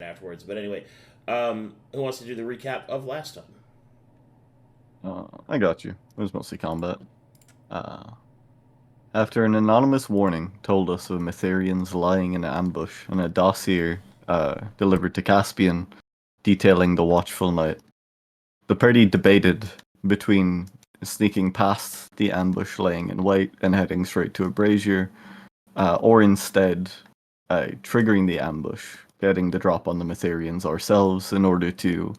afterwards. But anyway, who wants to do the recap of last time? I got you. It was mostly combat. Uh, After an anonymous warning told us of Mytherians lying in ambush and a dossier delivered to Caspian detailing the watchful night, the party debated between sneaking past the ambush laying in wait and heading straight to a brazier, or instead triggering the ambush, getting the drop on the Mytherians ourselves in order to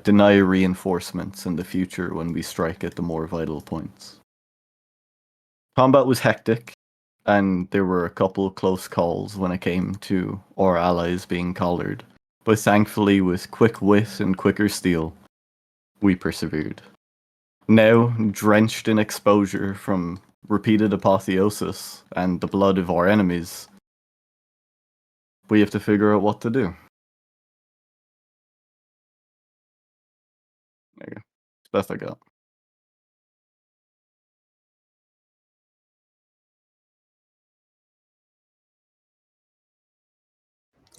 deny reinforcements in the future when we strike at the more vital points. Combat was hectic, and there were a couple close calls when it came to our allies being collared, but thankfully with quick wit and quicker steel, we persevered. Now, drenched in exposure from repeated apotheosis and the blood of our enemies, we have to figure out what to do. There you go. It's best I got.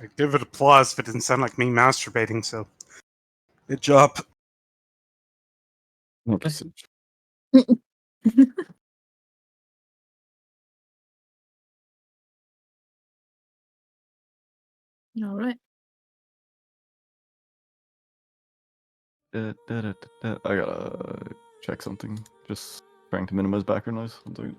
I give it applause if it didn't sound like me masturbating, so good job. Okay. All right. I gotta check something. Just trying to minimize background noise. One second.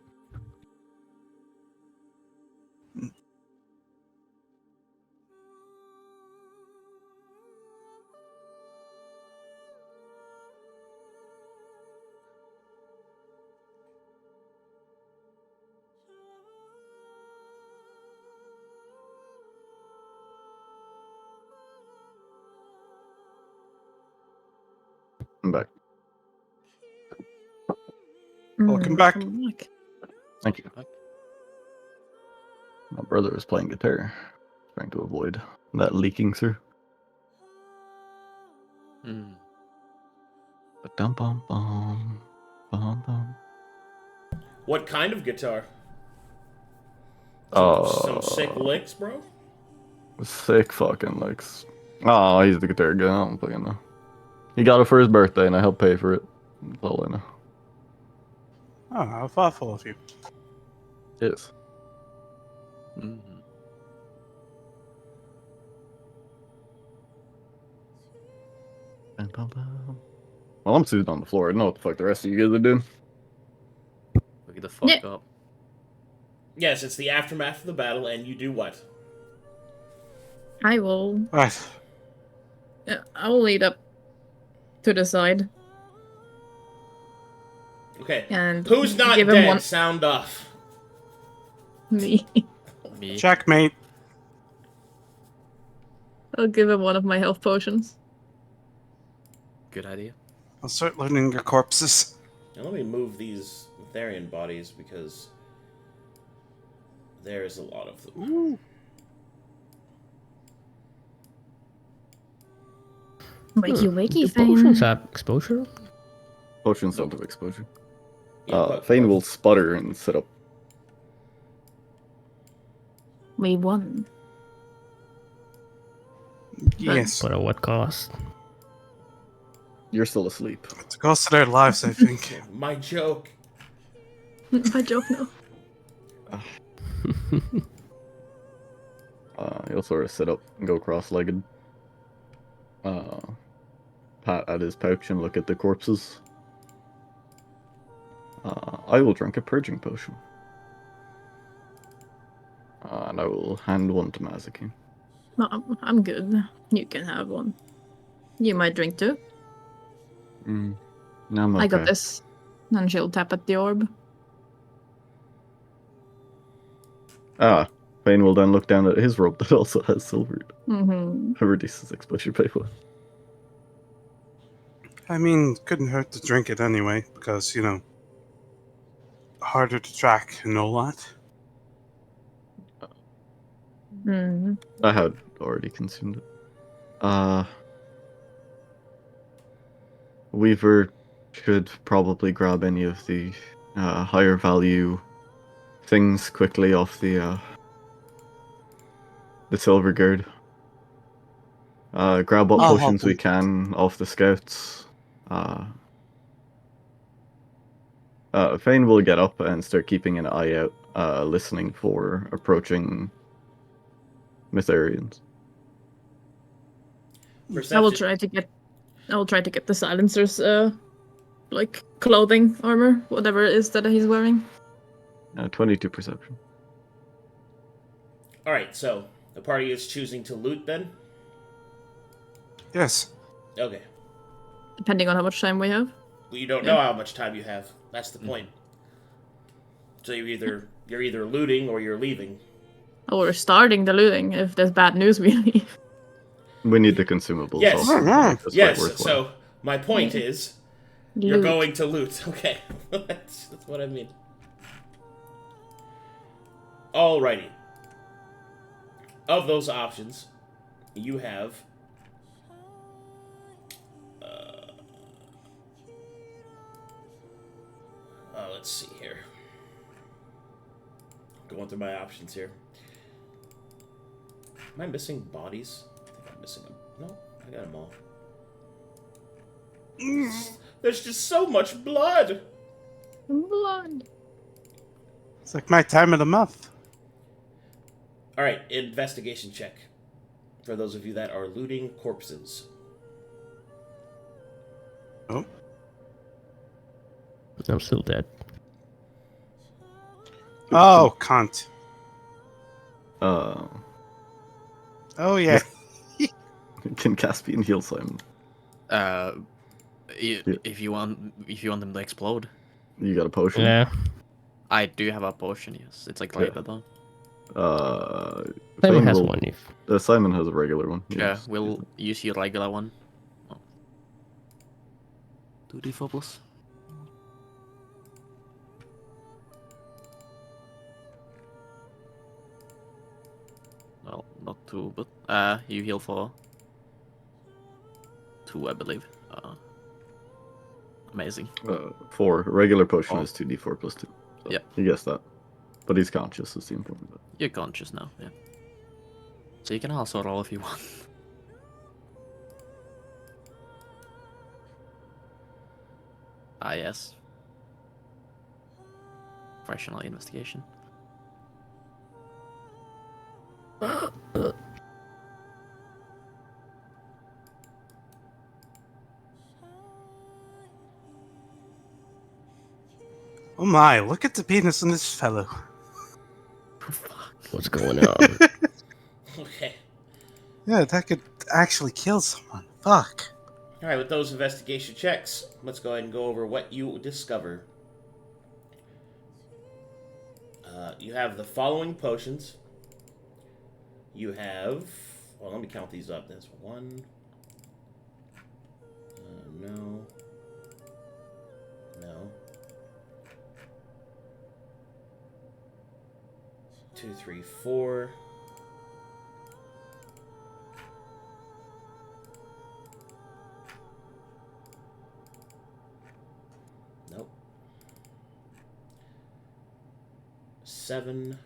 I'm back. Welcome back. Thank you. My brother is playing guitar, trying to avoid that leaking through. Ba-dum-bum-bum. Bum-bum. What kind of guitar? Some sick licks, bro? Sick fucking licks. Oh, he's the guitar guy. I don't fucking know. He got it for his birthday, and I helped pay for it. That's all I know. Oh, how thoughtful of you. Yes. Well, I'm sitting on the floor. I don't know what the fuck the rest of you guys are doing. Look the fuck up. Yes, it's the aftermath of the battle, and you do what? I will. Right. I will lead up to the side. Okay. And who's not give him dead? one. Sound off. Me. Me. Checkmate. I'll give him one of my health potions. Good idea. I'll start looting your corpses. Now let me move these Therian bodies because there's a lot of them. Ooh. Wakey, potions Fane. have exposure? Potions don't have exposure. Yeah, Fane will sputter and sit up. We won. Yes. But at what cost? You're still asleep. It's the cost of their lives, I think. My joke. My joke, no. He'll sort of sit up and go cross-legged. Pat at his pouch and look at the corpses. I will drink a purging potion. And I will hand one to Mazekeen. No, I'm good. You can have one. You might drink too. No, I'm okay. I got this. Then she'll tap at the orb. Fane will then look down at his robe that also has silver. Mm-hmm. Exposure pay for. I mean, couldn't hurt to drink it anyway, because, you know, harder to track and all that. Mm-hmm. I had already consumed it. Weaver should probably grab any of the higher value things quickly off the silver guard. Grab what I'll potions help we him. can off the scouts. Fane will get up and start keeping an eye out, listening for approaching Mytharians. I will Perception. try to get the silencers, like clothing, armor, whatever it is that he's wearing. 22 perception. All right, so the party is choosing to loot then. Yes. Okay. Depending on how much time we have. Well, you don't know how much time you have. That's the point. So you're either looting or you're leaving. Or we're starting the looting if there's bad news we leave. We need the consumables Yes. also. to make this fight Yes. worthwhile. So my point is, you're Loot. going to loot. Okay, that's what I mean. Alrighty. Of those options, you have. Let's see here. Going through my options here. Am I missing bodies? I think I'm missing them. No, I got them all. There's just so much blood. Blood. It's like my time of the month. All right, investigation check. For those of you that are looting corpses. Oh. I'm still dead. Oh, cunt. Uh, Oh, yeah. can Caspian heal Simon? If you want them to explode, You got a potion? Yeah. I do have a potion. Yes, it's like labeled on. Simon Fane has will- one if. Simon has a regular one. Yeah, Yes. we'll use your regular one. 2d4 plus. Well, not 2, but you heal for 2, I believe. Amazing. 4. Regular potion Oh. is 2d4 plus 2. So Yeah. You guessed that. But he's conscious, is the important bit. You're conscious now, yeah. So you can also roll if you want. Yes. Professional investigation. Oh my, look at the penis in this fellow. What's going on? Okay. Yeah, that could actually kill someone. Fuck. All right, with those investigation checks, let's go ahead and go over what you discover. You have the following potions. You have... Well, let me count these up. There's 1... no. No. 2, 3, 4... Nope. 7.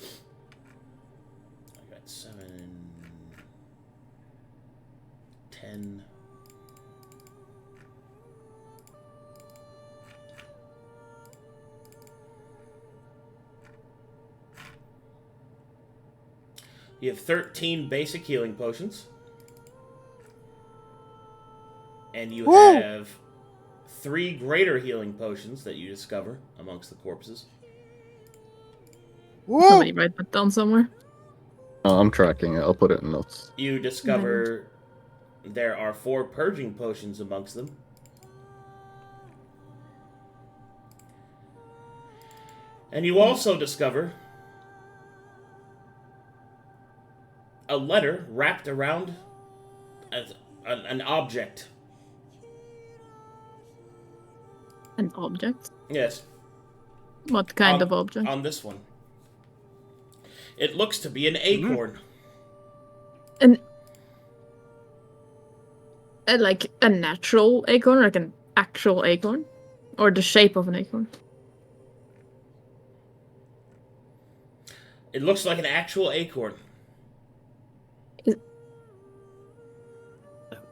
I got 7. 10. You have 13 basic healing potions. And you Woo! have 3 greater healing potions that you discover amongst the corpses. Whoa! Somebody write that down somewhere. I'm tracking it. I'll put it in notes. You discover there are 4 purging potions amongst them. And you also discover a letter wrapped around an object. An object? Yes, What kind of object? on this one. It looks to be an acorn. Like a natural acorn, like an actual acorn? Or the shape of an acorn? It looks like an actual acorn.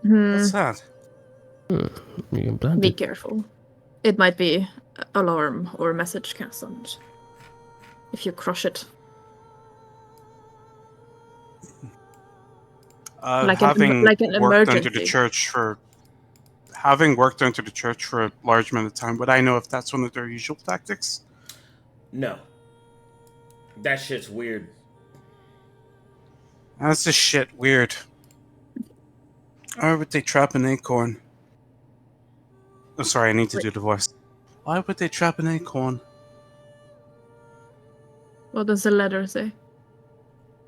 What's that? You can plant Be it. careful. It might be alarm or message cast on it. If you crush it. Like an Worked under the emergency. church for having worked under the church for a large amount of time, would I know if that's one of their usual tactics? No. That shit's weird. That's just shit weird. Why would they trap an acorn? Oh, sorry, I need to do the voice. Why would they trap an acorn? What does the letter say?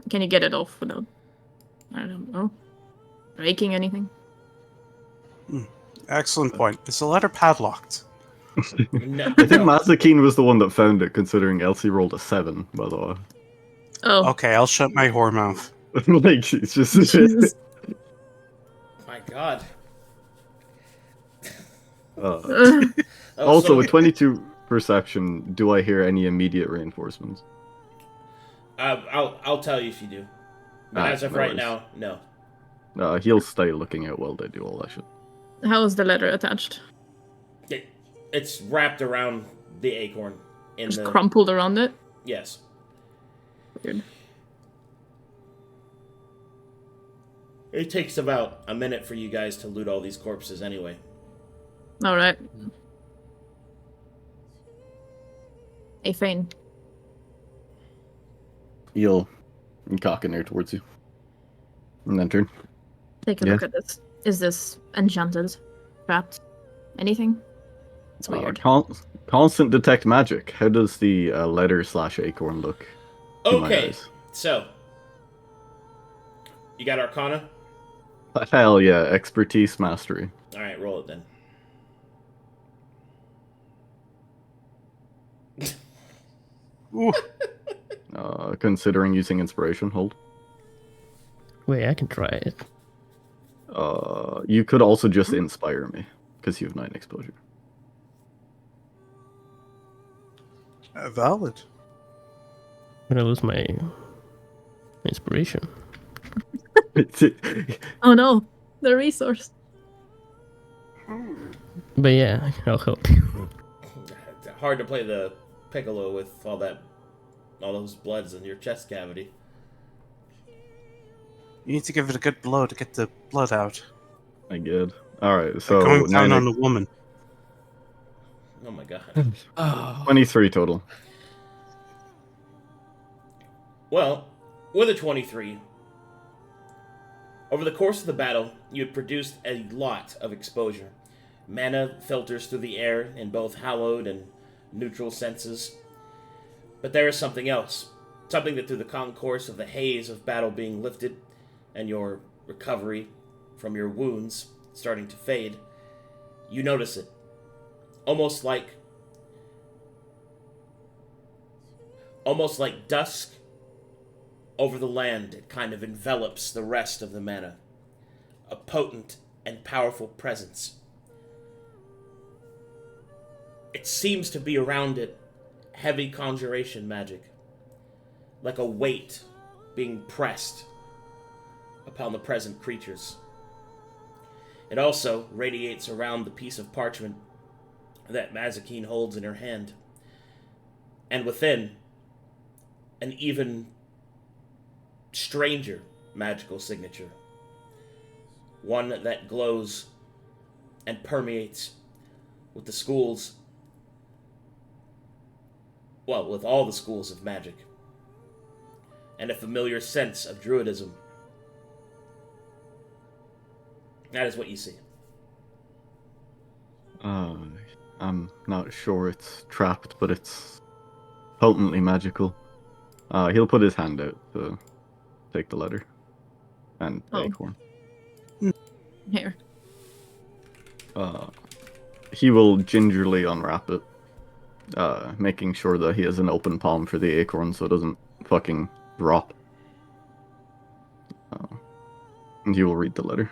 Can you get it off without, I don't know, breaking anything? Excellent point. Is the letter padlocked? No. I think Mazekeen was the one that found it, considering Elsie rolled a 7, by the way. Oh. Okay, I'll shut my whore mouth. Like, it's just... Jesus. My God. Also, so, with 22 perception, do I hear any immediate reinforcements? I'll tell you if you do. But as of no right worries. now, no. He'll stay looking out while they do all that shit. How is the letter attached? It's wrapped around the acorn. Just crumpled around it? Yes. Weird. It takes about a minute for you guys to loot all these corpses anyway. Alright. Hey, Fane. He'll cock an ear towards you. And then turn. Take a look at this. Is this enchanted? Trapped? Anything? It's weird. Constant detect magic. How does the letter/acorn look? to my Okay, eyes? so you got Arcana? Hell yeah, expertise mastery. All right, roll it then. Ooh. Considering using inspiration, hold. Wait, I can try it. You could also just inspire me, because you have 9 exposure. Valid. I'm gonna lose my inspiration. Oh no, the resource. But yeah, I'll help you. It's hard to play the piccolo with all those bloods in your chest cavity. You need to give it a good blow to get the blood out. I get. Alright, Like so going down 9 on the woman. Oh my God. 23 total. Well, with a 23, over the course of the battle, you had produced a lot of exposure. Mana filters through the air in both hallowed and neutral senses. But there is something else. Something that through the concourse of the haze of battle being lifted and your recovery from your wounds starting to fade, you notice it. Almost like dusk over the land, it kind of envelops the rest of the mana. A potent and powerful presence. It seems to be around it heavy conjuration magic, like a weight being pressed upon the present creatures. It also radiates around the piece of parchment that Mazekeen holds in her hand, and within, an even stranger magical signature. One that glows and permeates with the schools, well, with all the schools of magic, and a familiar sense of druidism. That is what you see. I'm not sure it's trapped, but it's potently magical. He'll put his hand out to take the letter and the acorn. Here. He will gingerly unwrap it, making sure that he has an open palm for the acorn so it doesn't fucking drop. And he will read the letter.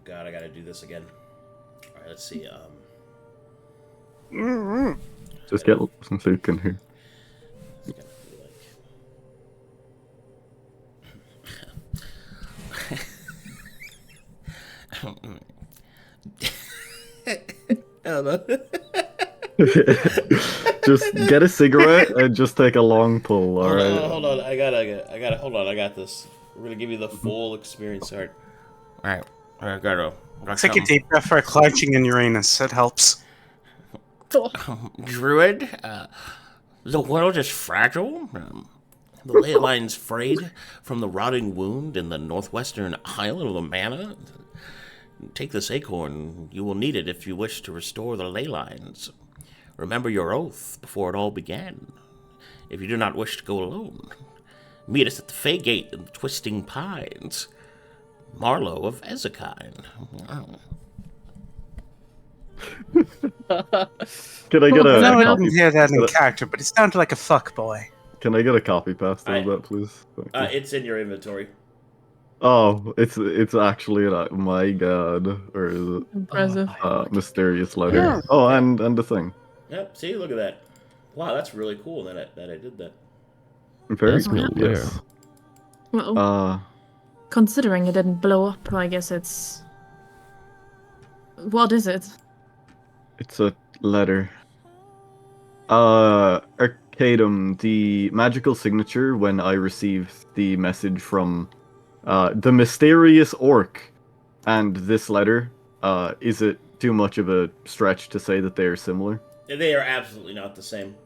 god, I gotta do this again. Alright, let's see. Just get some Luke in here. It's gonna be like... I don't know. Just get a cigarette and just take a long pull, alright? Hold on. I gotta, hold on. I got this. We're gonna give you the full experience art. Alright. I gotta Take a deep breath for clenching in Uranus. It helps. Druid, the world is fragile. The ley line's frayed from the rotting wound in the northwestern island of the Mana. Take this acorn. You will need it if you wish to restore the ley lines. Remember your oath before it all began. If you do not wish to go alone, meet us at the Fey Gate in the Twisting Pines. Marlowe of Ezekine. Can I get a No, I copy? didn't hear that in character, but it sounded like a fuck boy. Can I get a copy paste of that, please? Thank you. It's in your inventory. Oh, it's actually my god, or is it Impressive. mysterious letter? Oh, and the thing. Yep. See, look at that. Wow, that's really cool that I did that. Very That's cool. not Yes. Well, considering it didn't blow up, I guess it's... What is it? It's a letter. Arcadum, the magical signature when I received the message from the mysterious orc, and this letter. Is it too much of a stretch to say that they are similar? They are absolutely not the same.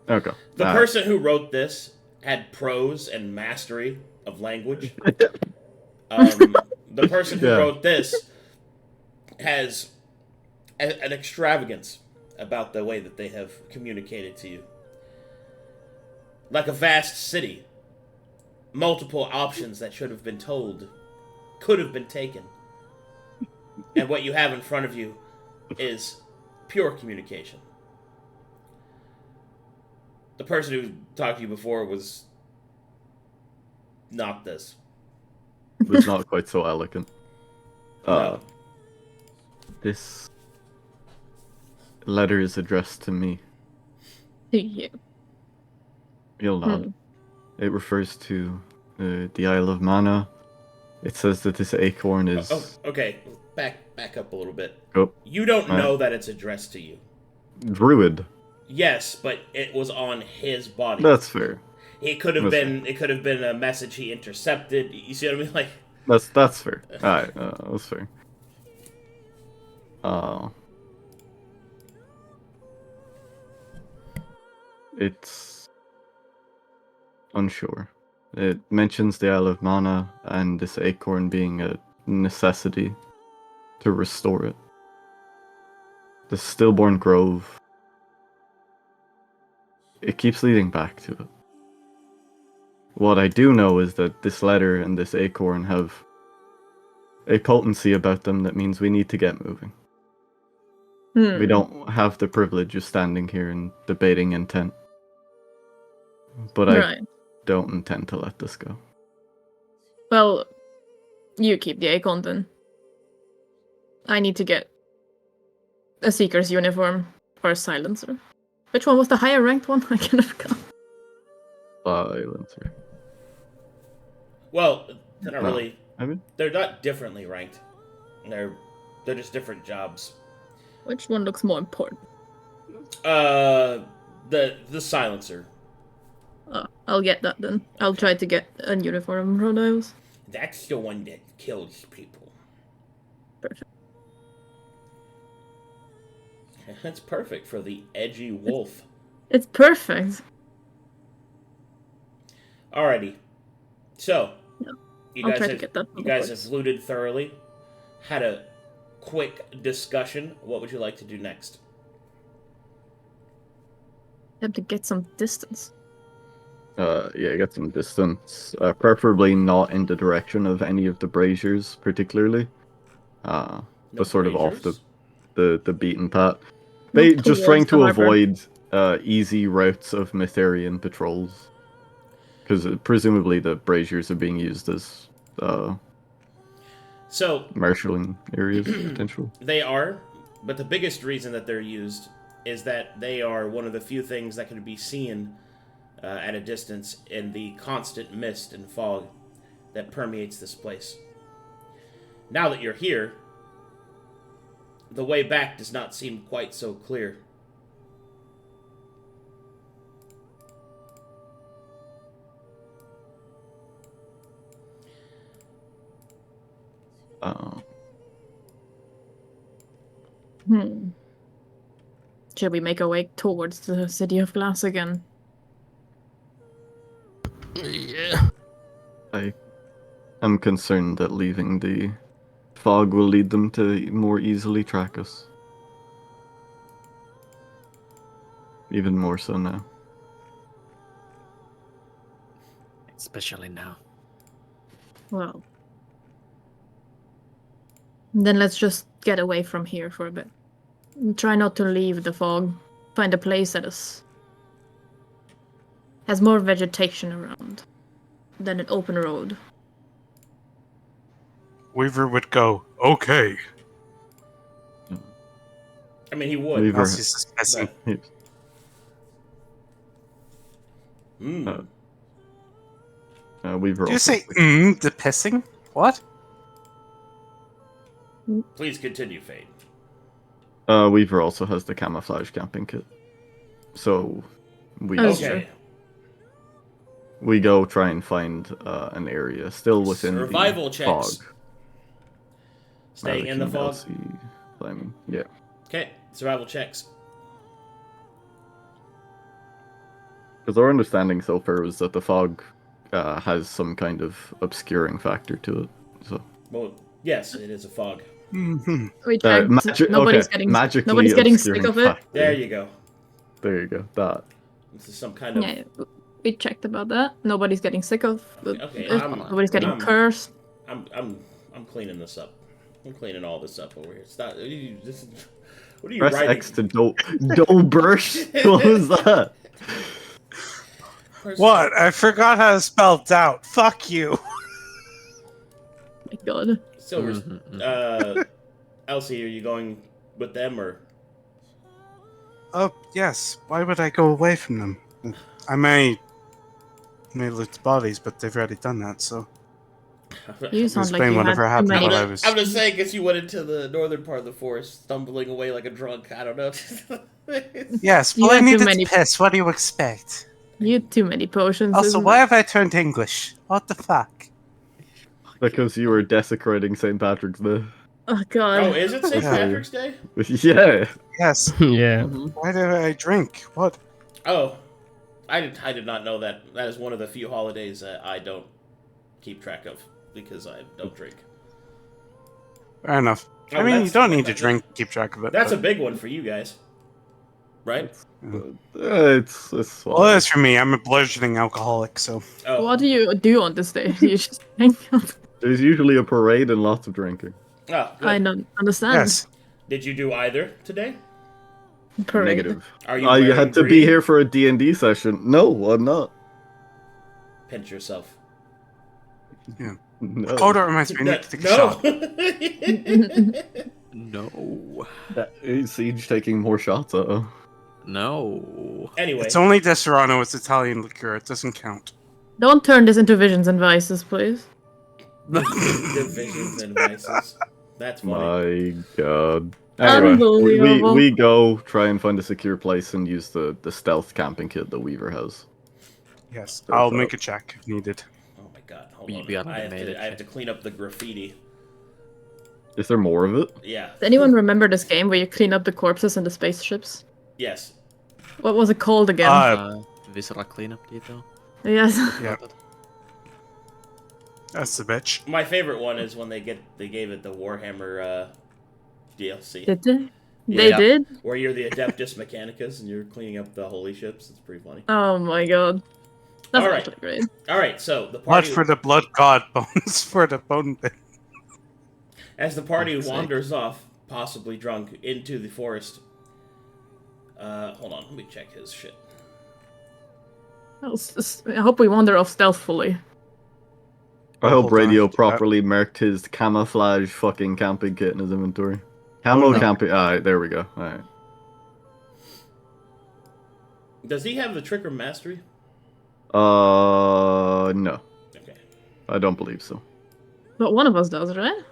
Okay. The person who wrote this had prose and mastery of language. The person who wrote this has an extravagance about the way that they have communicated to you. Like a vast city. Multiple options that should have been told could have been taken. And what you have in front of you is pure communication. The person who talked to you before was not this. was not quite so elegant. No. This letter is addressed to me. To you. You'll nod. It refers to the Isle of Mana. It says that this acorn is... Oh, okay. Back up a little bit. Oh, You don't know that it's addressed to you. Druid. Yes, but it was on his body. That's fair. It could have been. It could have been a message he intercepted. You see what I mean? Like. That's fair. Alright, that's fair. It's unsure. It mentions the Isle of Mana and this acorn being a necessity to restore it. The Stillborn Grove. It keeps leading back to it. What I do know is that this letter and this acorn have a potency about them that means we need to get moving. We don't have the privilege of standing here and debating intent. But I don't intend to let this go. Well, you keep the acorn then. I need to get a Seeker's uniform or a Silencer. Which one was the higher ranked one? I kind of forgot. Silencer. Well, they're not really. I mean, they're not differently ranked. They're just different jobs. Which one looks more important? The silencer. Oh, I'll get that then. I'll try to get a uniform from those. That's the one that kills people. Perfect. That's perfect for the edgy wolf. It's perfect. Alrighty. So, I'll try to get that. You guys have looted thoroughly. Had a quick discussion. What would you like to do next? I have to get some distance. Get some distance. Preferably not in the direction of any of the braziers, particularly. But sort of off the beaten path. Just trying to avoid easy routes of Mytherian patrols. Because presumably the braziers are being used as So marshalling areas potential. they are, but the biggest reason that they're used is that they are one of the few things that can be seen at a distance in the constant mist and fog that permeates this place. Now that you're here, the way back does not seem quite so clear. Should we make our way towards the City of Glass again? Yeah. I am concerned that leaving the fog will lead them to more easily track us. Even more so now. Especially now. Well, then let's just get away from here for a bit. Try not to leave the fog. Find a place that has more vegetation around than an open road. Weaver would go, okay. I mean, he would. Weaver- Elsie's just guessing. Mm. Weaver Did you also- say, the pissing? What? Please continue, Fane. Weaver also has the camouflage camping kit. So we Oh, Okay. we go try and find an area still within Survival the checks. fog. Staying in the Mazekeen, fog. Elsie, climbing. Yeah. Okay, survival checks. Because our understanding so far is that the fog has some kind of obscuring factor to it. So Well, yes, it is a fog. Mm-hmm. We checked. Nobody's getting sick of it. factor. There you go. There you go. That. This is some kind of. Yeah, we checked about that. Nobody's getting sick of it. Okay, Nobody's getting I'm- cursed. I'm cleaning this up. I'm cleaning all this up over here. Stop. What are you Press writing? X to don't burst. What was that? What? I forgot how to spell doubt. Fuck you. My God. Silver's. Elsie, are you going with them or? Oh, yes. Why would I go away from them? I may loot the bodies, but they've already done that, so... You sound like Explain you whatever had too happened many. while I was... I'm just saying, because you went into the northern part of the forest, stumbling away like a drunk. I don't know. Yes, You well, I had too needed many- to piss. What do you expect? You had too many potions. Also, isn't why it? have I turned English? What the fuck? Because you were desecrating St. Patrick's Day. Oh God. Oh, is it St. Yeah. Patrick's Day? Yeah. Yes. Yeah. Why do I drink? What? Oh, I did not know that. That is one of the few holidays that I don't keep track of because I don't drink. Fair enough. Oh, I mean, you that's- don't need to drink to keep track of it. That's a but- big one for you guys, right? It's Well, that's for me. I'm a bludgeoning alcoholic, so... Oh, What do you do on this day? You just hang out. There's usually a parade and lots of drinking. oh good. I don't understand. Yes. Did you do either today? Parade. Negative. Are you? I wearing had to be green? here for a D&D session. No, I'm not. Pinch yourself. No. Oh, that reminds me. I need to take a shot. No. Siege taking more shots, uh-oh. No. Anyway, It's only Desperano. It's Italian liqueur. It doesn't count. Don't turn this into visions and vices, please. divisions and vices. That's funny. My god. Anyway, Unbelievable. we go try and find a secure place and use the stealth camping kit that Weaver has. Yes. So I'll far. make a check if needed. Oh my god, hold We on. haven't I have, made it to, I have yet. to clean up the graffiti. Is there more of it? Yeah. Does anyone remember this game where you clean up the corpses in the spaceships? Yes. What was it called again? Viscera cleanup detail. Yes. Yeah. That's the bitch. My favorite one is when they gave it the Warhammer DLC. Did they? They Yeah. did? Where you're the Adeptus Mechanicus and you're cleaning up the holy ships. It's pretty funny. Oh my god. That's All right. actually great. Alright, so the Blood party for the blood god, bones for the bone bin. as the party Fuck's sake. wanders off, possibly drunk, into the forest. Hold on, let me check his shit. I hope we wander off stealthfully. I hope Hold on. Radio properly marked his camouflage fucking camping kit in his inventory. Camo no. camping. Alright, there we go. Alright. Does he have the trick or mastery? No. Okay. I don't believe so. But one of us does, right?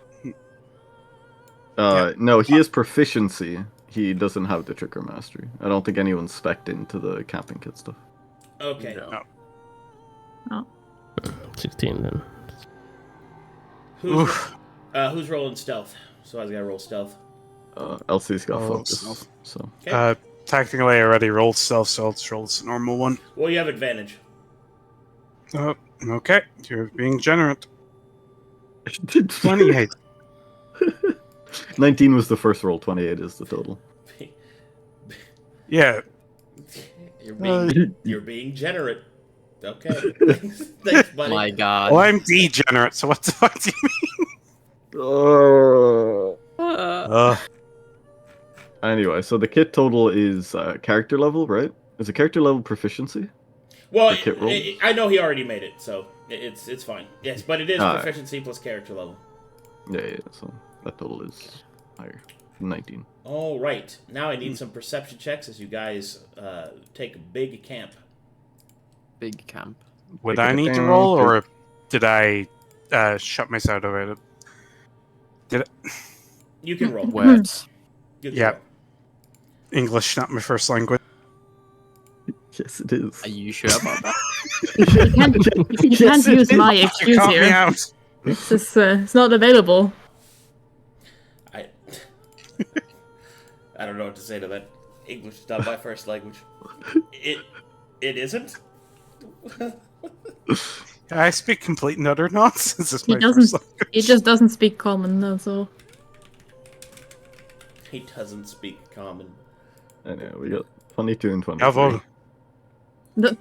No, he has proficiency. He doesn't have the trick or mastery. I don't think anyone's spec'd into the camping kit stuff. Okay. No. Oh. 16 then. Who's rolling stealth? So I gotta roll stealth. Elsie's got Oh, focus. stealth. So Okay. Technically, I already rolled stealth, so I'll just roll this normal one. Well, you have advantage. Oh, okay. You're being generous. 28. 19 was the first roll, 28 is the total. Yeah. You're being generous. Okay. Thanks, buddy. My God. Well, I'm degenerate, so what the fuck do you mean? Anyway, so the kit total is character level, right? Is it character level proficiency? Well, The kit rolls? I know he already made it, so it's fine. Yes, but it is Alright. proficiency plus character level. Yeah, so that total is higher. 19. All right. Now I need some perception checks as you guys take a big camp. Big camp. Would Take I it need to down, roll, take- or did I shut myself out? You can roll. Words. You can Yeah. roll. English, not my first language. Yes, it is. Are you sure about that? You can't use my You excuse caught me here. out. It's just, it's not available. I don't know what to say to that. English is not my first language. It isn't. I speak complete and utter nonsense. It's He my doesn't. first language. He just doesn't speak common. That's all. He doesn't speak common. Anyway, we got 22 and 23. Jawohl. The-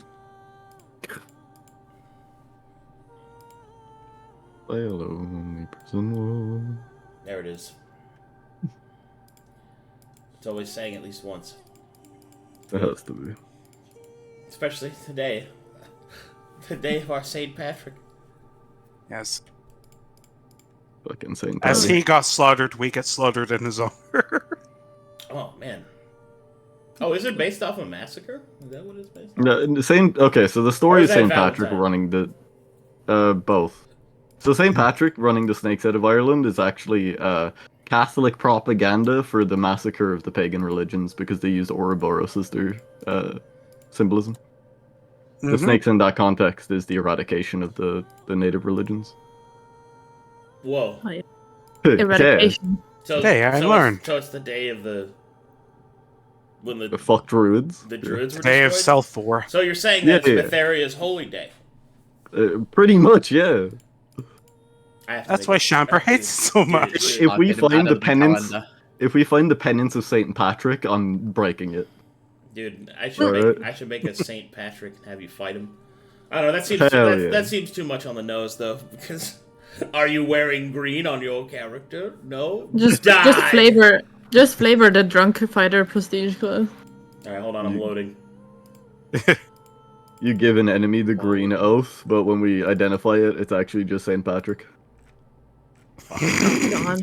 Play alone, prison wall. There it is. It's always saying at least once. It has to be. Especially today. The day of our St. Patrick. Yes. Fucking Saint As Patrick. he got slaughtered, we get slaughtered in his honor. Oh, man. Oh, is it based off a massacre? Is that what it's based on? No, the same. Okay, so the Or story is of that Saint Patrick Valentine? running the, both. So Saint Patrick running the Snakes out of Ireland is actually Catholic propaganda for the massacre of the pagan religions because they used Ouroboros as their symbolism. The Mhm. snakes in that context is the eradication of the native religions. Whoa. Eradication. So, Hey, I learned. So it's the day of the... When The fuck druids. the druids were Day of destroyed? self-war. So you're saying Yeah, that yeah. it's Betharia's holy day? Pretty much, yeah. I have to That's make why it- Shamper hates it so much. If we I've been find bad the on penance, calendar. if we find the penance of Saint Patrick, I'm breaking it. Dude, I should Alright. make I should make a Saint Patrick and have you fight him. I don't know. That seems Hell yeah. that seems too much on the nose, though. Because are you wearing green on your character? No. Just Die! flavor the drunk fighter prestige class. All right, hold on. I'm loading. You give an enemy the green oath, but when we identify it, it's actually just Saint Patrick. God.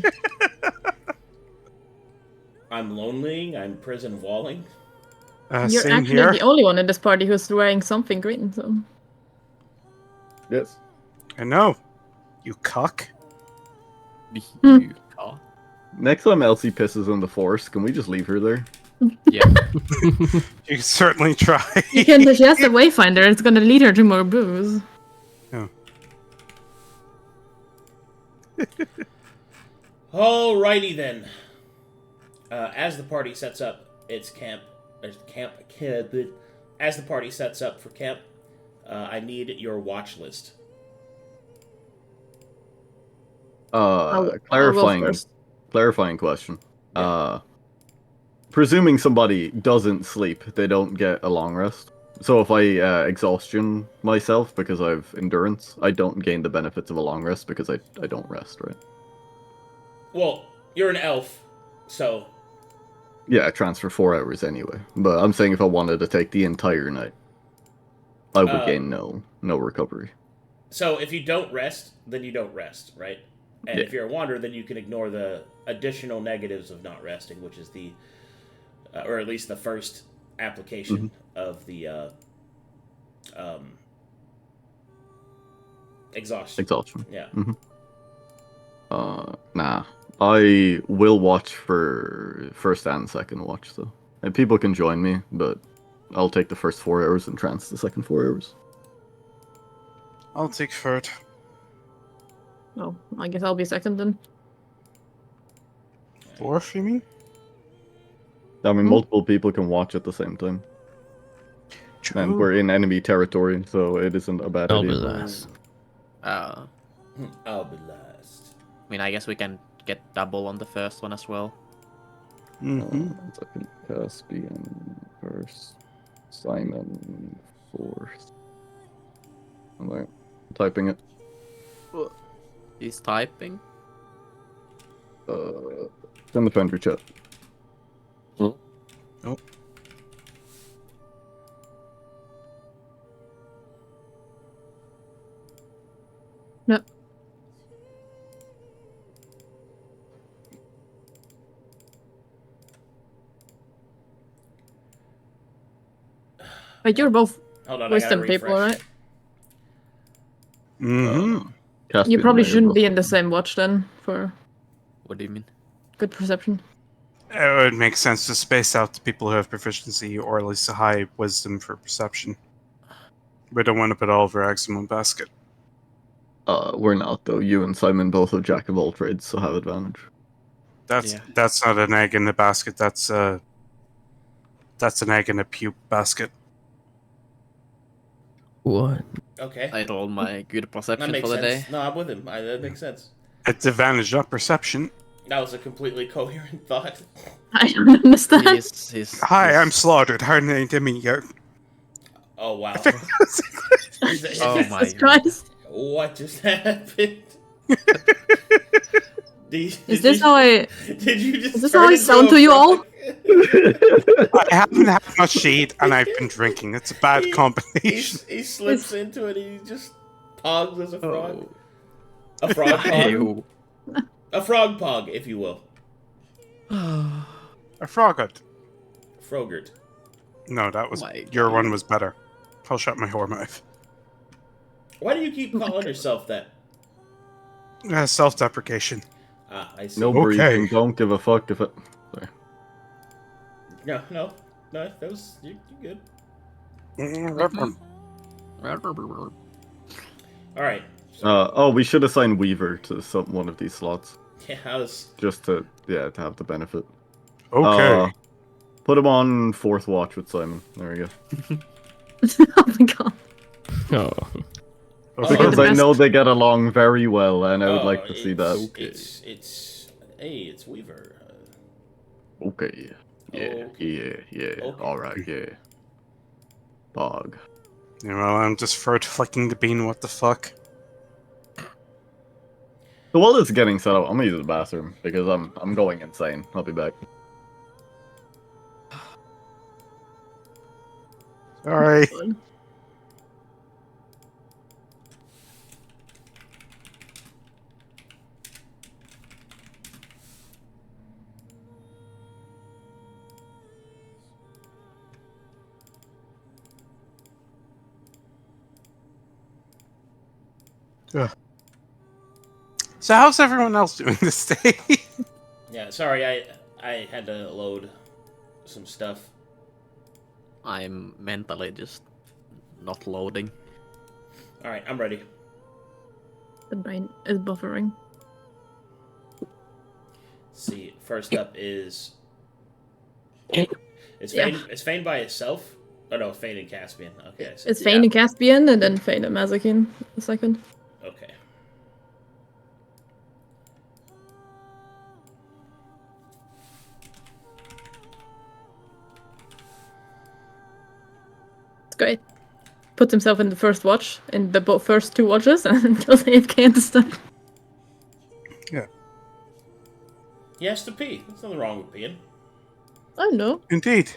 I'm lonely. I'm prison walling. You're Same actually here. the only one in this party who's wearing something green. So Yes. I know. You cuck. You cock. Next time Elsie pisses on the Force, can we just leave her there? Yeah. You can certainly try. you can. She has the Wayfinder. It's gonna lead her to more booze. Alrighty then. As the party sets up its camp, as the party sets up for camp, I need your watch list. I'll go Clarifying first. question. Presuming somebody doesn't sleep, they don't get a long rest. So if I exhaustion myself because I've endurance, I don't gain the benefits of a long rest because I don't rest, right? Well, you're an elf, so Yeah, I transfer 4 hours anyway. But I'm saying if I wanted to take the entire night, I would gain no recovery. So if you don't rest, then you don't rest, right? And Yeah. if you're a wanderer, then you can ignore the additional negatives of not resting, which is the, or at least the first application of the exhaustion. Exhaustion. Yeah. Nah. I will watch for first and second watch, though. And people can join me, but I'll take the first 4 hours and trance the second 4 hours. I'll take third. Oh, I guess I'll be second then. Fourth, you mean? I mean, multiple people can watch at the same time. And we're in enemy territory, so it isn't a bad I'll be idea. last. I I'll be last. mean, I guess we can get double on the first one as well. Second, Caspian first, Simon fourth. I'm typing it. He's typing. In the Foundry chat. Oh. No. But you're both Hold on, I wisdom gotta people, refresh. right? Caspian You probably may as shouldn't well. be in the same watch then for What do you mean? good perception. It would make sense to space out the people who have proficiency or at least a high wisdom for perception. We don't want to put all of our eggs in one basket. We're not though. You and Simon both are jack of all trades, so have advantage. That's not an egg in the basket. That's an egg in a puke basket. What? Okay. I rolled my good That perception makes for the sense. day. No, I'm with him. That makes sense. It's advantage, not perception. That was a completely coherent thought. I don't understand. Hi, I'm slaughtered. Her name to me. Oh, wow. Oh my Jesus Christ. What just happened? Is this how I... Did you just Is this turn how I into sound a to you all? frog? I haven't had much shade, and I've been drinking. It's a bad He- combination. He slips into it. He just pogs as a frog. Oh. A frog pog. Ew. A frog pog, if you will. A froggot. Frogert. No, that was My your God. one was better. I'll shut my whore mouth. Why do you keep calling yourself that? Self-deprecation. Ah, I see. No Okay. breathing. Don't give a fuck if it. Sorry. No. That was you're good. All right. We should assign Weaver to one of these slots, Yeah, how's just to have the benefit. Okay. Put him on fourth watch with Simon. There we go. Oh my god. Oh. Okay. Because the I know best. they get along very well, and I would like to see that. It's Weaver. Okay. Yeah. Okay. All right. Yeah. Bog. Yeah, well, I'm just throat flicking the bean. What the fuck? So while it's getting set up, I'm gonna use the bathroom because I'm going insane. I'll be back. Sorry. Ugh. So how's everyone else doing this day? Yeah, sorry, I had to load some stuff. I'm mentally just not loading. All right, I'm ready. The brain is buffering. See, first up is Yeah. Fane by itself? Oh no, Fane and Caspian. Okay, so, It's Fane and Caspian, and then Fane and Mazekeen the second. okay. It's great. Puts himself in the first watch, in the first two watches, and goes AFK and stuff. He has to pee. There's nothing wrong with peeing. I know. Indeed.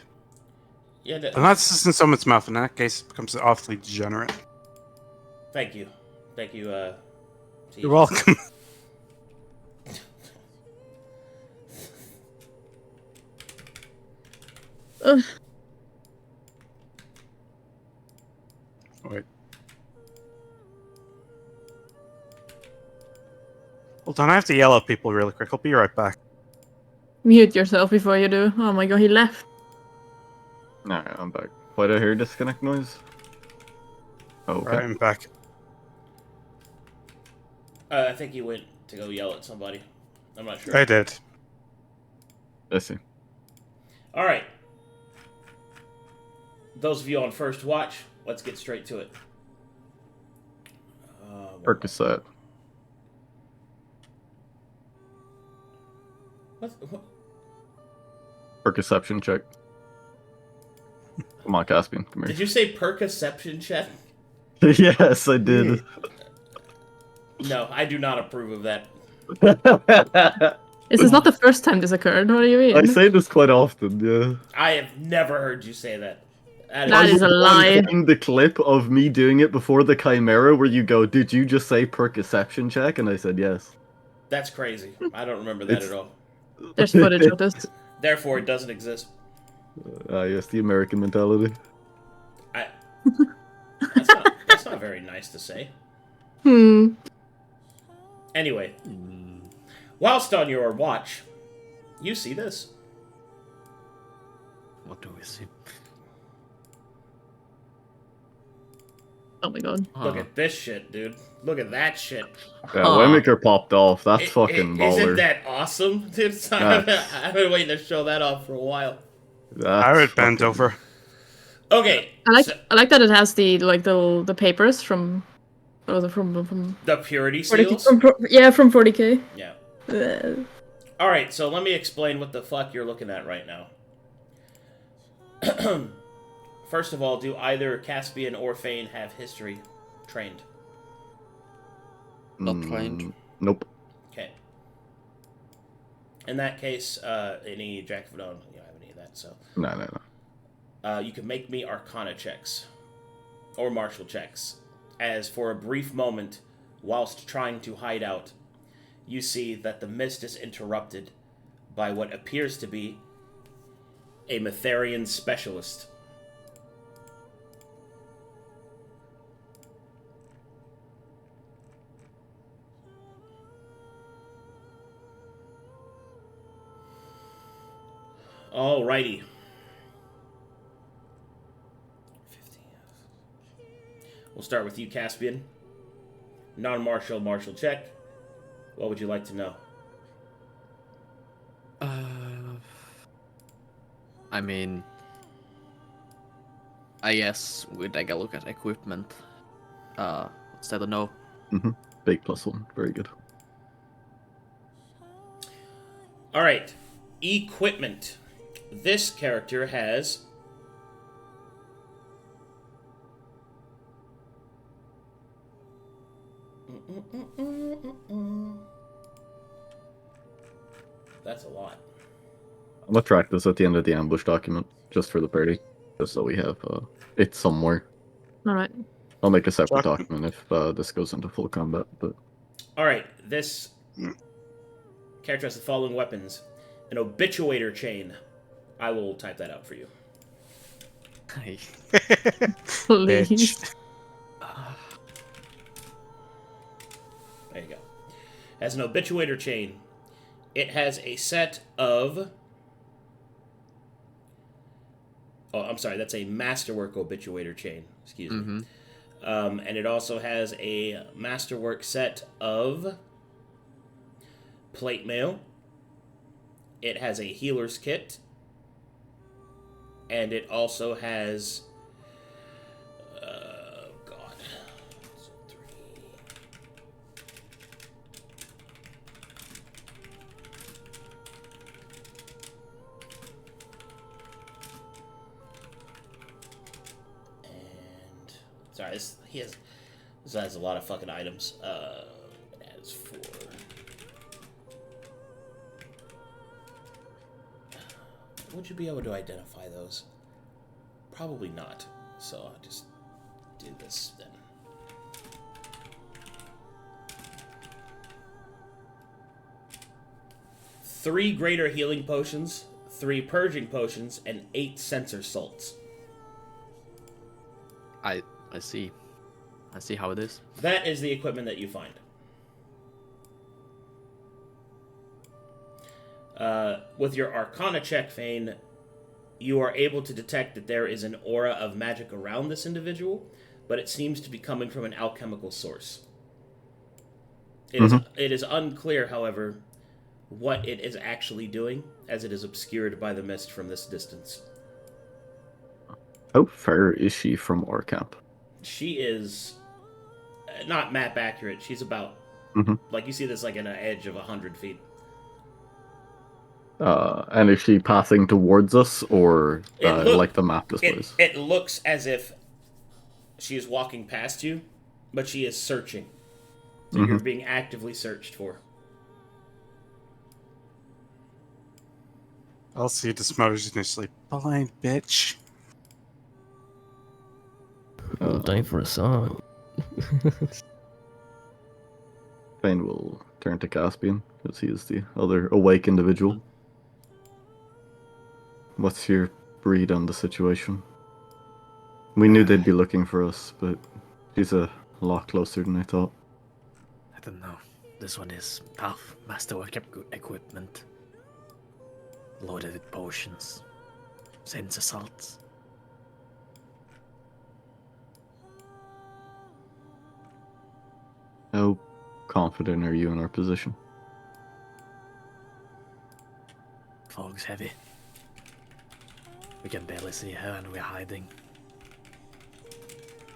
Yeah, Unless it's in someone's mouth, in that case, it becomes awfully degenerate. thank you. Thank you, You're welcome. Ugh. Wait. Hold on, I have to yell at people really quick. I'll be right back. Mute yourself before you do. Oh my god, he left. Alright, I'm back. Why did I hear disconnect noise? Oh, okay. Alright, I'm back. I think you went to go yell at somebody. I'm not sure. I did. I see. All right. Those of you on first watch, let's get straight to it. Percocet. What? Perception check. Come on, Caspian. Come Did here. you say perception check? Yes, I did. No, I do not approve of that. This is not the first time this occurred. What do you mean? I say this quite often, yeah. I have never heard you say that. That is a lie. Find the clip of me doing it before the Chimera where you go, did you just say perception check? And I said yes. That's crazy. I don't remember that It's- at all. There's footage of this. Therefore, it doesn't exist. Yes, the American mentality. That's not very nice to say. Anyway, whilst on your watch, you see this. What do we see? Oh my god. Look at this shit, dude. Look at that shit. Yeah, Waymaker popped off. That's fucking baller. Isn't that awesome? Dude, I've been waiting to show that off for a while. That's I would bend fucking- over. Okay. I like that it has the papers from from The purity 40K. seals? From 40K. Yeah. Uh, Alright, so let me explain what the fuck you're looking at right now. First of all, do either Caspian or Fane have history trained? Not trained. Nope. Okay. In that case, any Jack of None, you don't have any of that, so... No. You can make me Arcana checks. Or Martial checks. As for a brief moment, whilst trying to hide out, you see that the mist is interrupted by what appears to be a Metherian specialist. Alrighty. 15. We'll start with you, Caspian. Non-martial, martial check. What would you like to know? I mean, I guess we take a look at equipment. What's that to know? Big +1. Very good. Alright. Equipment. This character has... That's a lot. I'm gonna track this at the end of the ambush document, just for the party. Just so we have it somewhere. Alright. I'll make a separate document if this goes into full combat, but... Alright, this character has the following weapons. An obituator chain. I will type that out for you. Please. There you go. Has an obituator chain. It has a set of... Oh, I'm sorry, that's a masterwork obituator chain. Excuse me. And it also has a masterwork set of plate mail. It has a healer's kit. And it also has... God. So 3... And... Sorry, this has a lot of fucking items. It has 4... Would you be able to identify those? Probably not. So I'll just do this then. 3 greater healing potions, 3 purging potions, and 8 sensor salts. I see. I see how it is. That is the equipment that you find. With your Arcana check, Fane, you are able to detect that there is an aura of magic around this individual, but it seems to be coming from an alchemical source. It is unclear, however, what it is actually doing, as it is obscured by the mist from this distance. How far is she from our camp? She is not map accurate. She's about, like, you see this like in an edge of 100 feet. And is she passing towards us, or like the map displays? It looks as if she is walking past you, but she is searching. So you're being actively searched for. Elsie dismounts initially. Blind bitch. Time for a song. Fane will turn to Caspian, because he is the other awake individual. What's your read on the situation? We knew they'd be looking for us, but she's a lot closer than I thought. I don't know. This one is tough. Masterwork equipment. Loaded with potions. Sensor salts. How confident are you in our position? Fog's heavy. We can barely see her and we're hiding.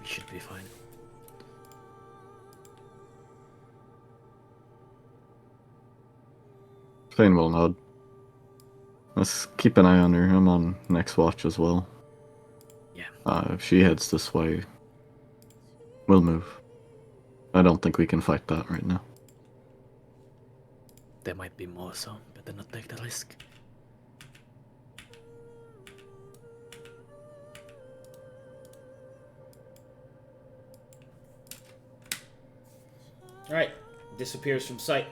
We should be fine. Fane will nod. Let's keep an eye on her. I'm on next watch as well. Yeah. If she heads this way, we'll move. I don't think we can fight that right now. There might be more, so better not take the risk. Alright, disappears from sight.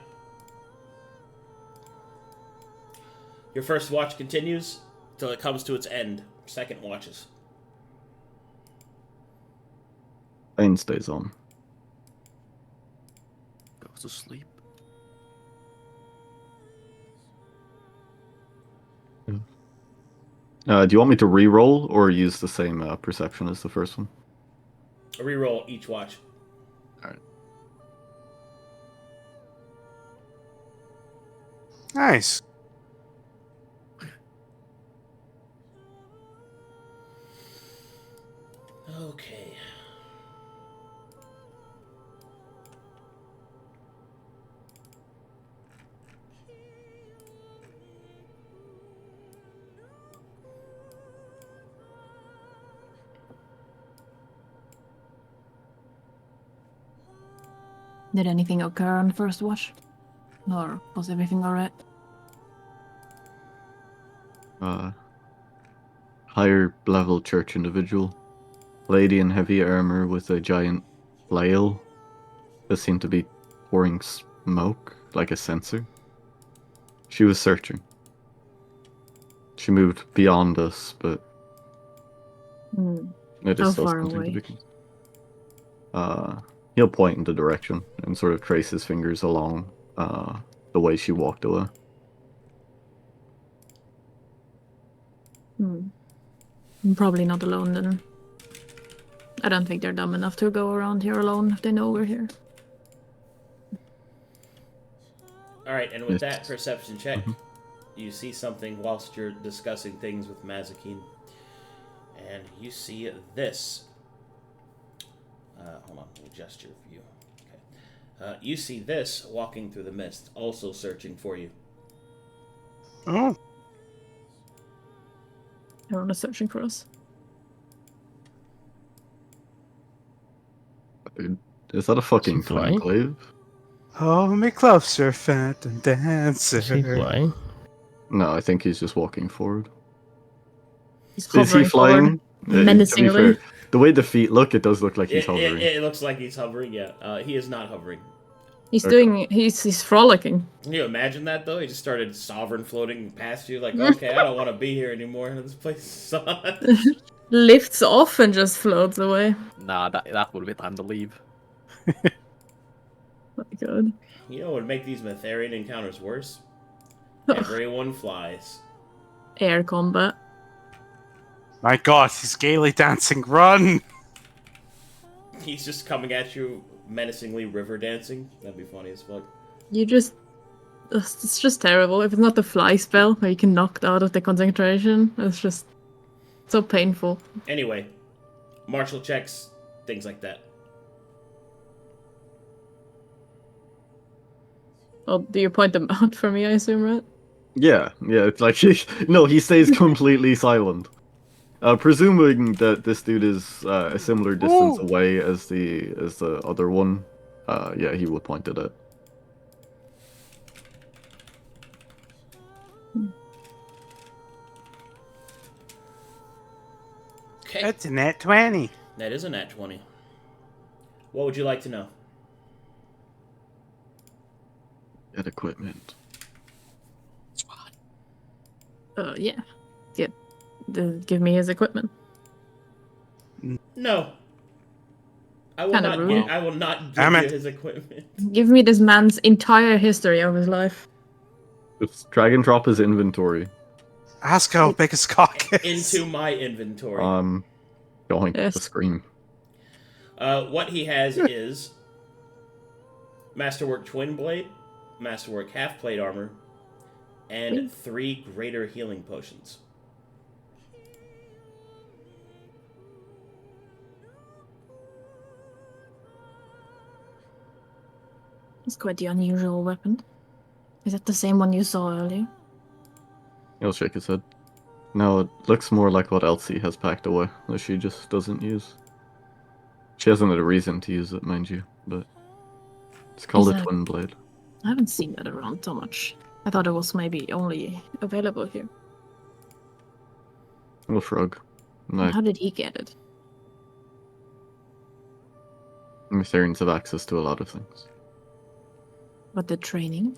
Your first watch continues till it comes to its end. Second watches. Fane stays on. Goes to sleep. Do you want me to re-roll or use the same perception as the first one? Reroll each watch. Alright. Nice. Okay. Did anything occur on first watch? Or was everything alright? Higher level church individual. Lady in heavy armor with a giant flail that seemed to be pouring smoke like a censer. She was searching. She moved beyond us, but it is How still far something away? to be considered. He'll point in the direction and sort of trace his fingers along the way she walked away. I'm probably not alone then. I don't think they're dumb enough to go around here alone if they know we're here. Alright, and with that It's- perception check, you see something whilst you're discussing things with Mazekeen. And you see this. Hold on, let me adjust your view. Okay. You see this walking through the mist, also searching for you. Oh. Everyone is searching for us. Is that a fucking She flying? conclave? Hold me closer, phantom dancer. Is he flying? No, I think he's just walking forward. He's Is he hovering flying? forward, To be menacingly. fair, the way the feet look, it does look like he's hovering. It looks like he's hovering, yeah. He is not hovering. He's frolicking. Can you imagine that though? He just started sovereign floating past you, like, okay, I don't want to be here anymore. This place sucks. Lifts off and just floats away. Nah, that would be time to leave. My god. You know what would make these Metharian encounters worse? Everyone flies. Air combat. My god, he's gaily dancing. Run! He's just coming at you menacingly river dancing. That'd be funny as fuck. It's just terrible. If it's not the fly spell where you can knock out of the concentration, it's just so painful. Anyway, martial checks, things like that. Oh, do you point them out for me, I assume, right? Yeah, it's like he stays completely silent. Presuming that this dude is a similar distance away as the other one, yeah, he would point it at. Okay. That's a nat 20. That is a nat 20. What would you like to know? Get equipment. Yeah. Give me his equipment. No. I will Kinda not. rude. I will not give Damn you it. his equipment. Give me this man's entire history of his life. Just drag and drop his inventory. Ask how big his cock is. Into my inventory. Going Yes. to scream. What he has is Masterwork Twin Blade, Masterwork Half Plate Armor, and 3 Greater Healing Potions. It's quite the unusual weapon. Is that the same one you saw earlier? He'll shake his head. No, it looks more like what Elsie has packed away, that she just doesn't use. She hasn't had a reason to use it, mind you, but it's called Is a that- twin blade. I haven't seen that around so much. I thought it was maybe only available here. We'll shrug. No, How did he get it? Metharians have access to a lot of things. But the training?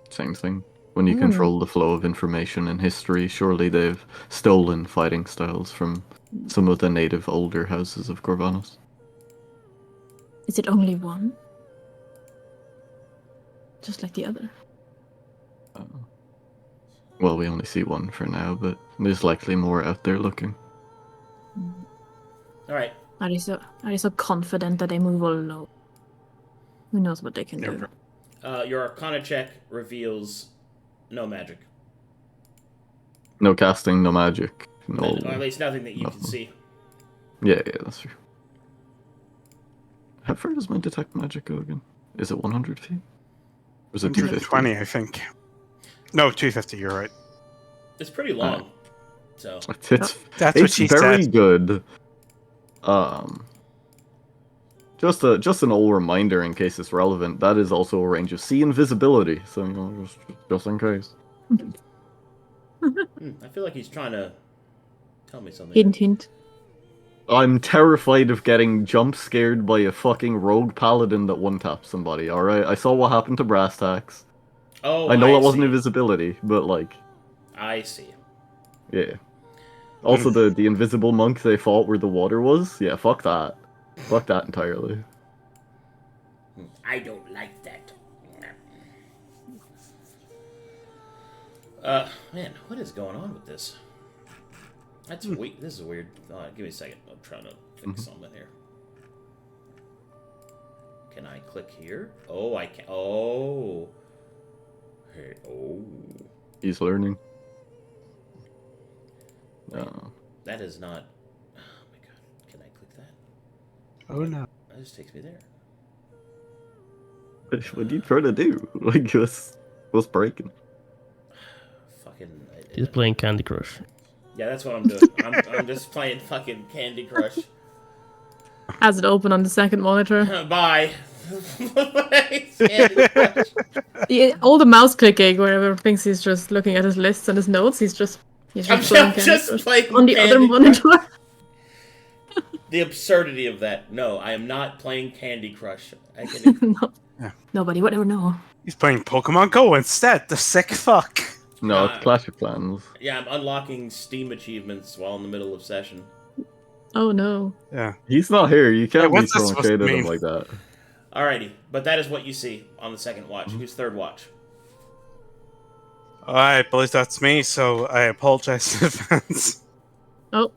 Same thing. When you control the flow of information in history, surely they've stolen fighting styles from some of the native older houses of Corvanos. Is it only one? Just like the other? Well, we only see one for now, but there's likely more out there looking. Alright. Are they so confident that they move alone? Who knows what they can do? Your Arcana check reveals no magic. No casting, no magic, no... Or at least nothing that you can nothing. see. Yeah, that's true. How far does my detect magic go again? Is it 100 feet? Or is it 250? 120, I think. No, 250, you're right. It's pretty long. So It's That's what it's she very said. good. Just an old reminder in case it's relevant. That is also a range of see invisibility. So you know, just in case. I feel like he's trying to tell me something. Hint, hint. I'm terrified of getting jump scared by a fucking rogue paladin that one taps somebody. All right, I saw what happened to Brass Tacks. Oh, I know that wasn't see. invisibility, but like, I see. yeah. Also, the invisible monk they fought where the water was. Yeah, fuck that. Fuck that entirely. I don't like that. Man, what is going on with this? That's weird. This is weird. Give me a second. I'm trying to fix something here. Can I click here? Oh, I can. Oh. Hey, oh. He's learning. That is not. Oh my god. Can I click that? Oh no. That just takes me there. What are you trying to do? Like, what's breaking? Fucking. He's playing Candy Crush. Yeah, that's what I'm doing. I'm just playing fucking Candy Crush. Has it open on the second monitor? Bye. Candy Crush. Yeah, all the mouse clicking wherever thinks he's just looking at his lists and his notes, he's just I'm playing just Candy Crush playing on the Candy other Crush. monitor. The absurdity of that. No, I am not playing Candy Crush. I can... No. Yeah. Nobody would ever know. He's playing Pokemon Go instead. The sick fuck. No, Nah. it's Clash of Clans. Yeah, I'm unlocking Steam achievements while in the middle of session. Oh no. Yeah. He's not here. You can't be what's this throwing supposed shade to at him mean? like that. Alrighty, but that is what you see on the second watch. Who's third watch? I believe that's me, so I apologize in advance. Oh,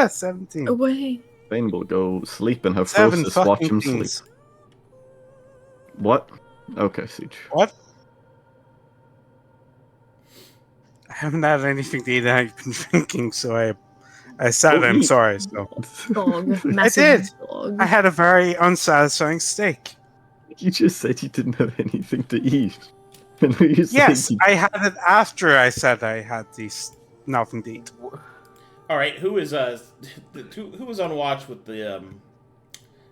17. away. Fane will go sleep and have 7 Frostus watch fucking him sleep. teens. What? Okay, Siege. What? I haven't had anything to eat. I've been drinking, so I said Go I'm eat. sorry. So Dog. I Massive did. dog. I had a very unsatisfying steak. You just said you didn't have anything to eat. And you said Yes, you... I had it after I said I had these nothing to eat. Alright, who is who was on watch with the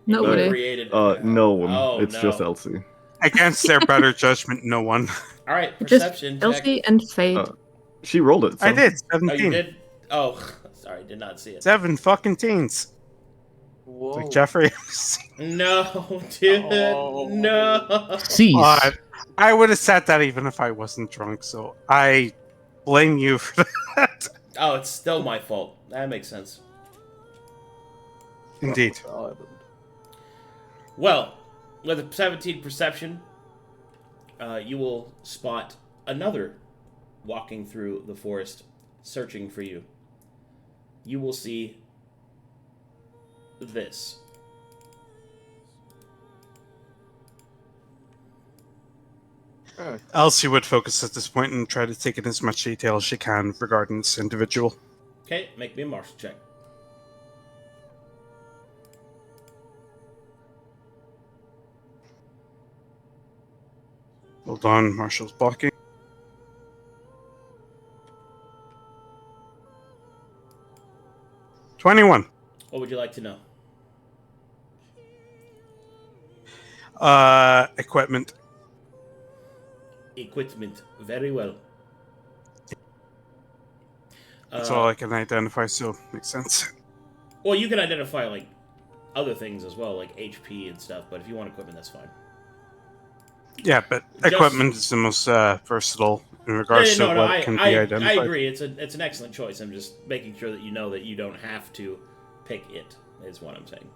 Nobody. inebriated? no one. Oh, It's no. just Elsie. Against their better judgment, no one. Alright, Just perception check. Elsie and Fade. She rolled it. So. I did. Oh, 17. you did? Oh, sorry, did not see it. 7 fucking teens. Whoa. Like Jeffrey. No, dude, no. Cease. I would have said that even if I wasn't drunk, so I blame you for that. Oh, it's still my fault. That makes sense. Indeed. Well, with a 17 perception, you will spot another walking through the forest, searching for you. You will see this. Elsie would focus at this point and try to take in as much detail as she can regarding this individual. Okay, make me a martial check. Hold on, Marshall's blocking. $21. What would you like to know? Equipment. Equipment. Very well. That's all I can identify, so makes sense. Well, you can identify, like, other things as well, like HP and stuff, but if you want equipment, that's fine. Yeah, but Just- equipment is the most versatile in regards to what can be identified. I agree. It's an excellent choice. I'm just making sure that you don't have to pick it, is what I'm saying.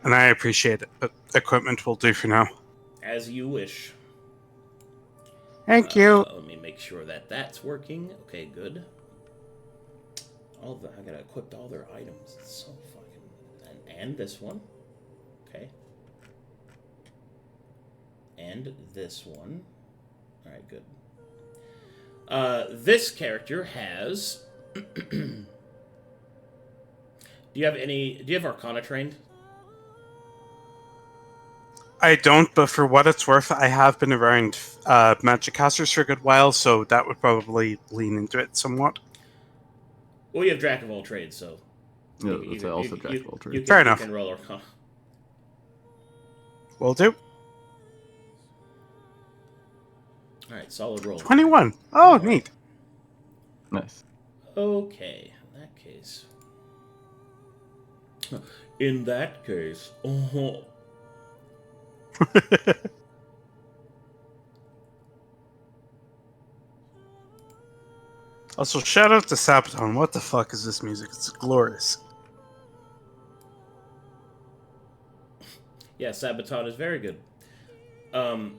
And I appreciate it, but equipment will do for now. As you wish. Thank you. Let me make sure that that's working. Okay, good. I gotta equip all their items. It's so fucking... And this one. Okay. And this one. Alright, good. This character has... Do you have Arcana trained? I don't, but for what it's worth, I have been around magic casters for a good while, so that would probably lean into it somewhat. Well, you have Jack of all trades, so... Yeah, that's also Jack of all trades. Fair enough. You can roll Arcana. Will do. Alright, solid roll. 21. Oh, neat. Nice. Okay, in that case... In that case... Oh... Also, shout out to Sabaton. What the fuck is this music? It's glorious. Yeah, Sabaton is very good. The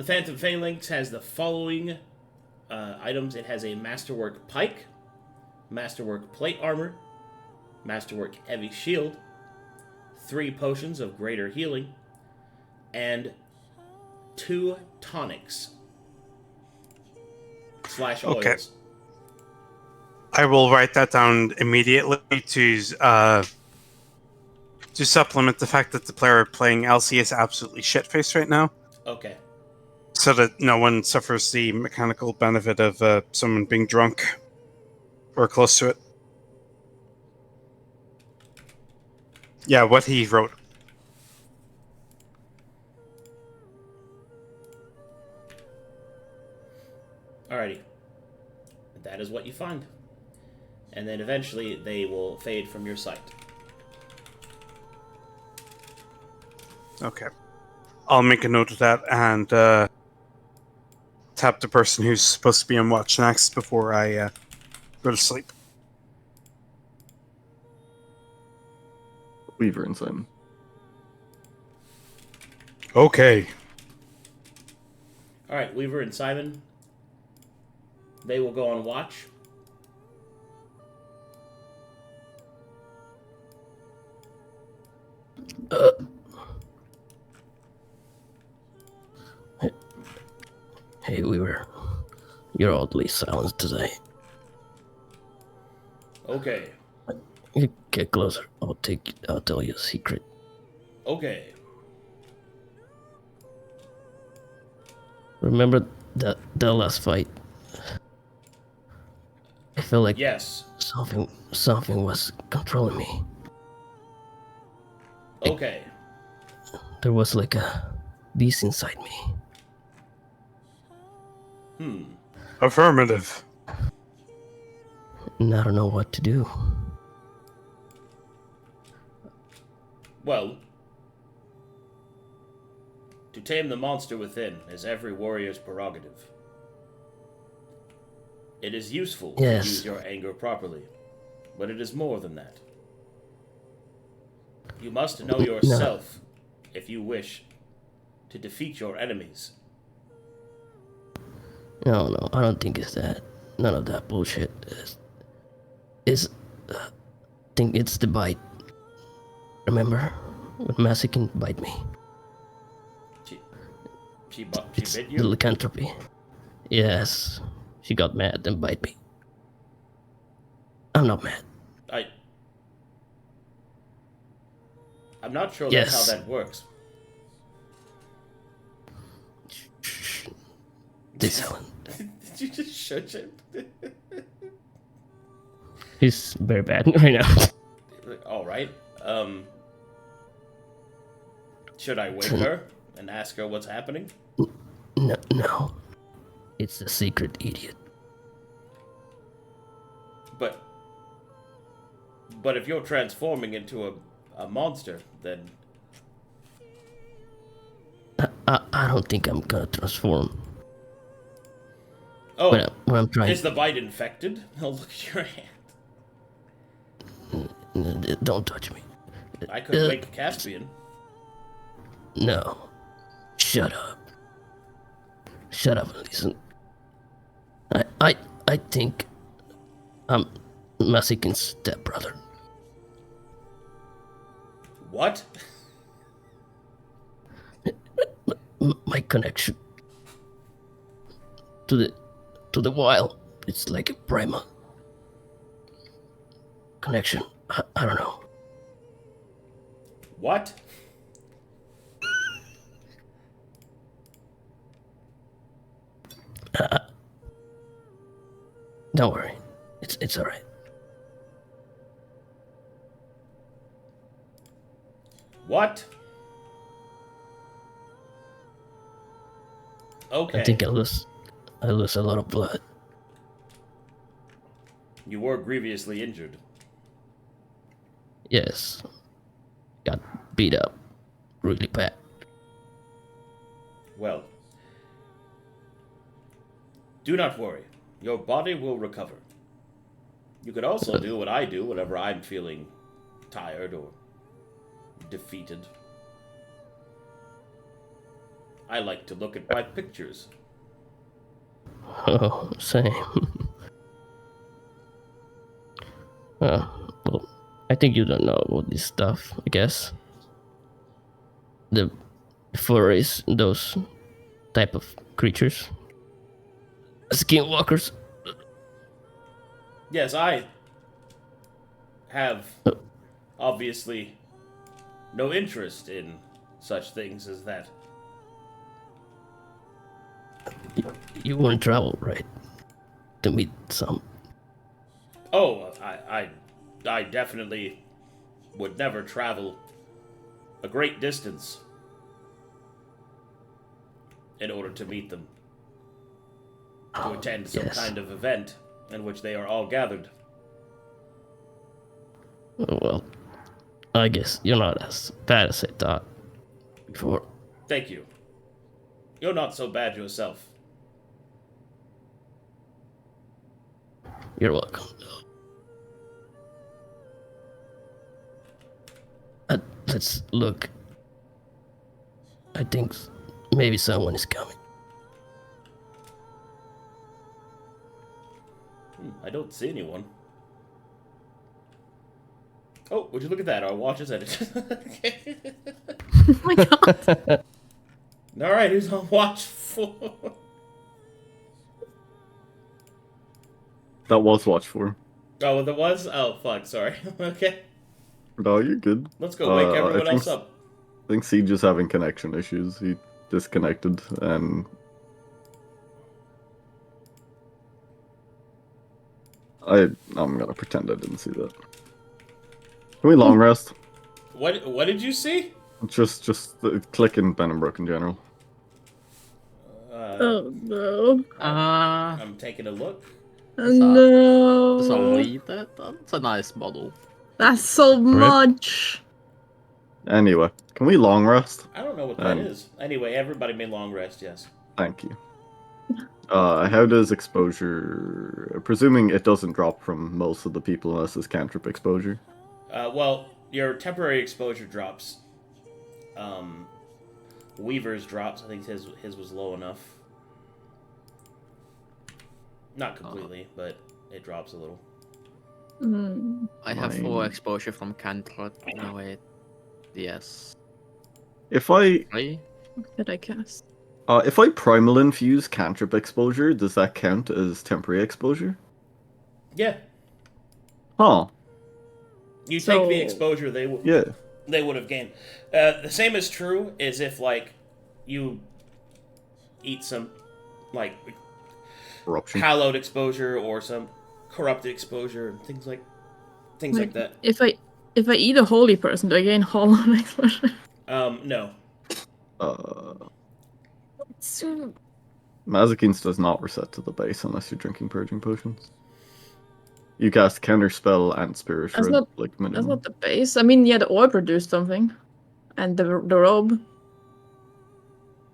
Phantom Phalanx has the following items. It has a Masterwork Pike, Masterwork Plate Armor, Masterwork Heavy Shield, 3 potions of greater healing, and 2 tonics / oils. Okay. I will write that down immediately to supplement the fact that the player playing Elsie is absolutely shit-faced right now, Okay. so that no one suffers the mechanical benefit of someone being drunk or close to it. Yeah, what he wrote. Alrighty. That is what you find. And then eventually they will fade from your sight. Okay. I'll make a note of that and tap the person who's supposed to be on watch next before I go to sleep. Weaver and Simon. Okay. Alright, Weaver and Simon. They will go on watch. Hey, Weaver. You're oddly silent today. Okay. You get closer. I'll tell you a secret. Okay. Remember the last fight? I felt like Yes. something was controlling me. Okay. There was like a beast inside me. Affirmative. And I don't know what to do. Well, to tame the monster within is every warrior's prerogative. It is useful to use your anger properly, but it is more than that. You must know yourself if you wish to defeat your enemies. No, I don't think it's that. None of that bullshit. I think it's the bite. Remember when Mazekeen bite me? She It's bit the you? lycanthropy. Yes, she got mad and bite me. I'm not mad. I'm not sure Yes. that's how that works. This Helen. Did you just shush him? He's very bad right now. Alright. Should I wake her and ask her what's happening? No. It's the secret, idiot. But if you're transforming into a monster, then I don't think I'm gonna transform. oh, When I'm trying. is the bite infected? Oh, look at your hand. Don't touch me. I could wake Caspian. No. Shut up. Shut up and listen. I think I'm Mazekeen's stepbrother. What? My connection to the wild, it's like a primal connection. I don't know. What? Don't worry. It's alright. What? Okay. I think I lose a lot of blood. You were grievously injured. Yes. Got beat up really bad. Well, do not worry. Your body will recover. You could also do what I do whenever I'm feeling tired or defeated. I like to look at my pictures. Oh, same. Well, I think you don't know about this stuff, I guess. The furries, those type of creatures. Skinwalkers. Yes, I have obviously no interest in such things as that. You won't travel, right? To meet some. Oh, I definitely would never travel a great distance in order to meet them. to attend some yes. kind of event in which they are all gathered. Well, I guess you're not as bad as I thought before. Thank you. You're not so bad yourself. You're welcome. Let's look. I think maybe someone is coming. I don't see anyone. Oh, would you look at that? Our watch is edited. Oh my god. Alright, who's on watch 4? That was watch 4. Oh, there was? Oh, fuck, sorry. Okay. No, you're good. Let's go wake I everyone think else up. I think Siege is having connection issues. He disconnected and I'm gonna pretend I didn't see that. Can we long rest? What did you see? Just click in Benenbrook in general. Oh no. I'm taking a look. Oh no. So we that's a nice model. That's so much. Anyway, can we long rest? I don't know what that is. Anyway, everybody may long rest, yes. Thank you. How does exposure... Presuming it doesn't drop from most of the people unless it's cantrip exposure. Well, your temporary exposure drops. Weaver's drops. I think his was low enough. Not completely, but it drops a little. I have full exposure from cantrip. No wait. Yes. If I What did I cast? if I primal infuse cantrip exposure, does that count as temporary exposure? Yeah. Huh. You take the exposure they would have gained. The same is true as if like you eat some like Corruption. hallowed exposure or some corrupted exposure and things like that. If I eat a holy person, do I gain hollow exposure? No. Mazekeen's does not reset to the base unless you're drinking purging potions. You cast counterspell and spirit shred like minimum. That's not the base. I mean, yeah, the orb produced something, and the robe.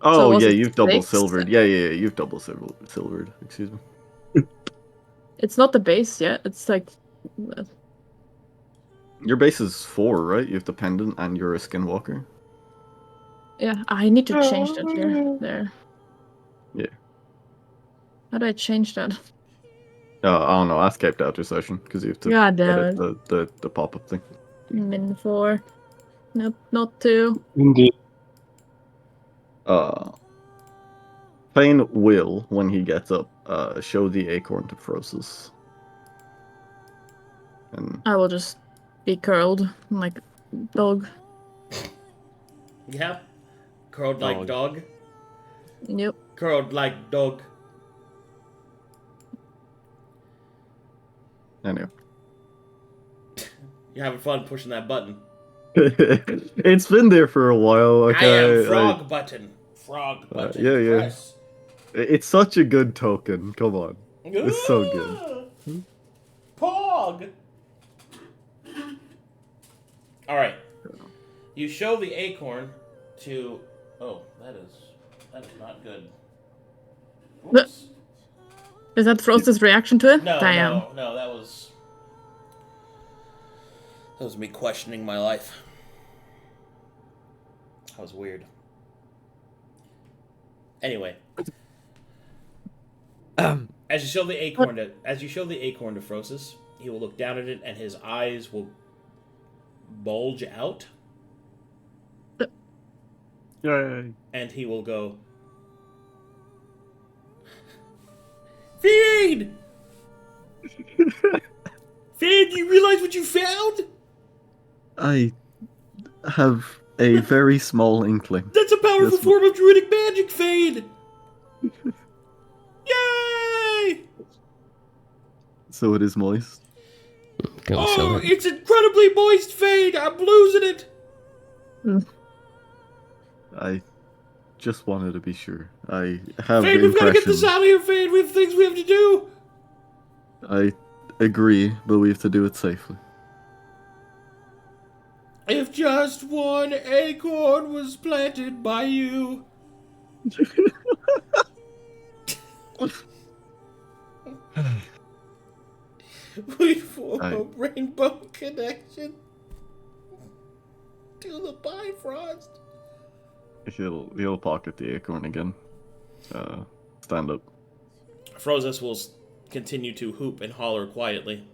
Oh So yeah, was it you've double 6? silvered. Yeah, you've double silvered. Excuse me. It's not the base yet. It's like. Your base is 4, right? You have the pendant and you're a skinwalker. Yeah, I need to change that here. There. Yeah. How do I change that? I don't know. Ask Cape Outer Session because you have to God damn edit the pop-up thing. Min 4. Nope, not 2. Indeed. Fane will, when he gets up, show the acorn to Frosus. And I will just be curled like dog. Yeah. Curled like dog. Yep. Curled like dog. anyway. You're having fun pushing that button. It's been there for a while. Okay, I am frog button. Frog button. yeah. Press. It's such a good token. Come on. It's so good. Pog! Alright. You show the acorn to... Oh, that is not good. Oops. Is that Frost's reaction to it? No, Damn. no, that was me questioning my life. That was weird. Anyway. As you show the acorn to Frosus, he will look down at it and his eyes will bulge out. Yay. And he will go, Fane! Fane, do you realize what you found? I have a very small inkling. That's a powerful form of druidic magic, Fane! Yay! So it is moist. Oh, it's incredibly moist, Fane! I'm losing it! I just wanted to be sure. I have Fane, the we've got to get this impression. out of here, Fane. We have things we have to do. I agree, but we have to do it safely. If just one acorn was planted by you. We'd form a rainbow connection to the Bifrost. He'll pocket the acorn again. Stand up. Frossus will continue to hoop and holler quietly.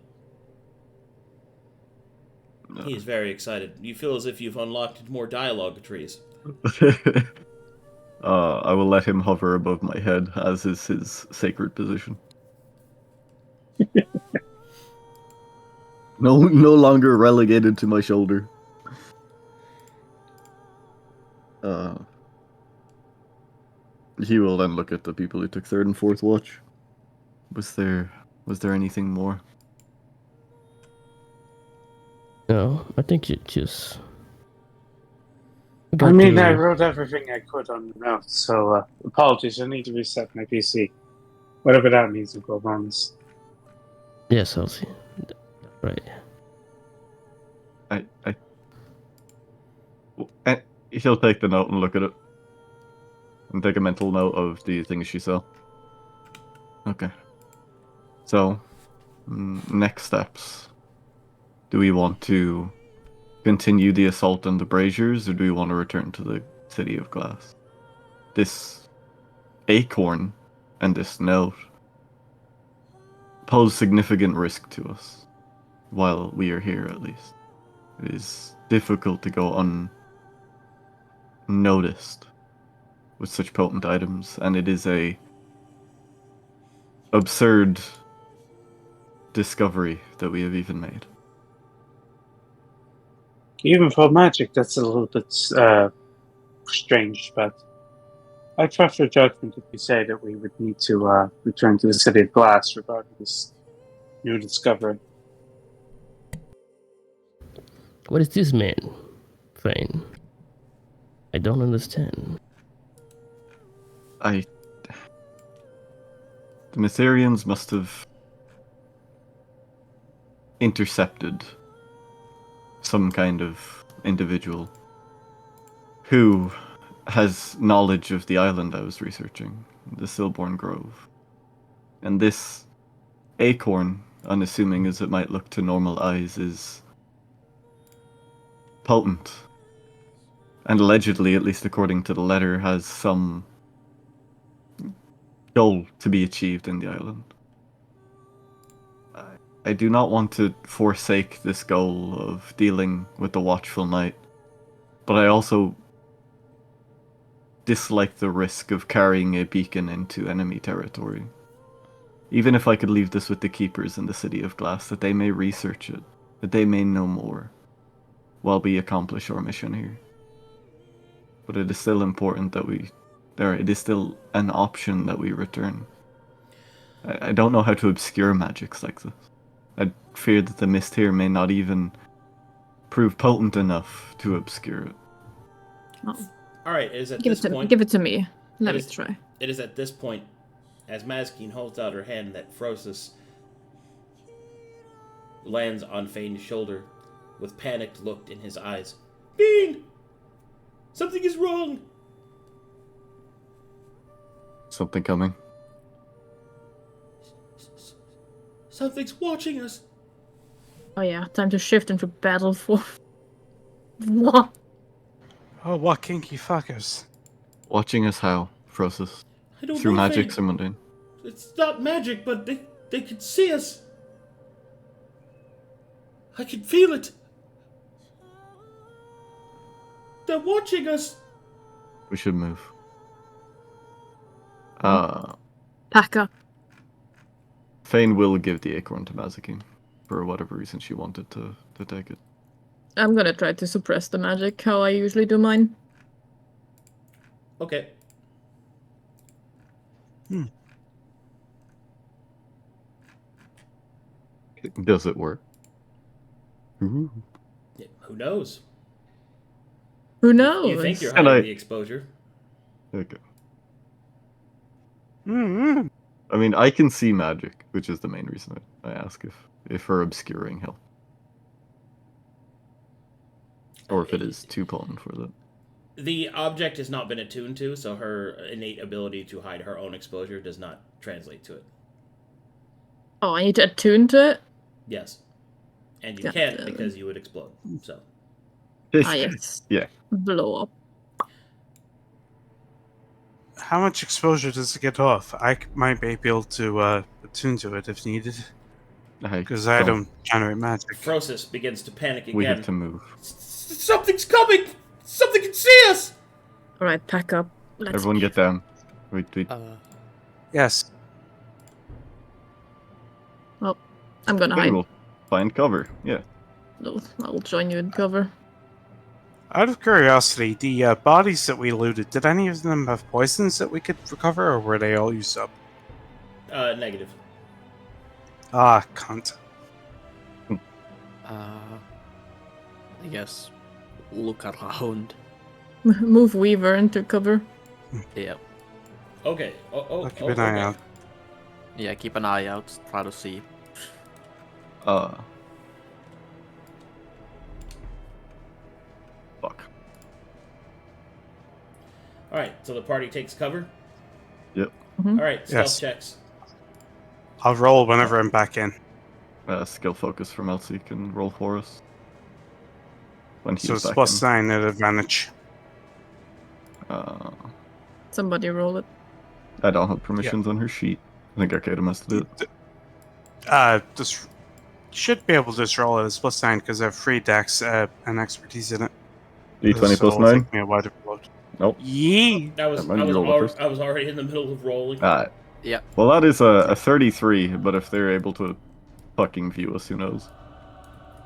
He is very excited. You feel as if you've unlocked more dialogue trees. I will let him hover above my head, as is his sacred position. No longer relegated to my shoulder. He will then look at the people who took third and fourth watch. Was there anything more? No, I think you just. I mean, I wrote everything I could on the notes, so apologies. I need to reset my PC. Whatever that means, will go bonus. Yes, Elsie. Right. He'll take the note and look at it. And take a mental note of the things she saw. Okay. So, next steps. Do we want to continue the assault on the braziers, or do we want to return to the City of Glass? This acorn and this note pose significant risk to us, while we are here at least. It is difficult to go unnoticed with such potent items, and it is a absurd discovery that we have even made. Even for magic, that's a little bit strange, but I trust your judgment if you say that we would need to return to the City of Glass regarding this new discovery. What is this man, Fane? I don't understand. The Mytherians must have intercepted some kind of individual who has knowledge of the island I was researching, the Silborn Grove. And this acorn, unassuming as it might look to normal eyes, is potent. And allegedly, at least according to the letter, has some goal to be achieved in the island. I do not want to forsake this goal of dealing with the Watchful Night, but I also dislike the risk of carrying a beacon into enemy territory. Even if I could leave this with the keepers in the City of Glass, that they may research it, that they may know more, while we accomplish our mission here. But it is still important that it is still an option that we return. I don't know how to obscure magics like this. I fear that the mist here may not even prove potent enough to obscure it. Oh. Alright, it is at Give this it to point... me. Give it to me. Let me is- try. It is at this point, as Mazekeen holds out her hand, that Frossus lands on Fane's shoulder with panicked look in his eyes. Bean! Something is wrong! Something coming. Something's watching us! Oh yeah, time to shift into battle for... What? Oh, what kinky fuckers. Watching us how, Frossus? I don't Through know, magic Fane. or mundane? It's not magic, but they can see us. I can feel it. They're watching us. We should move. Pack up. Fane will give the acorn to Mazekeen, for whatever reason she wanted to take it. I'm gonna try to suppress the magic, how I usually do mine. Okay. Does it work? Ooh. Who knows? Who knows? You think you're And hiding I- the exposure. Okay. Mm-hmm. I mean, I can see magic, which is the main reason I ask if her obscuring help. Or if it is too potent for that. The object has not been attuned to, so her innate ability to hide her own exposure does not translate to it. Oh, I need to attune to it? Yes. And you God can't damn it. because you would explode. So Ah, yes. Yeah. Blow up. How much exposure does it get off? Might be able to attune to it if needed, because I don't generate magic. Frosis begins to panic We again. have to move. Something's coming! Something can see us! Alright, pack up. Let's Everyone get down. Wait. Yes. Well, I'm gonna Okay, hide. we'll find cover. Yeah. I'll join you in cover. Out of curiosity, the bodies that we looted, did any of them have poisons that we could recover, or were they all used up? Negative. Ah, cunt. I guess look around. Move Weaver into cover. Yeah. Okay. I'll keep an eye out. Yeah, keep an eye out. Try to see. Fuck. Alright, so the party takes cover. Yep. Alright, stealth Yes. checks. I'll roll whenever I'm back in. Skill focus from Elsie can roll for us. When he's So it's back plus in. 9 at advantage. Somebody roll it. I don't have permissions on her sheet. I think Arcadum has to do it. Just should be able to just roll it as plus 9 because I have 3 dex and expertise in it. D20 plus it'll 9? take me a while to roll. Nope. Yee! I was Never mind, you roll it first. I was already in the middle of rolling. Alright. Yeah. Well, that is a 33, but if they're able to fucking view us, who knows?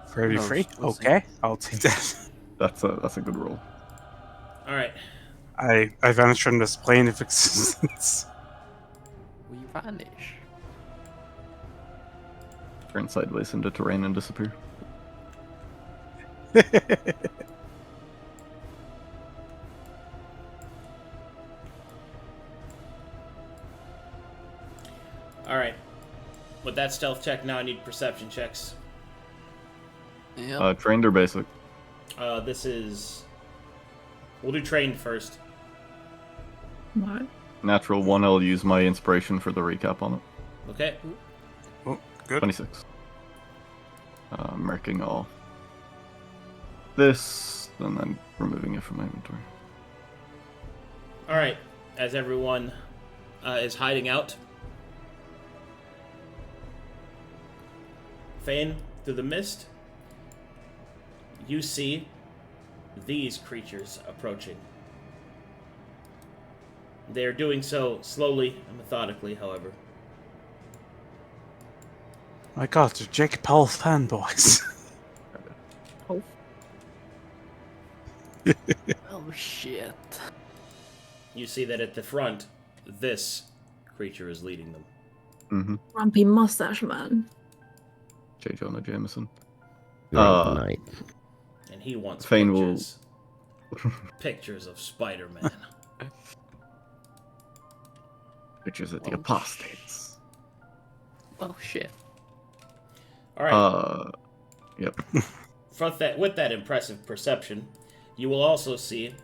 33? We'll see. Okay, I'll take that. That's a good roll. Alright. I vanished from this plane of existence. We vanish. Turn sideways into terrain and disappear. Alright. With that stealth check, now I need perception checks. Yeah. Trained or basic? This is... We'll do trained first. What? Natural 1, I'll use my inspiration for the recap on it. Okay. Oh, good. 26. Marking all this, and then removing it from my inventory. Alright. As everyone is hiding out, Fane, through the mist, you see these creatures approaching. They are doing so slowly and methodically, however. My god, they're Jake Paul fanboys. Oh. Oh shit. You see that at the front, this creature is leading them. Mm-hmm. Grumpy mustache man. J. Jonah Jameson. Drunk night. And he wants Fane pictures. Pictures of Spider-Man. Pictures of the Oh, apostates. Oh shit. Alright. Yep. With that impressive perception, you will also see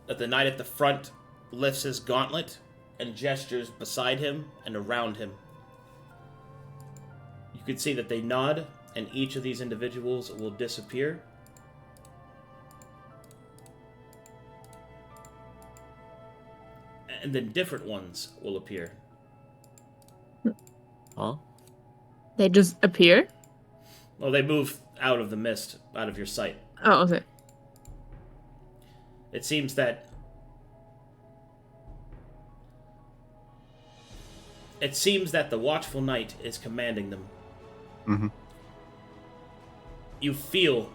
that the knight at the front lifts his gauntlet and gestures beside him and around him. You can see that they nod, and each of these individuals will disappear. And then different ones will appear. Huh? They just appear? Well, they move out of the mist, out of your sight. Oh, okay. It seems that the watchful knight is commanding them. Mm-hmm. You feel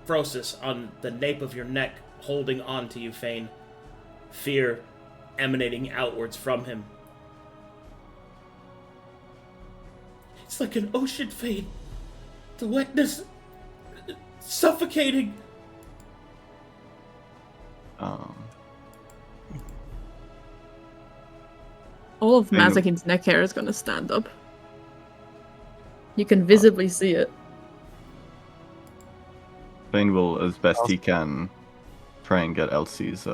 Frosis on the nape of your neck holding on to you, Fane. Fear emanating outwards from him. It's like an ocean, Fane. The wetness suffocating. All of Fane- Mazekeen's neck hair is gonna stand up. You can visibly see it. Fane will, as best he can, try and get Elsie's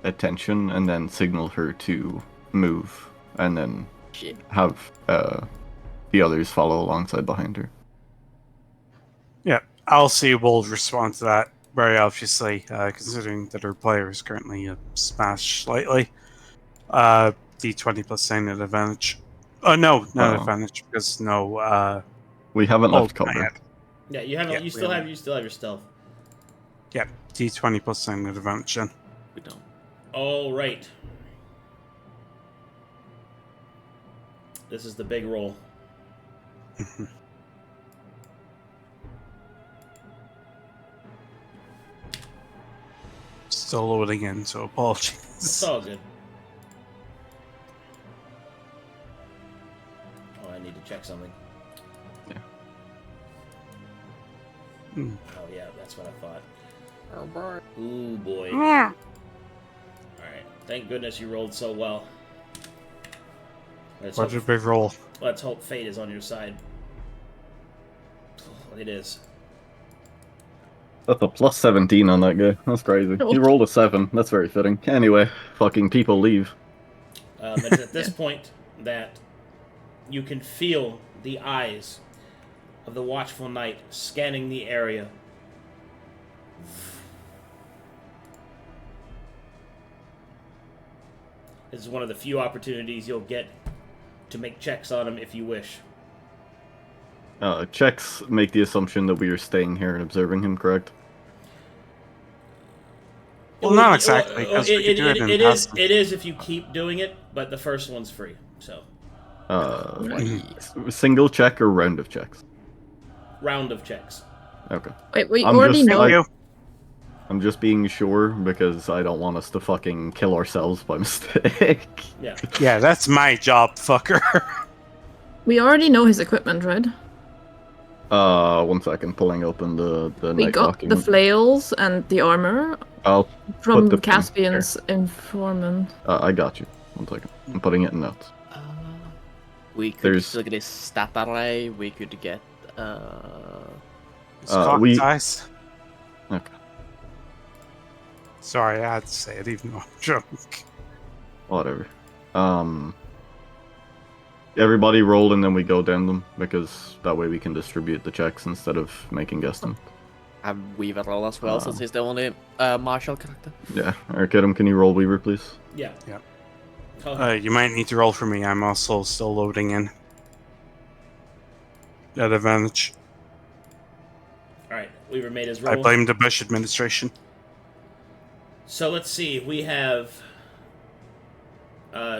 attention and then signal her to move, and then Shit. have the others follow alongside behind her. Yeah, Elsie will respond to that very obviously, considering that her player is currently smashed slightly. D20 plus signet advantage. Oh no, not advantage because no. We haven't left not cover. yet. Yeah, you have. Yeah, you we still have. haven't. You still have your stealth. Yeah, D20 plus signet advantage then. We don't. All right. This is the big roll. Still loading in, so apologies. It's all good. Oh, I need to check something. Yeah. Hmm. Oh yeah, that's what I thought. Oh boy. Ooh boy. Yeah. Alright. Thank goodness you rolled so well. Let's Such a hope, big roll. let's hope fate is on your side. Oh, it is. That's a plus 17 on that guy. That's crazy. He rolled a 7. That's very fitting. Anyway, fucking people leave. It's at this point that you can feel the eyes of the watchful knight scanning the area. This is one of the few opportunities you'll get to make checks on him if you wish. Checks make the assumption that we are staying here and observing him, correct? Well, not exactly, because we could do it in it is. passing. It is if you keep doing it, but the first one's free. So Single check or round of checks? round of checks. Okay. Wait, we I'm already just- know. Thank you. I'm just being sure because I don't want us to fucking kill ourselves by mistake. Yeah. Yeah, that's my job, fucker. We already know his equipment, right? 1 second, pulling open the We night got document. the flails and the armor I'll from put the pin Caspian's informant. I got you. 1 second. I'm putting it in notes. We could There's- look at his stat array. We could get. It's cocked we- eyes. Okay. Sorry, I had to say it, even though I'm drunk. Whatever. Everybody roll and then we go down them because that way we can distribute the checks instead of making guesstimates. Have Weaver roll as well, since he's the only martial character. Yeah. Arcadum, can you roll Weaver, please? Yeah. Yeah. Oh, You might need to roll for me. I'm also still loading in. At advantage. all right. Weaver made his I roll. blame the Bush administration. So let's see. We have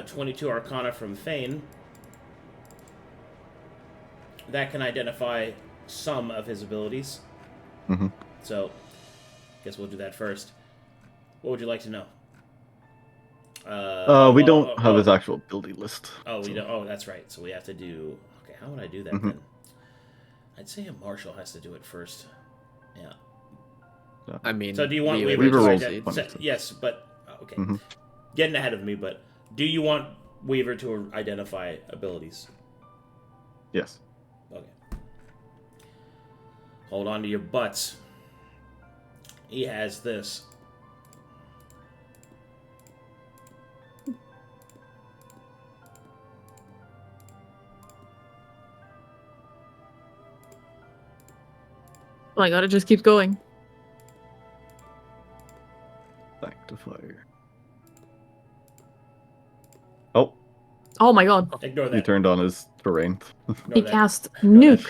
22 Arcana from Fane. That can identify some of his abilities. Mm-hmm. So, guess we'll do that first. What would you like to know? We don't have his actual ability list. Oh, we so- don't. Oh, that's right. So we have to do. Okay, how would I do that Mhm. then? I'd say a marshal has to do it first. Yeah. I mean, So do you want Weaver Weaver to rolls ident- 26. Yes, but okay. Mhm. Getting ahead of me, but do you want Weaver to identify abilities? Yes. Okay. Hold on to your butts. He has this. Oh my god, it just keeps going. Sanctifier. Oh, Oh my god. Ignore he that. turned on his terrain. Ignore He that. cast Ignore that. nuke.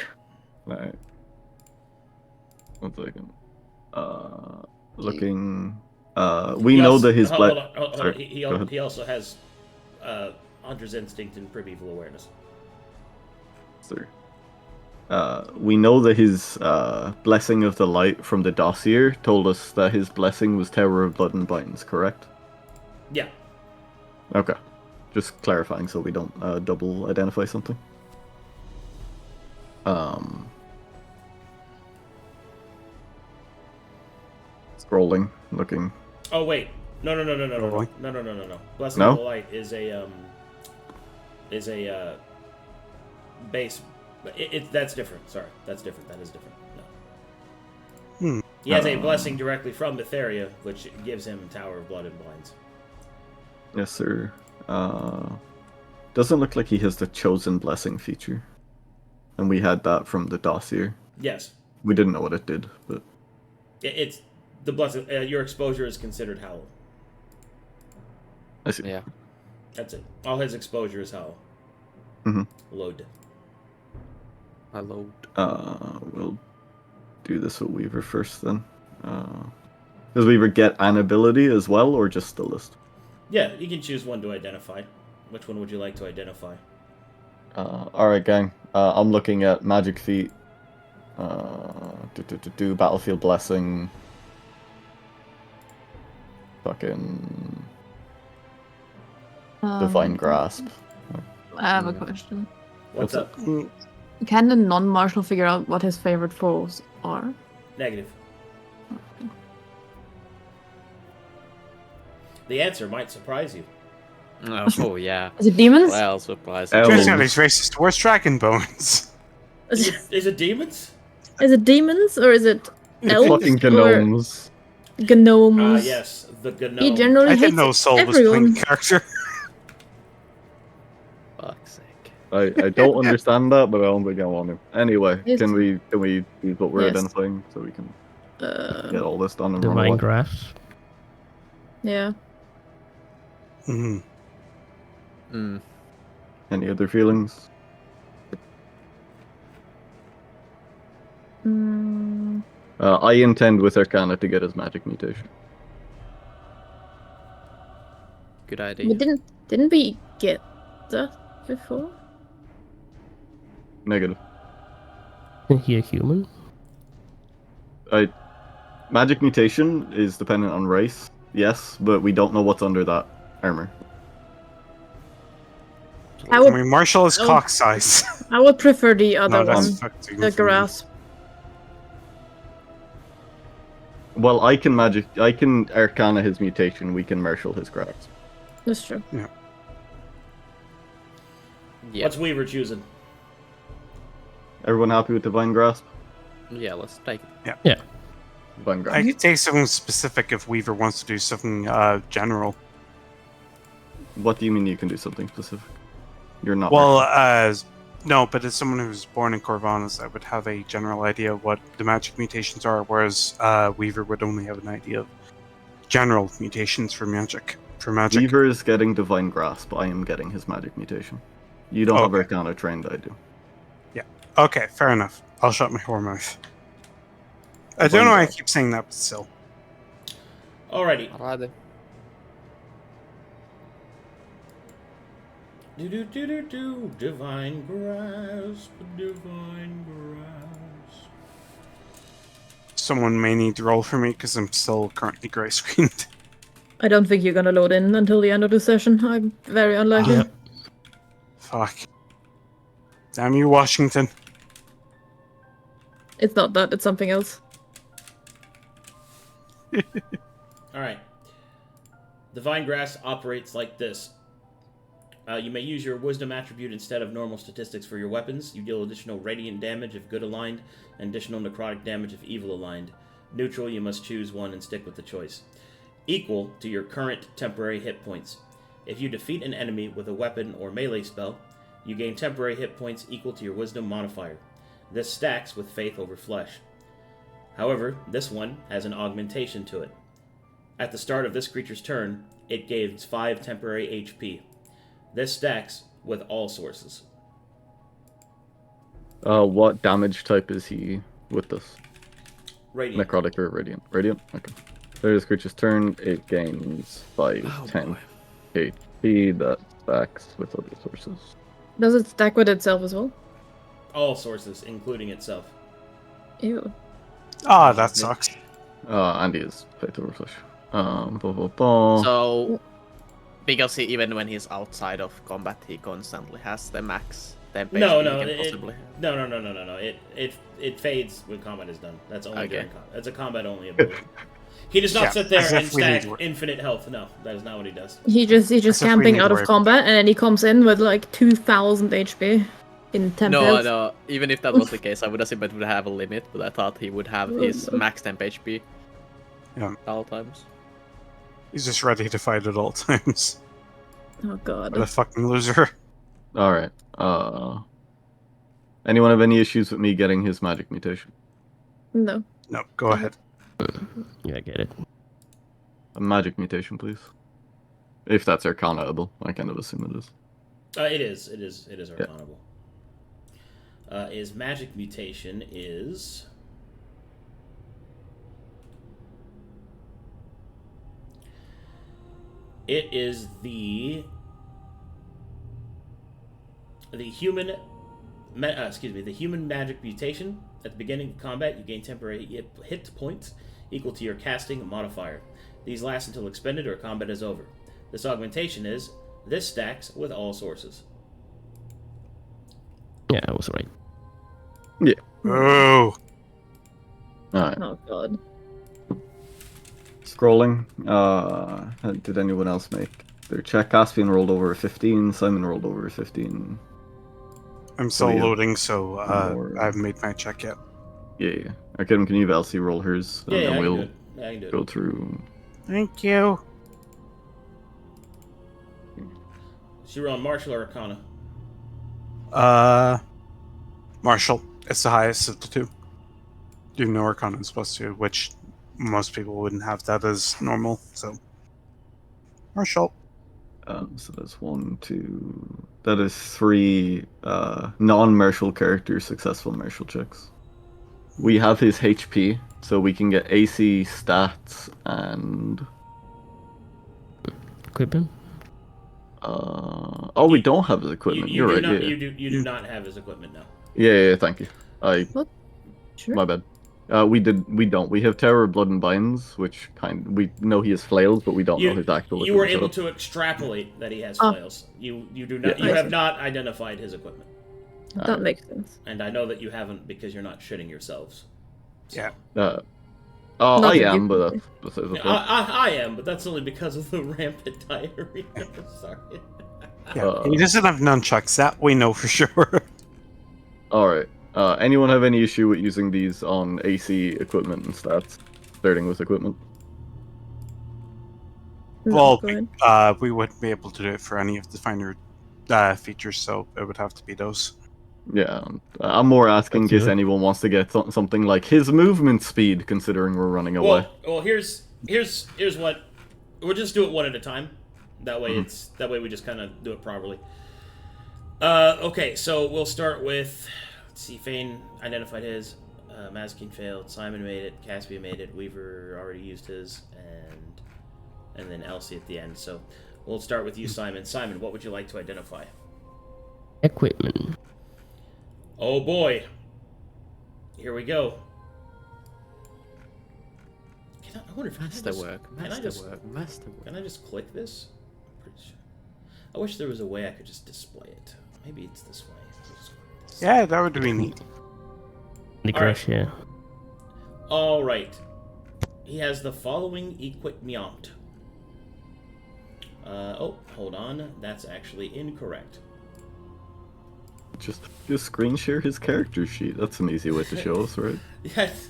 Alright. 1 second. Looking. We He know also- that his hold black. on, hold on. Sorry, He go ahead. he also has Hunter's Instinct and Primeval Awareness. Sorry. We know that his blessing of the light from the dossier told us that his blessing was Tower of Blood and Binds, correct? Yeah. Okay. Just clarifying so we don't double identify something. Scrolling, looking. Oh wait. No. Rolling. No. Blessing No? of the Light is a base. That's different. Sorry, that's different. That is different. No. He has a blessing directly from Etheria, which gives him Tower of Blood and Blinds. Yes, sir. Doesn't look like he has the Chosen Blessing feature. And we had that from the dossier. Yes. We didn't know what it did, but... It's the blessing. Your exposure is considered Howl. I see. Yeah. That's it. All his exposure is Howl. Mhm. Load. I load. We'll do this with Weaver first, then. Does Weaver get an ability as well, or just the list? Yeah, you can choose one to identify. Which one would you like to identify? Alright, gang. I'm looking at Magic Feat. Do Battlefield Blessing. Fucking... Divine Grasp. I have a question. What's up? Can the non-martial figure out what his favorite foes are? Negative. The answer might surprise you. Oh yeah. Is it demons? Well, surprising. Oh. Turns out he's racist towards dragon bones. Is it demons? Is it demons or is it elves Fucking or gnomes. gnomes? Yes, the gnome. He generally I hates didn't know Soul was everyone. playing the character. Fuck's sake. I don't understand that, but I don't think I want to. Anyway, It's- can we use what we're Yes. identifying so we can get all this done and run Divine away? Grasp. Yeah. Any other feelings? I intend with Arcana to get his magic mutation. Good We idea. didn't we get that before? Negative. Isn't he a human? Magic mutation is dependent on race, yes, but we don't know what's under that armor. I I would, mean, Marshall is Oh. cock size. I would prefer the other No, that's one, fucking the for me. grasp. Well, I can Arcana his mutation, we can Marshal his grasp. That's true. Yeah. What's Weaver choosing? Everyone happy with Divine Grasp? Yeah, let's take it. Divine Grasp. I could take something specific if Weaver wants to do something general. What do you mean you can do something specific? You're not. Well, no, but as someone who's born in Corvallis, I would have a general idea of what the magic mutations are, whereas Weaver would only have an idea of general mutations for magic. Weaver is getting Divine Grasp. I am getting his magic mutation. You don't have Okay. Arcana trained, I do. Okay, fair enough. I'll shut my whore mouth. I don't know why I keep saying that, but still. Alrighty. Alright then. Do. Divine Grasp. Divine Grasp. Someone may need to roll for me because I'm still currently grey screened. I don't think you're gonna load in until the end of the session. I'm very unlikely. Yeah. Fuck. Damn you, Washington. It's not that, it's something else. Alright. Divine Grasp operates like this. You may use your Wisdom attribute instead of normal statistics for your weapons. You deal additional radiant damage if good aligned, and additional necrotic damage if evil aligned. Neutral, you must choose one and stick with the choice. Equal to your current temporary hit points. If you defeat an enemy with a weapon or melee spell, you gain temporary hit points equal to your Wisdom modifier. This stacks with Faith over Flesh. However, this one has an augmentation to it. At the start of this creature's turn, it gains 5 temporary HP. This stacks with all sources. What damage type is he with this? Radiant. Necrotic or Radiant? Radiant? Okay. During this creature's turn, it gains 5, 10 HP that stacks with other sources. Does it stack with itself as well? All sources, including itself. Ew. Ah, that sucks. And he is Faith over Flesh. Blah, blah, blah. So, because even when he's outside of combat, he constantly has the max. Then No, basically he can possibly. no. It fades when combat is done. That's only Okay. during combat. That's a combat only ability. He does not sit there as and if we need stack to- infinite health. No, that is not what he does. He's just if we camping need out to of worry- combat, and then he comes in with like 2,000 HP in 10 No, health. no. Even if that was the case, I would assume it would have a limit, but I thought he would have his max temp HP. Yeah. At all times. He's just ready to fight at all times. Oh god. What a fucking loser. Alright. Anyone have any issues with me getting his magic mutation? No. No, go ahead. Yeah, I get it. A magic mutation, please. If that's arcana-able. I kind of assume it is. It is arcanable. His magic mutation is... It is the human magic mutation. At the beginning of combat, you gain temporary hit points equal to your casting modifier. These last until expended or combat is over. This augmentation is, this stacks with all sources. Yeah, I was right. Oh. Alright. Oh god. Scrolling. Did anyone else make their check? Caspian rolled over a 15. Simon rolled over a 15. I'm still Oh, yeah. loading, so Or- I haven't made my check yet. Yeah. Arcadum, can you have Elsie roll hers? Yeah, And I then can we'll do it. Yeah, I can do go it. through. Thank you. So you're on Martial or Arcana? Marshall. It's the highest of the two. You know Arcana is supposed to, which most people wouldn't have that as normal, so. Marshall. So that's 1, 2. That is 3 non-martial characters successful martial checks. We have his HP, so we can get AC, stats, and Equipment? we don't have his equipment. You You're do right. not, Yeah. You do not have his equipment now. Yeah. Thank you. Sure. My bad. We don't. We have Terror, Blood, and Binds, which we know he has flails, but we don't know his actual. You were equipment able setup. to extrapolate that he has Oh. flails. You do not. Yeah. You have not identified his equipment, That makes sense. and I know that you haven't because you're not shitting yourselves. So- Yeah. Not I that am, you- but that's besides the point. I am, but that's only because of the rampant diarrhea. Sorry. Yeah, he doesn't have nunchucks, that we know for sure. Alright. Anyone have any issue with using these on AC equipment and stats? Starting with equipment. No, Well, go ahead. we wouldn't be able to do it for any of the finer features, so it would have to be those. Yeah, I'm more asking in That's case it. anyone wants to get something like his movement speed, considering we're running away. Well, here's what we'll just do it one at a time. That way we just kind of do it properly. Okay, so we'll start with, let's see, Fane identified his, Mazekeen failed, Simon made it, Caspian made it, Weaver already used his, and then Elsie at the end. So we'll start with you, Simon. Simon, what would you like to identify? Equipment. Oh boy. Here we go. I wonder if Masterwork. Can I just click this? I'm pretty sure. I wish there was a way I could just display it. Maybe it's this way. Yeah, that would be neat. The crush, yeah. All right. He has the following equipment. Hold on. That's actually incorrect. Just screen share his character sheet. That's an easy way to show us, right? Yes.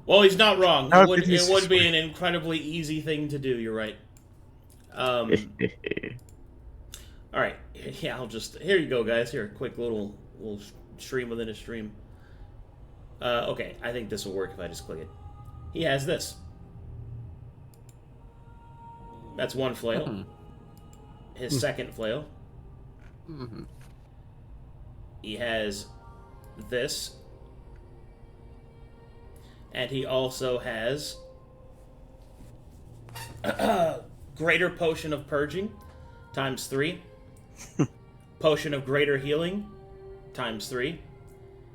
Well, he's not wrong. That It would would, be it would be sweet. an incredibly easy thing to do. You're right. All right. Yeah, here you go, guys. Here, a quick little stream within a stream. Okay, I think this will work if I just click it. He has this. That's one flail. His second flail. He has this. And he also has Greater Potion of Purging, times 3. Potion of Greater Healing, times 3.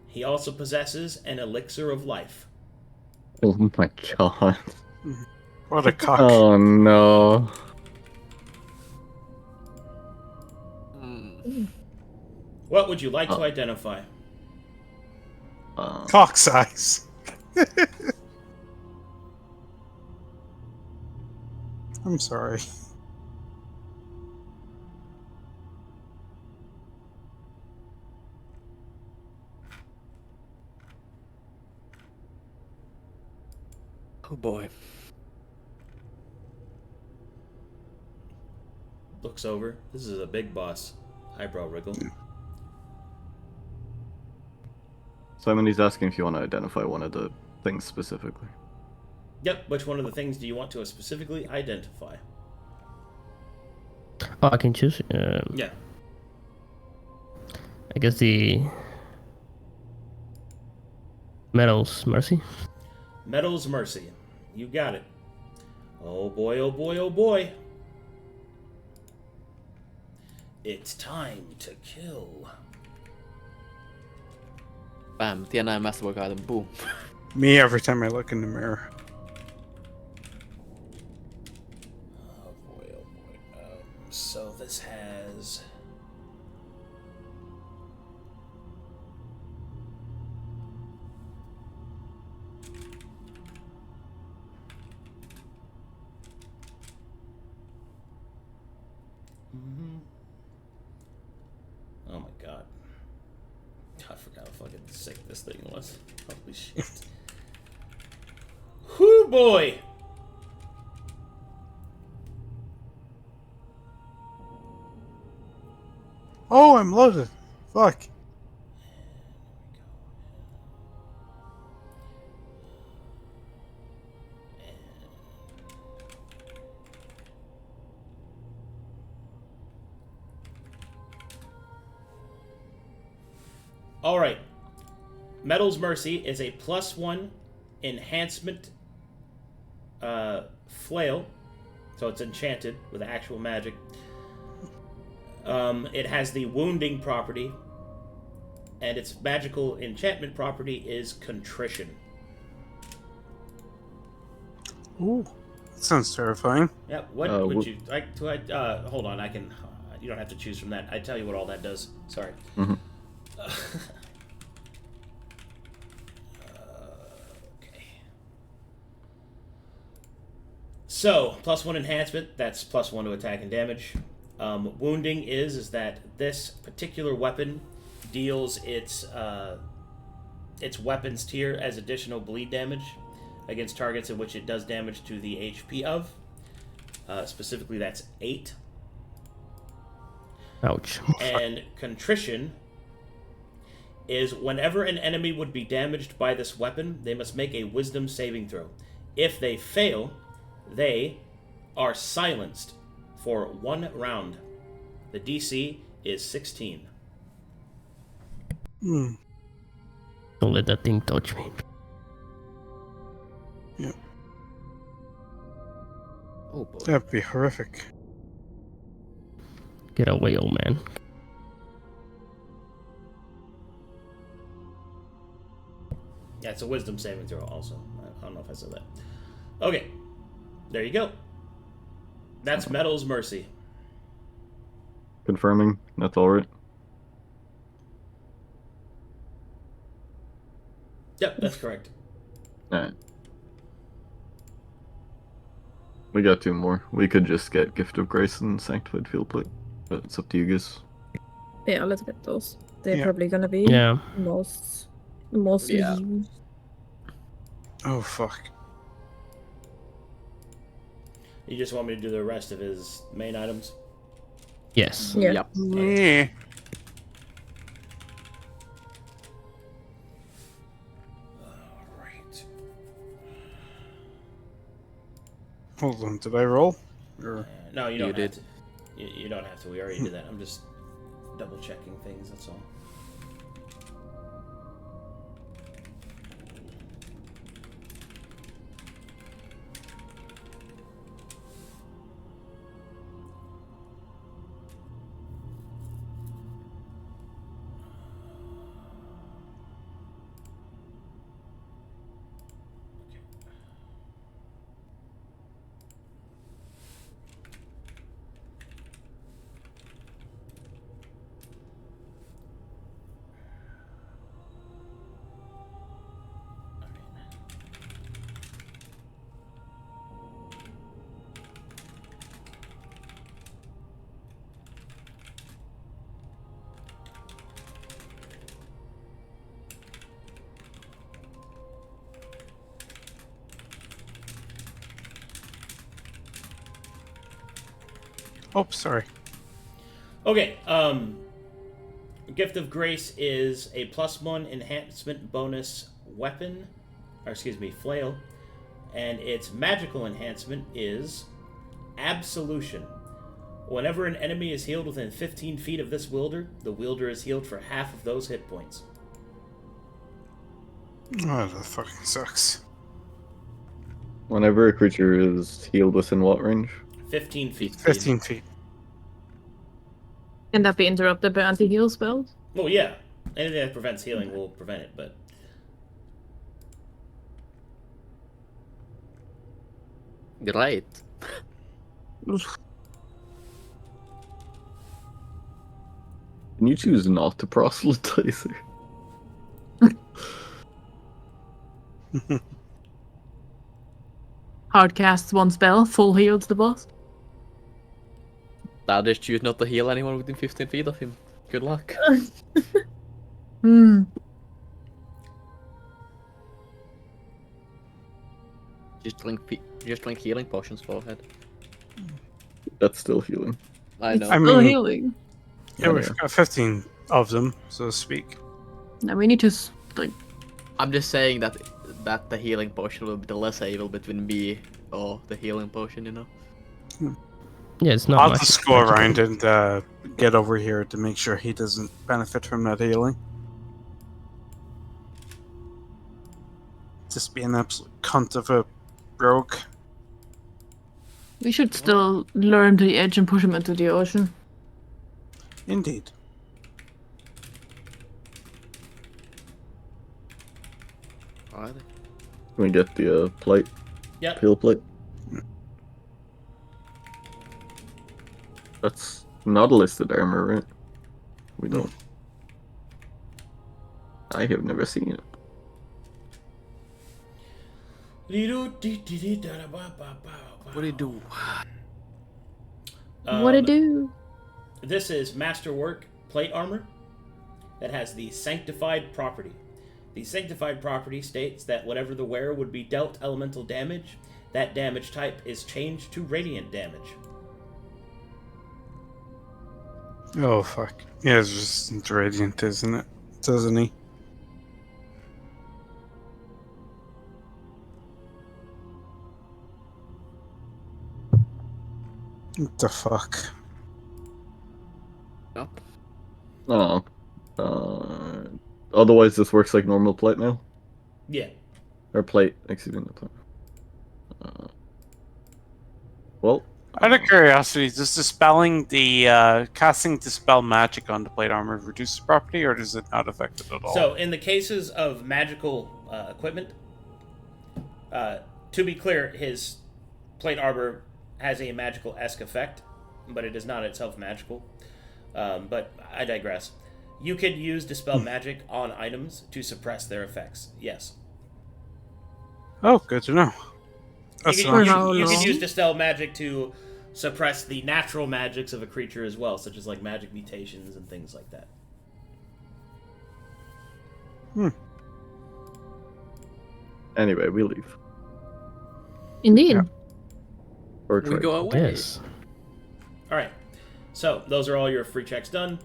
He also possesses an Elixir of Life. Oh my god. What a cock. Oh no. What would you like to identify? Cock size. I'm sorry. Oh boy. Looks over. This is a big boss. Eyebrow wriggle. Simon, he's asking if you want to identify one of the things specifically. Yep, which one of the things do you want to specifically identify? Oh, I can choose. Yeah. I guess the Metal's Mercy. Metal's Mercy. You got it. Oh boy, oh boy, oh boy. It's time to kill. Bam, tienaa masterwork item, boom. Me every time I look in the mirror. Oh boy, oh boy. So this has... Oh my god. I forgot how fucking sick this thing was. Holy shit. Whoo boy! Oh, I'm loaded. Fuck. Alright. Metal's Mercy is a +1 enhancement flail. So it's enchanted with actual magic. It has the wounding property. And its magical enchantment property is contrition. Ooh. That sounds terrifying. Yeah, what would you like to... hold on, I can... you don't have to choose from that. I tell you what all that does. Sorry. Mm-hmm. Okay. So, +1 enhancement, that's +1 to attack and damage. Wounding is that this particular weapon deals its weapons tier as additional bleed damage against targets in which it does damage to the HP of. Specifically, that's 8. Ouch. And contrition is whenever an enemy would be damaged by this weapon, they must make a wisdom saving throw. If they fail, they are silenced for 1 round. The DC is 16. Hmm. Don't let that thing touch me. Yep. Oh boy. That'd be horrific. Get away, old man. Yeah, it's a wisdom saving throw also. I don't know if I said that. Okay. There you go. That's Metal's Mercy. Confirming, that's all right. Yep, that's correct. Alright. We got 2 more. We could just get Gift of Grace and Sanctified Field Plate, but it's up to you guys. Yeah, let's get those. They're Yeah. probably gonna be Yeah. most Yeah. used. Oh, fuck. You just want me to do the rest of his main items? Yes. Yeah. Yep. Yeah. Alright. Hold on, did I roll? Or... No, you You don't have did. to. You don't have to. We already did that. I'm just double checking things, that's all. Oh, sorry. Okay, Gift of Grace is a +1 enhancement bonus weapon, or excuse me, flail, and its magical enhancement is Absolution. Whenever an enemy is healed within 15 feet of this wielder, the wielder is healed for half of those hit points. Oh, that fucking sucks. Whenever a creature is healed within what range? 15 feet. 15 feet. Can that be interrupted by anti-heal spells? Well, yeah. Anything that prevents healing will prevent it, but... Great. Can you choose not to proselytize her? Hard casts one spell, full heals the boss. Now just choose not to heal anyone within 15 feet of him. Good luck. Hmm. Just drink healing potions for ahead. That's still healing. I know. I Still mean- healing. Yeah, we've got 15 of them, so to speak. Now we need to like. I'm just saying that the healing potion will be the less evil between me or the healing potion, you know? Yeah, it's not I'll much. just go around and get over here to make sure he doesn't benefit from that healing. Just be an absolute cunt of a rogue. We should still lure him to the edge and push him into the ocean. Indeed. Alright. Can we get the plate? Yep. Peel plate? That's not a listed armor, right? We don't. I have never seen it. What do you do? What to do? This is Masterwork plate armor that has the Sanctified property. The Sanctified property states that whatever the wearer would be dealt elemental damage, that damage type is changed to radiant damage. Oh, fuck. Yeah, it's just radiant, isn't it? Doesn't he? What the fuck? Nope. Oh. Otherwise, this works like normal plate now? Yeah. Or plate, excuse me. Well. Out of curiosity, does dispelling the casting dispel magic on the plate armor reduce the property, or does it not affect it at all? So, in the cases of magical equipment, to be clear, his plate armor has a magical-esque effect, but it is not itself magical. But I digress. You could use Dispel Magic on items to suppress their effects. Yes. Oh, good to know. That's You an could, option. you could use Dispel Magic to suppress the natural magics of a creature as well, such as like magic mutations and things like that. Anyway, we leave. Indeed. Yeah. Or We try. go away. Yes. Alright. So, those are all your free checks done.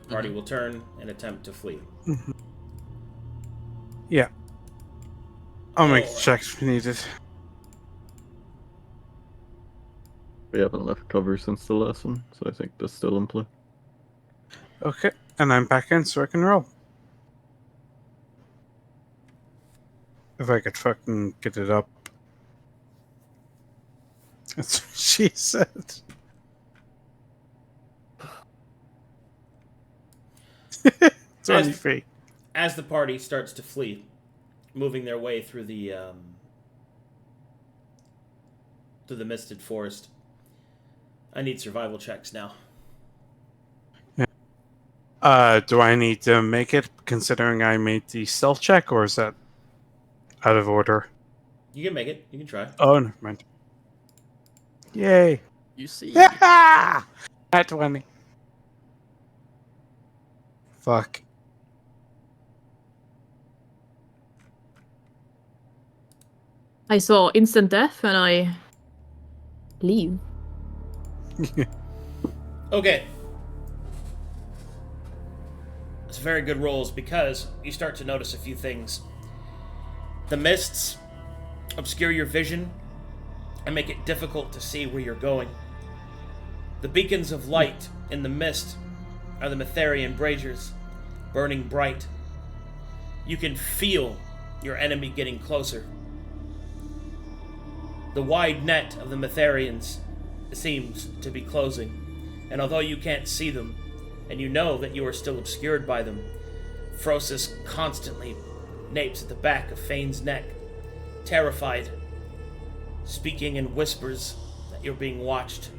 Party will turn and attempt to flee. Yeah. I'll make Oh. the checks if needed. We haven't left cover since the last one, so I think that's still in play. Okay, and I'm back in so I can roll. If I could fucking get it up. That's what she said. It's only free. As the party starts to flee, moving their way through the misted forest, I need survival checks now. Do I need to make it considering I made the stealth check, or is that out of order? You can make it. You can try. Oh, never mind. Yay! You see. At 20. Fuck. I saw instant death and I leave. Okay. It's very good rolls because you start to notice a few things. The mists obscure your vision and make it difficult to see where you're going. The beacons of light in the mist are the Metherian braziers, burning bright. You can feel your enemy getting closer. The wide net of the Metherians seems to be closing, and although you can't see them, and you know that you are still obscured by them, Frosis constantly napes at the back of Fane's neck, terrified, speaking in whispers that you're being watched,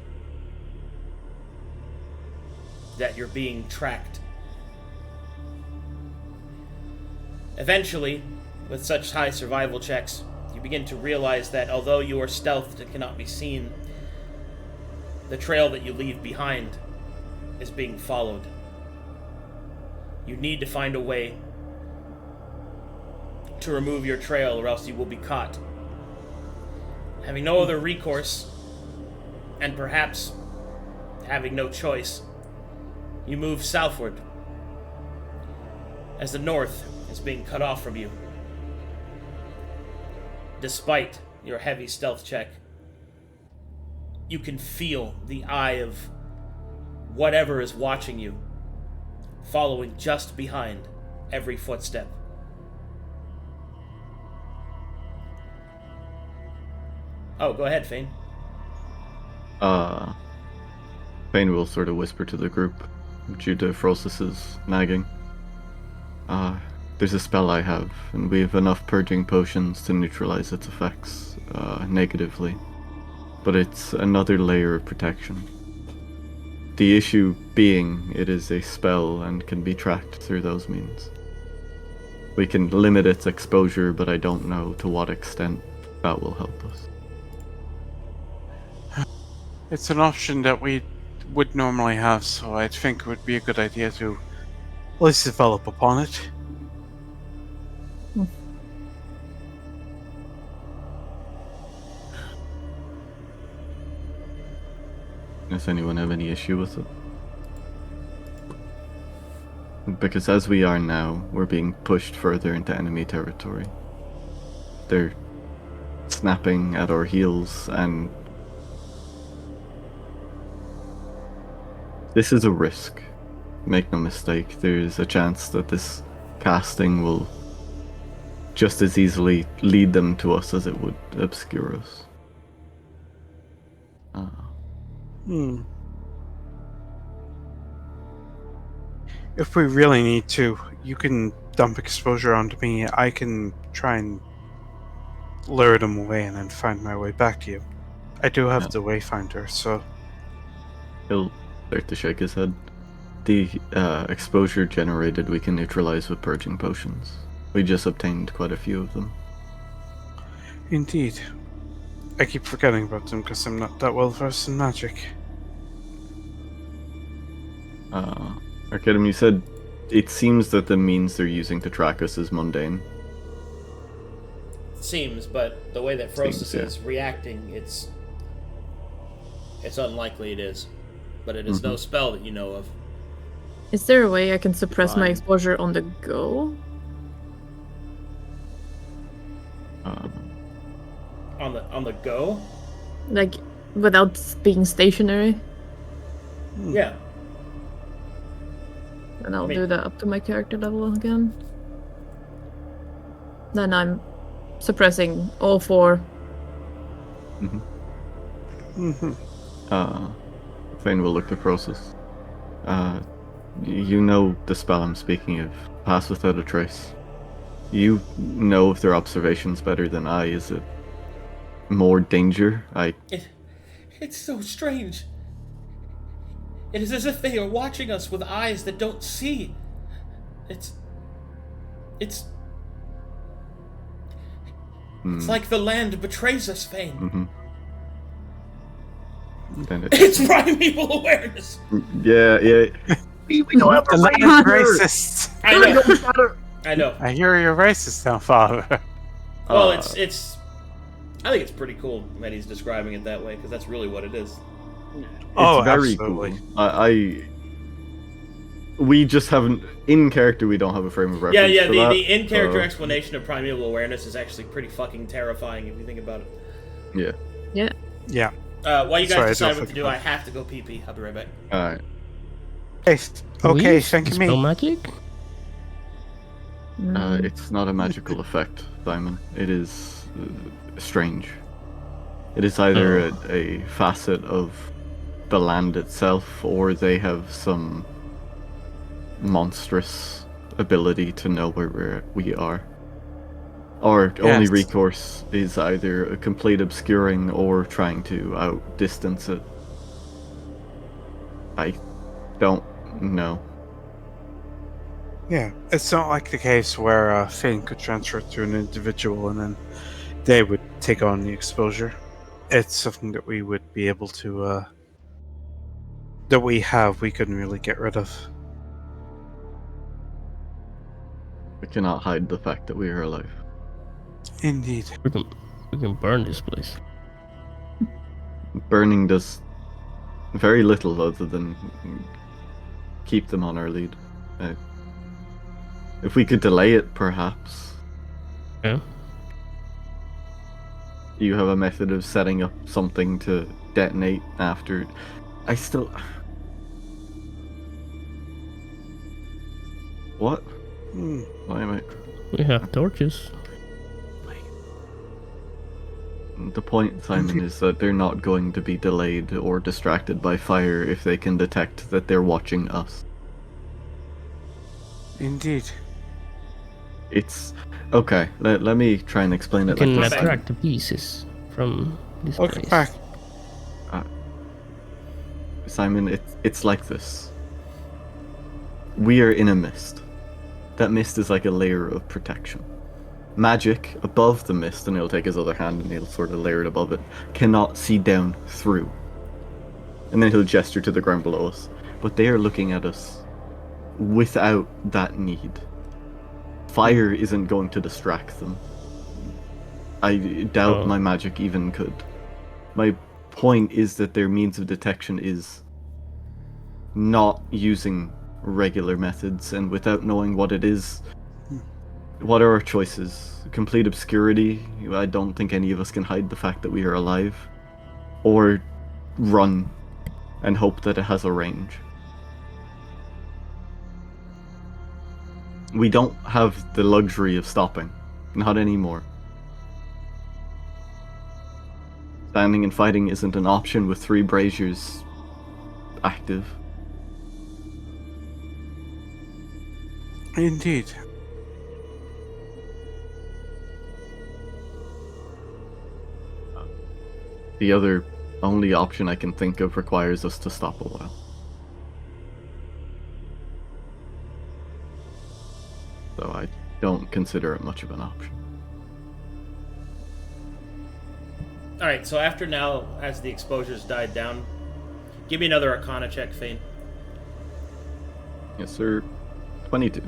that you're being tracked. Eventually, with such high survival checks, you begin to realize that although you are stealthed and cannot be seen, the trail that you leave behind is being followed. You need to find a way to remove your trail or else you will be caught. Having no other recourse, and perhaps having no choice, you move southward as the north is being cut off from you. Despite your heavy stealth check, you can feel the eye of whatever is watching you, following just behind every footstep. Oh, go ahead, Fane. Fane will sort of whisper to the group, due to Frosis's nagging. There's a spell I have, and we have enough purging potions to neutralize its effects, negatively. But it's another layer of protection. The issue being, it is a spell and can be tracked through those means. We can limit its exposure, but I don't know to what extent that will help us. It's an option that we would normally have, so I think it would be a good idea to at least develop upon it. Does anyone have any issue with it? Because as we are now, we're being pushed further into enemy territory. They're snapping at our heels, and this is a risk. Make no mistake, there's a chance that this casting will just as easily lead them to us as it would obscure us. If we really need to, you can dump exposure onto me. I can try and lure them away and then find my way back to you. I do have the Wayfinder, so... He'll start to shake his head. The exposure generated we can neutralize with purging potions. We just obtained quite a few of them. Indeed. I keep forgetting about them because I'm not that well versed in magic. Arcadum, you said it seems that the means they're using to track us is mundane. It seems, but the way that Frosis is reacting, it's unlikely it is. But it is no spell that you know of. Is there a way I can suppress my exposure on the go? On the go? Like, without being stationary? Yeah. And I'll do that up to my character level again. Then I'm suppressing all four. Fane will look to Process. You know the spell I'm speaking of, Pass Without a Trace. You know if their observation's better than I. Is it more danger? It's so strange. It is as if they are watching us with eyes that don't see. It's like the land betrays us, Fane. It's primeval awareness. Yeah. We don't have the land racist. I know. I hear you're racist now, Father. Well, it's. I think it's pretty cool that he's describing it that way because that's really what it is. Oh, very absolutely. cool. We just haven't in character. We don't have a frame of Yeah, reference. yeah. for The that, in-character so, explanation of primeval awareness is actually pretty fucking terrifying if you think about it. Yeah. Yeah. Yeah. While you guys Sorry, I decide don't what to think do, about I have to go pee. I'll be right back. All right. Okay, thank you, Spell me. magic? It's not a magical effect, Simon. It is strange. It is either a facet of the land itself, or they have some monstrous ability to know where we are. Our only Yes. recourse is either a complete obscuring or trying to outdistance it. I don't know. Yeah, it's not like the case where Fane could transfer it to an individual and then they would take on the exposure. It's something that we would be able to, that we couldn't really get rid of. We cannot hide the fact that we are alive. Indeed. We can burn this place. Burning does very little other than keep them on our lead. If we could delay it, perhaps. Yeah. You have a method of setting up something to detonate after. I still. What? Why am I? We have torches. The point, Simon, is that they're not going to be delayed or distracted by fire if they can detect that they're watching us. Indeed. It's okay. Let me try and explain We it can like this. attract the pieces from this Welcome place. back. Simon, it's like this. We are in a mist. That mist is like a layer of protection. Magic above the mist, and he'll take his other hand and he'll sort of layer it above it, cannot see down through. And then he'll gesture to the ground below us. But they are looking at us without that need. Fire isn't going to distract them. I doubt my magic even could. My point is that their means of detection is not using regular methods, and without knowing what it is, what are our choices? Complete obscurity? I don't think any of us can hide the fact that we are alive. Or run and hope that it has a range. We don't have the luxury of stopping. Not anymore. Standing and fighting isn't an option with 3 braziers active. Indeed. The other only option I can think of requires us to stop a while. So I don't consider it much of an option. Alright, so after now, as the exposures died down, give me another Arcana check, Fane. Yes, sir. 22.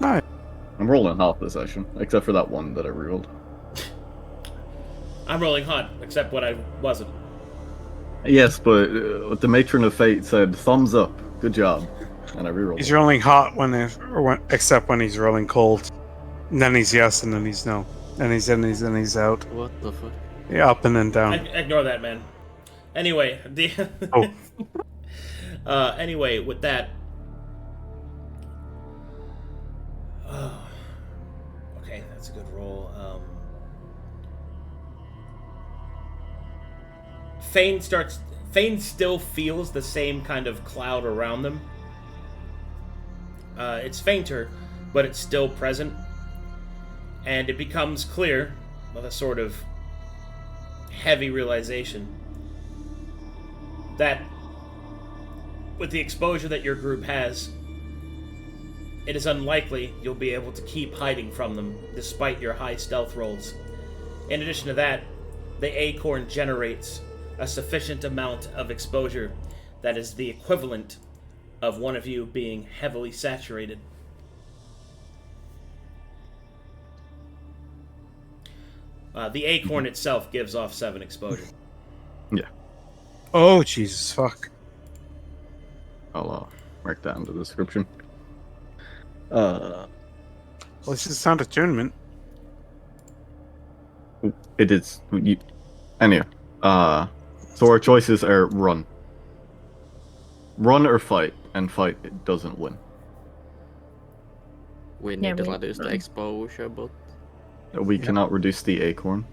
Nice. I'm rolling half the session, except for that one that I rerolled. I'm rolling hot, except when I wasn't. Yes, but the Matron of Fate said, thumbs up, good job. And I rerolled. He's rolling hot except when he's rolling cold. And then he's yes, and then he's no. And he's in, and he's out. What the fuck? Yeah, up and then down. Ignore that, man. Anyway, anyway, with that. Okay, that's a good roll. Fane still feels the same kind of cloud around them. It's fainter, but it's still present. And it becomes clear, with a sort of heavy realization, that with the exposure that your group has, it is unlikely you'll be able to keep hiding from them, despite your high stealth rolls. In addition to that, the acorn generates a sufficient amount of exposure that is the equivalent of one of you being heavily saturated. The acorn itself gives off 7 exposure. Yeah. Oh, Jesus, fuck. I'll mark that in the description. Well, this is not attunement. It is. Anyway, so our choices are run. Run or fight, and fight it doesn't win. We Yeah, need to we reduce the run. exposure, but We cannot reduce the acorn.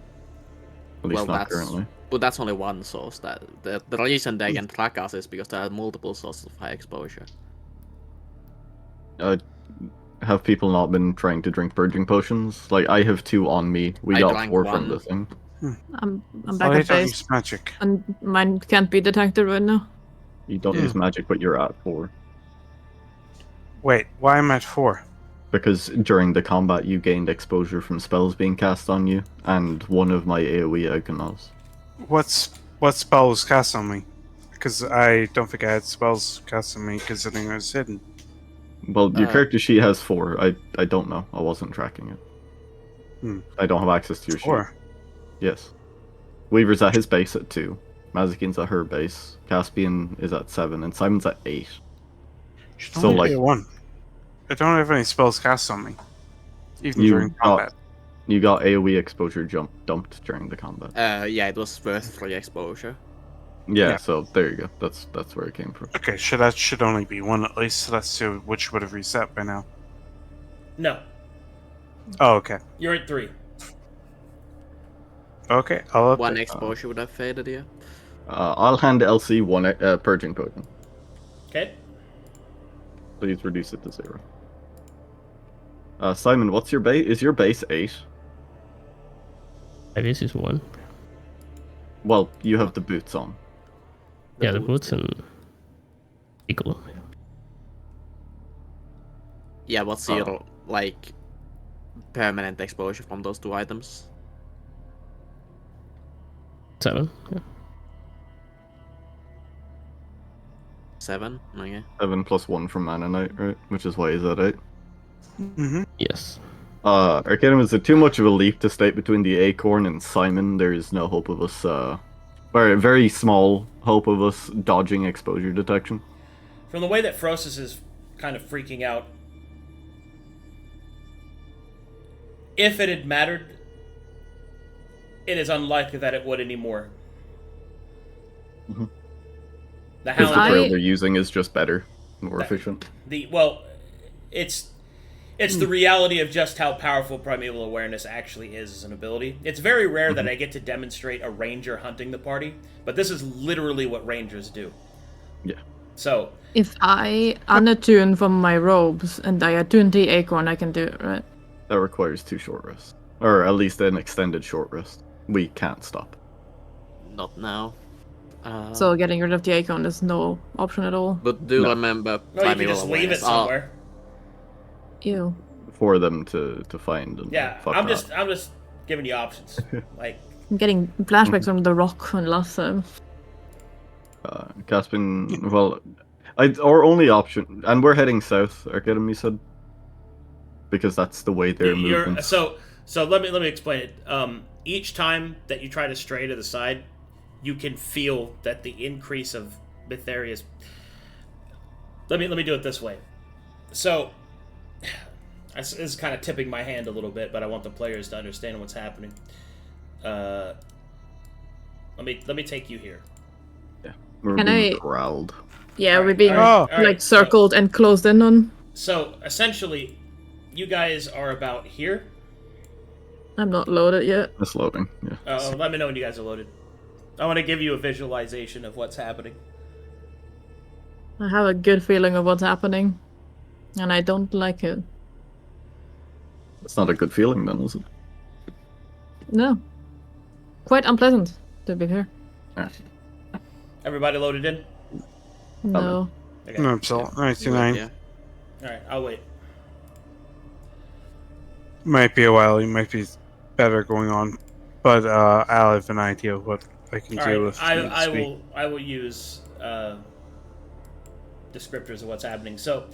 At least well, not that's currently. but that's only one source. That the reason they can track us is because there are multiple sources of high exposure. Have people not been trying to drink purging potions? Like, I have 2 on me. We I got drank 4 from one. the thing. I'm Oh, back I at don't base, use magic. and mine can't be detected right now. You don't use magic, but you're at 4. Wait, why am I at 4? Because during the combat you gained exposure from spells being cast on you, and one of my AoE icons. What spell was cast on me? Because I don't think I had spells cast on me considering I was hidden. Well, your character sheet has 4. I don't know. I wasn't tracking it. I don't have access to your 4. sheet. Yes. Weaver's at his base at 2. Mazekeen's at her base. Caspian is at 7, and Simon's at 8. Should So, only like, be a 1. I don't have any spells cast on me. Even You during combat. you got AoE exposure dumped during the combat. Yeah, it was worth 3 exposure. Yeah, Yeah. so there you go. That's where it came from. Okay, that should only be 1 at least. So let's see which would have reset by now. No, Oh, okay. you're at 3. Okay, I'll One update. exposure would have faded you. I'll hand Elsie 1 purging potion. Okay. Please reduce it to 0. Simon, what's your base? Is your base 8? My base is 1. Well, you have the boots on. The boots and eagle. Yeah, what's your like permanent exposure from those 2 items? 7. Yeah. 7? Okay. 7 plus 1 from Mana Knight, right? Which is why he's at 8. Mm-hmm. Yes. Arcadum, is it too much of a leap to state between the Acorn and Simon there is no hope of us, very, very small hope of us dodging exposure detection? From the way that Frostus is kind of freaking out, if it had mattered, it is unlikely that it would anymore. Mhm. The Because the Hound, trail they're using is just better, more efficient. It's the reality of just how powerful Primeval Awareness actually is as an ability. It's very rare that I get to demonstrate a ranger hunting the party, but this is literally what rangers do. Yeah. So, If I unattune from my robes and I attune the acorn, I can do it, right? That requires 2 short rests. Or at least an extended short rest. We can't stop. Not now. So getting rid of the acorn is no option at all. But do No. remember, no, you can just leave it somewhere. Ew. For them to find and Yeah, fuck I'm off. just giving you options. Like, I'm getting flashbacks from the rock from last time. Caspian, well, our only option, and we're heading south, Arcadum, you said? Because that's the way they're moving. So let me explain it. Each time that you try to stray to the side, you can feel that the increase of Betharia's. Let me do it this way. So, this is kind of tipping my hand a little bit, but I want the players to understand what's happening. Let me take you here. Yeah, we're Can being I- corralled. Yeah, Alright, we're being alright, alright, like circled and closed in on. So essentially, you guys are about here. I'm not loaded yet. It's loading, yeah. Let me know when you guys are loaded. I want to give you a visualization of what's happening. I have a good feeling of what's happening, and I don't like it. It's not a good feeling then, is it? No. Quite unpleasant, to be fair. Everybody loaded in? No. Okay. No, it's all 99. Yeah. Alright, I'll wait. Might be a while. You might be better going on, but I'll have an idea of what I can All do right, with. I will use descriptors of what's happening. So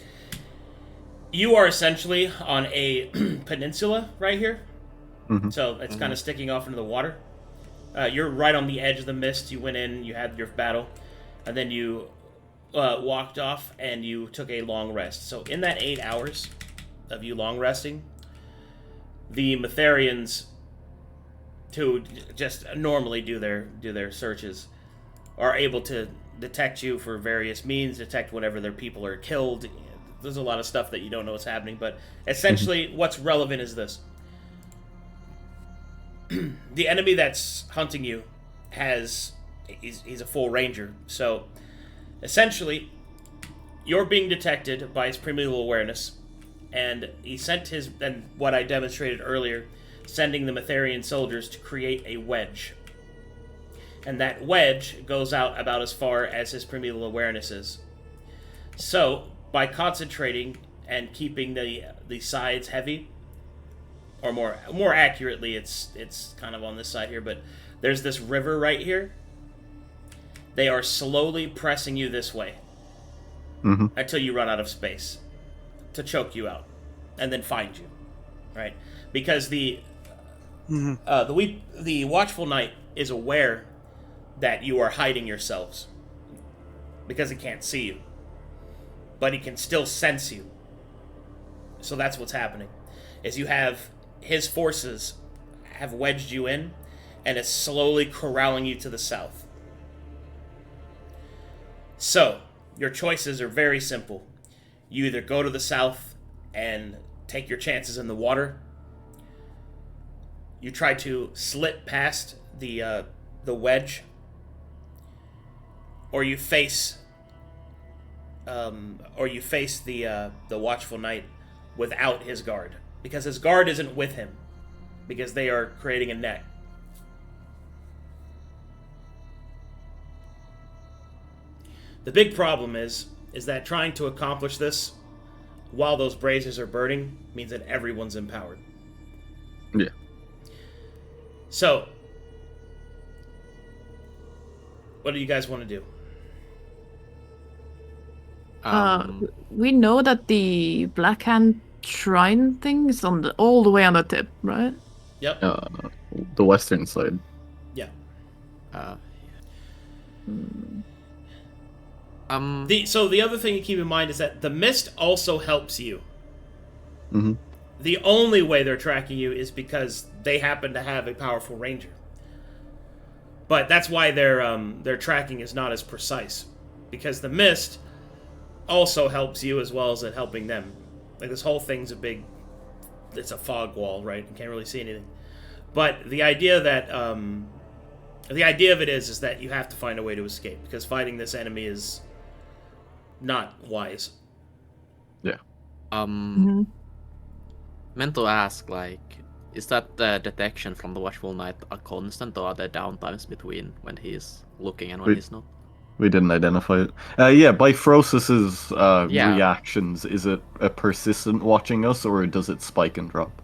you are essentially on a peninsula right here. Mhm. So it's kind of sticking off into the water. You're right on the edge of the mist. You went in, you had your battle, and then you walked off and you took a long rest. So in that 8 hours of you long resting, the Metherians, who just normally do their searches, are able to detect you for various means, detect whenever their people are killed. There's a lot of stuff that you don't know what's happening, but essentially what's relevant is this. The enemy that's hunting you he's a full ranger, so essentially you're being detected by his primeval awareness, and he sent and what I demonstrated earlier, sending the Metherian soldiers to create a wedge. And that wedge goes out about as far as his primeval awareness is. So, by concentrating and keeping the sides heavy, or more accurately, it's kind of on this side here, but there's this river right here. They are slowly pressing you this way until you run out of space to choke you out and then find you, right? Because the Watchful Knight is aware that you are hiding yourselves because he can't see you, but he can still sense you. So that's what's happening, is you have his forces have wedged you in and is slowly corralling you to the south. So your choices are very simple. You either go to the south and take your chances in the water, you try to slit past the wedge, or you face the Watchful Knight without his guard, because his guard isn't with him, because they are creating a net. The big problem is that trying to accomplish this while those braziers are burning means that everyone's empowered. Yeah. So, what do you guys want to do? We know that the Black Hand Shrine thing is all the way on the tip, right? Yep. The western side. Yeah. The other thing to keep in mind is that the mist also helps you. Mm-hmm. The only way they're tracking you is because they happen to have a powerful ranger. But that's why their tracking is not as precise, because the mist also helps you as well as it helping them. Like, this whole thing's it's a fog wall, right? You can't really see anything. But the idea of it is that you have to find a way to escape, because fighting this enemy is not wise. Yeah. Meant to ask, is that the detection from the Watchful Knight a constant, or are there downtimes between when he's looking and when he's not? We didn't identify it. Yeah, by Frosis's reactions, is it a persistent watching us, or does it spike and drop?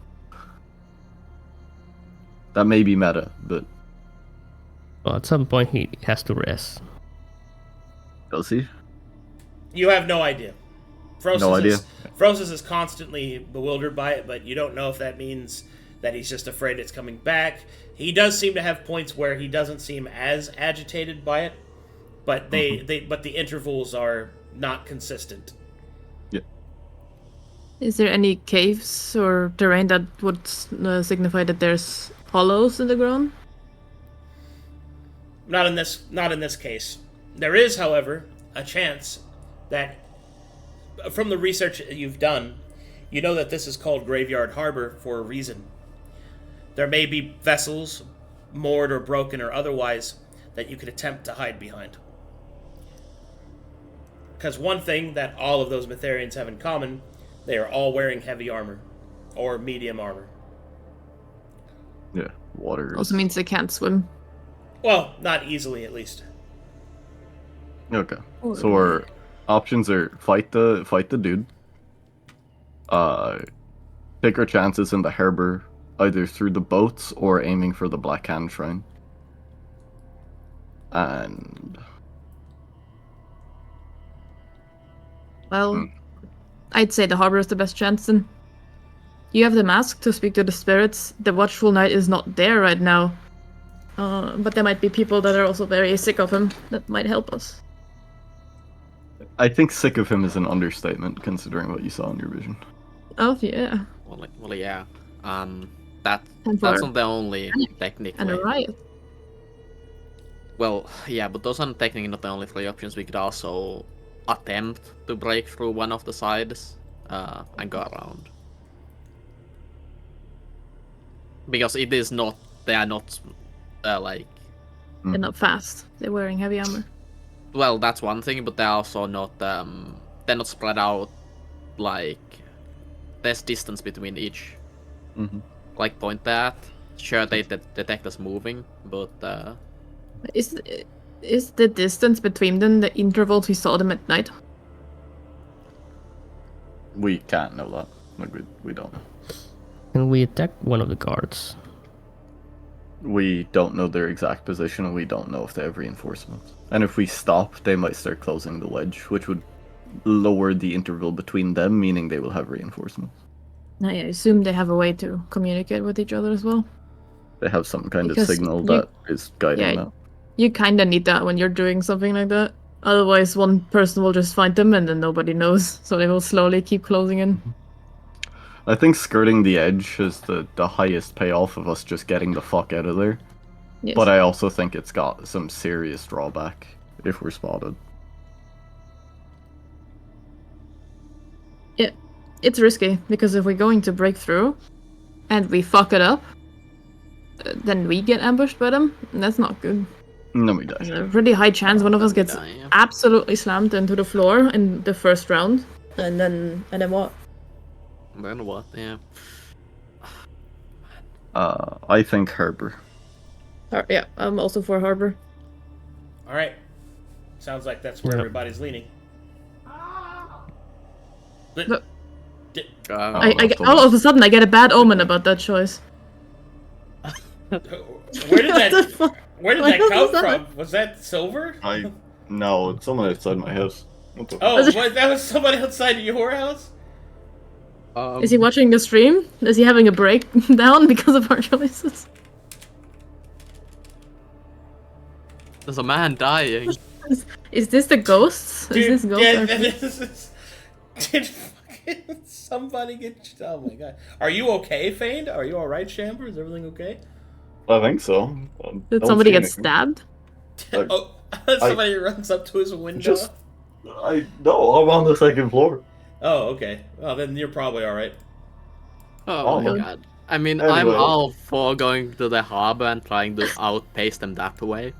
That may be meta, but... Well, at some point he has to rest. Does he? You have no idea. No idea. Frosis is constantly bewildered by it, but you don't know if that means that he's just afraid it's coming back. He does seem to have points where he doesn't seem as agitated by it, but but the intervals are not consistent. Yeah. Is there any caves or terrain that would signify that there's hollows in the ground? Not in this case. There is, however, a chance that, from the research that you've done, you know that this is called Graveyard Harbor for a reason. There may be vessels, moored or broken or otherwise, that you could attempt to hide behind. Because one thing that all of those Metherians have in common, they are all wearing heavy armor, or medium armor. Yeah, water. Also means they can't swim. Well, not easily, at least. Okay. So our options are fight the dude. Take our chances in the harbor, either through the boats or aiming for the Black Hand Shrine. And well, I'd say the harbor is the best chance then. You have the mask to speak to the spirits. The Watchful Knight is not there right now. But there might be people that are also very sick of him that might help us. I think sick of him is an understatement, considering what you saw in your vision. Oh yeah. Well, yeah. And That's for not the only and a technically. riot. Well, yeah, but those are technically not the only 3 options. We could also attempt to break through one of the sides and go around. Because it is not, they are not like, They're not fast. They're wearing heavy armor. well, that's one thing, but they're also not, they're not spread out, like, there's distance between each, like, point that. Sure, they detect us moving, but, Is the distance between them the intervals we saw them at night? We can't know that. Like, we don't know. Can we attack one of the guards? We don't know their exact position, and we don't know if they have reinforcements. And if we stop, they might start closing the wedge, which would lower the interval between them, meaning they will have reinforcements. I assume they have a way to communicate with each other as well. They have some kind Because of signal you- that is guiding yeah, that. You kind of need that when you're doing something like that. Otherwise, one person will just find them and then nobody knows. So they will slowly keep closing in. I think skirting the edge is the highest payoff of us just getting the fuck out of there. Yes. But I also think it's got some serious drawback if we're spotted. Yeah, it's risky because if we're going to break through and we fuck it up, then we get ambushed by them. And that's not good. No, we die. There's a pretty high chance one of us gets yeah. absolutely slammed into the floor in the first round, and then what? Then what? Yeah. I think Harbor. Yeah, I'm also for Harbor. All right. Sounds like that's where Yep. everybody's leaning. But, Look. Oh, All of a sudden, I get a bad omen about that choice. where did What the that fuck? where did What that was come that? from? Was that silver? No, it's someone outside my house. What the Oh, Was it- that was somebody outside your house? Is he watching the stream? Is he having a breakdown because of our choices? There's a man dying. Is this the ghosts? Dude, Is this ghost? yeah, RPG? this is... Did fucking somebody get... Oh my god. Are you okay, Fane? Are you alright, Shamber? Is everything okay? I think so. Did somebody get stabbed? Oh, somebody runs up to his window? No, I'm on the second floor. Oh, okay. Well, then you're probably alright. Oh my my god. I mean, Anyway. I'm all for going to the harbor and trying to outpace them that way.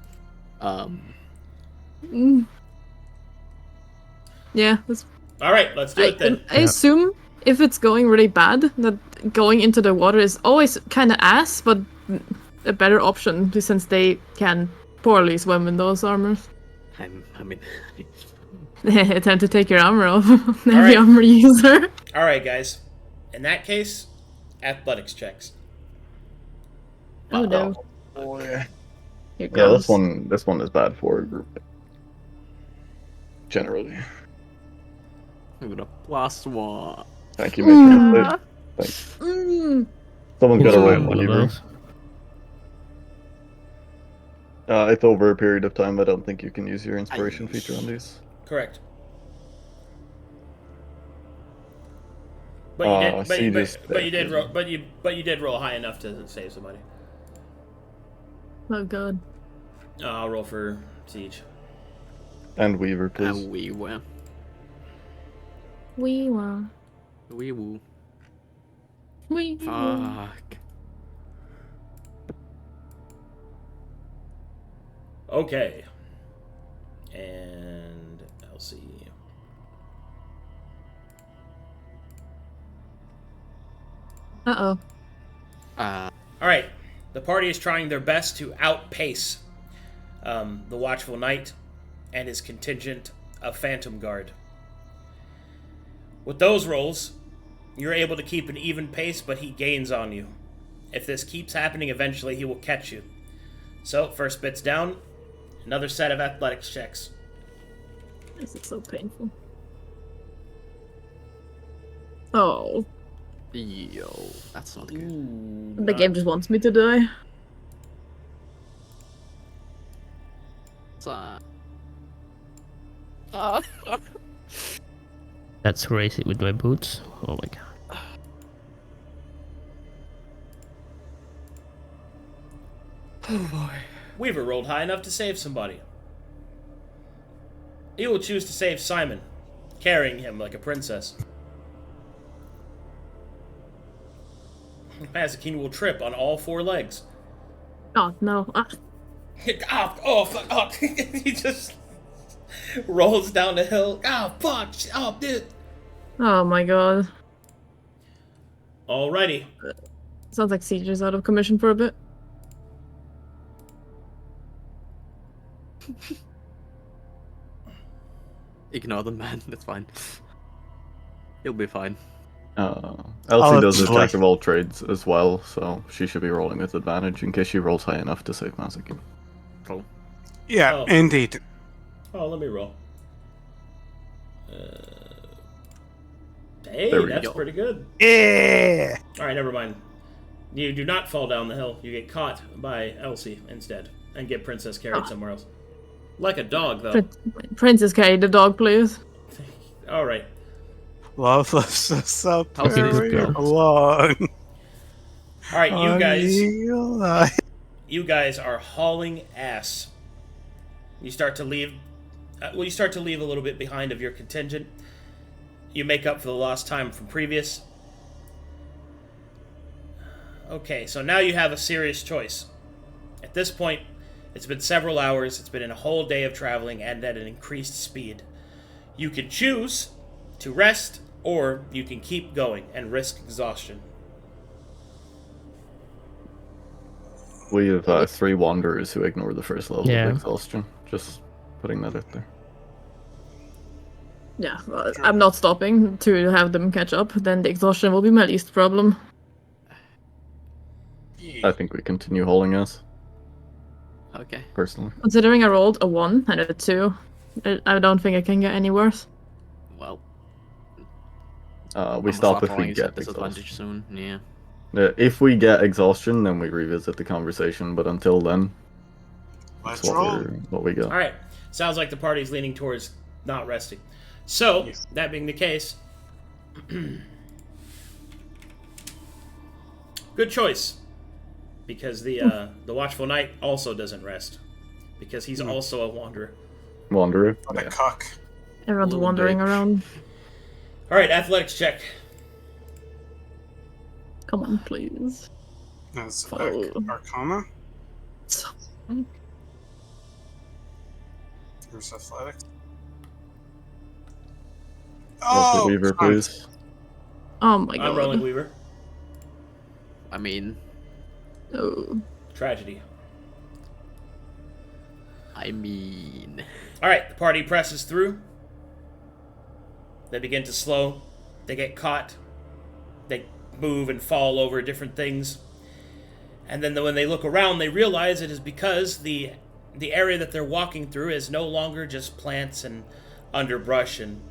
Mm. Yeah, that's... Alright, let's do it then. I assume if it's going really bad, that going into the water is always kind of ass, but a better option since they can poorly swim in those armors. I mean, Time to take your armor off. Heavy Alright. armor user. Alright, guys. In that case, athletics checks. Oh no. Oh, Here yeah, comes. this one is bad for a group. Generally. I'm gonna +1. Thank you, Maker. Thanks. Mm. Someone's got to It's write one one of either. those. It's over a period of time. I don't think you can use your inspiration feature on these. Correct. But you did. But you did roll high enough to save somebody. Oh god. I'll roll for Siege. And Weaver, please. And we were. We were. We woo. We were. Fuck. Okay. And Elsie. Uh-oh. Uh, All right. The party is trying their best to outpace the Watchful Knight and his contingent of Phantom Guard. With those rolls, you're able to keep an even pace, but he gains on you. If this keeps happening, eventually he will catch you. So, first bit's down. Another set of athletics checks. This is so painful. Oh. yo, that's not good. The game just wants me to die. That's crazy with my boots. Oh my god. Oh boy. Weaver rolled high enough to save somebody. He will choose to save Simon, carrying him like a princess. Mazekeen will trip on all 4 legs. Oh, no. Fuck, oh. He just rolls down the hill. Oh, fuck. Oh, dude. Oh my god. Alrighty. Sounds like Siege is out of commission for a bit. Ignore the man, that's fine. He'll be fine. Elsie does a that's jack of all trades as well, so she should be rolling with advantage in case she rolls high enough to save Mazekeen. Cool. Yeah, Oh. indeed. Oh, let me roll. Hey, There we that's go. pretty good. Yeah. Alright, never mind. You do not fall down the hill. You get caught by Elsie instead and get Princess carried somewhere else. Like a dog, though. Princess carry the dog, please. Alright. Love lifts us up How's it very go? long. Alright, you you guys are hauling ass. You start to leave. You start to leave a little bit behind of your contingent. You make up for the lost time from previous. Okay, so now you have a serious choice. At this point, it's been several hours. It's been a whole day of traveling and at an increased speed. You can choose to rest, or you can keep going and risk exhaustion. We have 3 wanderers who ignore the first level Yeah. of exhaustion. Just putting that out there. Yeah, well, I'm not stopping to have them catch up. Then the exhaustion will be my least problem. I think we continue hauling us, Okay. personally. Considering I rolled a 1 and a 2, I don't think I can get any worse. Well, We I'm stop start if we rolling get at disadvantage exhaustion. soon. Yeah. If we get exhaustion, then we revisit the conversation, but until then, Let's that's roll. what we got. Alright, sounds like the party's leaning towards not resting. So, that being the case, good choice. Because the Watchful Knight also doesn't rest. Because he's also a wanderer. Wanderer? What a Yeah. cock. Everyone's Little wandering bitch. around. Alright, athletics check. Come on, please. That's Oh. Arcana. So- Here's athletics. Roll for Weaver, come on. please. Oh my I'm rolling god. Weaver. I mean, Oh. Tragedy. Alright, the party presses through. They begin to slow. They get caught. They move and fall over different things. And then when they look around, they realize it is because the area that they're walking through is no longer just plants and underbrush and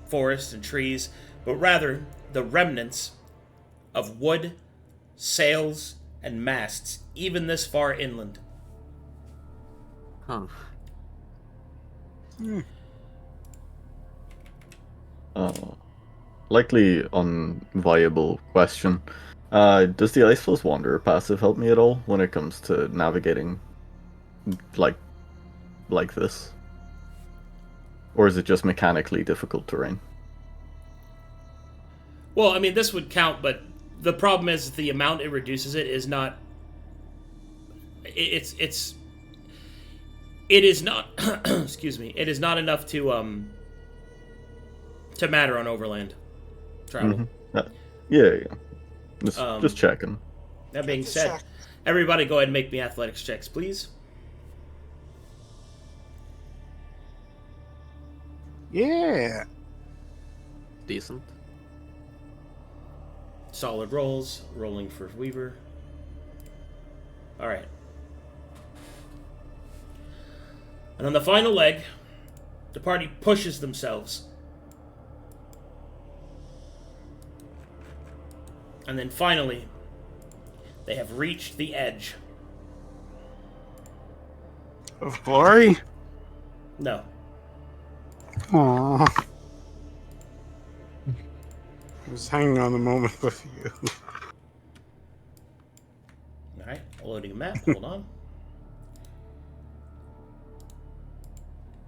forests and trees, but rather the remnants of wood, sails, and masts, even this far inland. huh. Likely unviable question. Does the Ice Plus Wanderer passive help me at all when it comes to navigating like this? Or is it just mechanically difficult terrain? Well, I mean, this would count, but the problem is the amount it reduces it is not. It is not. Excuse me. It is not enough to matter on overland travel. Yeah. Um, Just checking. That being said, everybody go ahead and make me athletics checks, please. Yeah. Decent. Solid rolls. Rolling for Weaver. All right. And on the final leg, the party pushes themselves. And then finally, they have reached the edge. Of glory? No. Aww. I was hanging on the moment with you. Alright, loading a map. Hold on.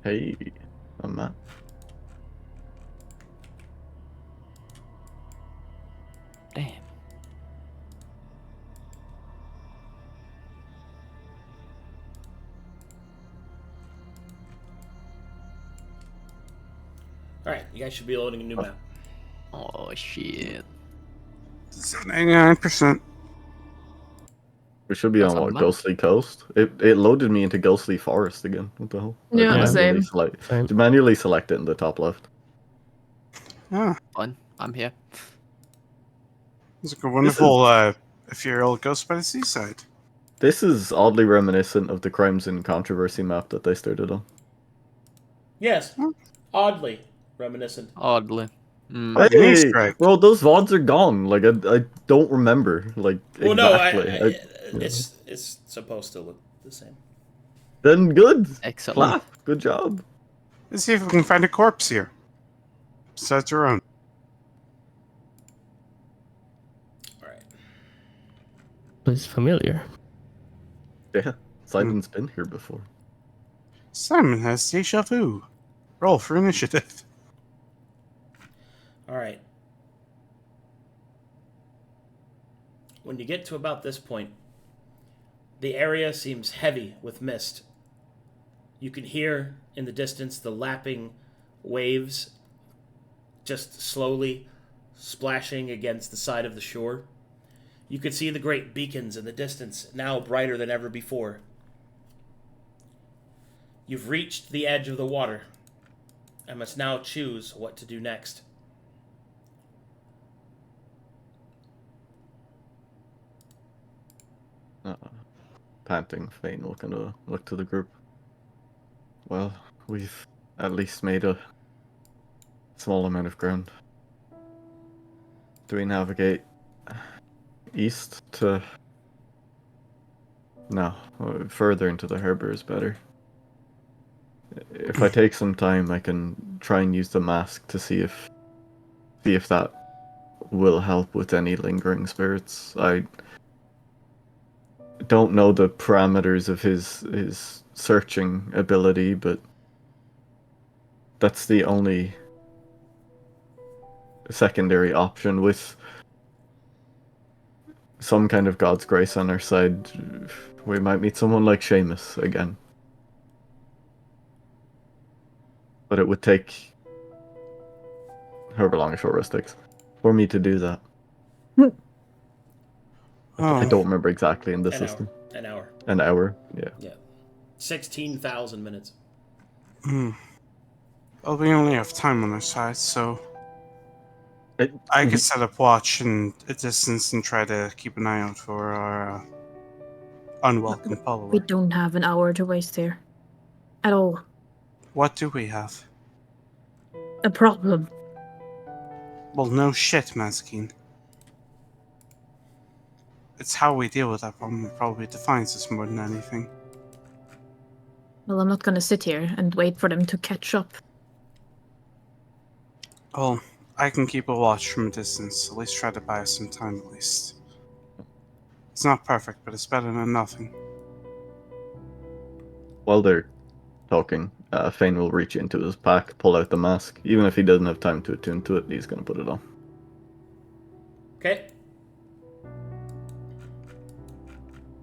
Hey, a map. Damn. Alright, you guys should be loading a new map. Oh shit. 99%. We should be That's on a what, map. Ghostly Coast? It loaded me into Ghostly Forest again. What the hell? Yeah, Yeah. same. Same. Manually select it in the top left. Ah, Fine, I'm here. it's like a wonderful ethereal ghost by the seaside. This is oddly reminiscent of the Crimes and Controversy map that they started on. Yes. Hmm. Oddly reminiscent. Oddly. Mm. Oh, the Hey, Easter egg. bro, those VODs are gone. Like, I don't remember, like, Well, no, exactly. it's supposed to look the same. Then good. Excellent. Clap. Good job. Let's see if we can find a corpse here. Besides our own. Alright. It's familiar. Yeah, Simon's been here before. Simon has deja vu. Roll for initiative. Alright. When you get to about this point, the area seems heavy with mist. You can hear in the distance the lapping waves just slowly splashing against the side of the shore. You can see the great beacons in the distance, now brighter than ever before. You've reached the edge of the water and must now choose what to do next. Panting, Fane will kind of look to the group. Well, we've at least made a small amount of ground. Do we navigate east to... No, further into the harbor is better. If I take some time, I can try and use the mask to see if that will help with any lingering spirits. I don't know the parameters of his searching ability, but that's the only secondary option. With some kind of God's grace on our side, we might meet someone like Seamus again. But it would take however long a short rest takes for me to do that. I don't remember exactly in the system. An hour. An hour? Yeah. Yeah. 16,000 minutes. Well, we only have time on our side, so I Mm-hmm. could set up watch in a distance and try to keep an eye out for our unwelcome follower. We don't have an hour to waste here. At all. What do we have? A problem. Well, no shit, Mazekeen. It's how we deal with that problem that probably defines us more than anything. Well, I'm not gonna sit here and wait for them to catch up. Well, I can keep a watch from a distance, at least try to buy us some time at least. It's not perfect, but it's better than nothing. While they're talking, Fane will reach into his pack, pull out the mask. Even if he doesn't have time to attune to it, he's going to put it on. Okay.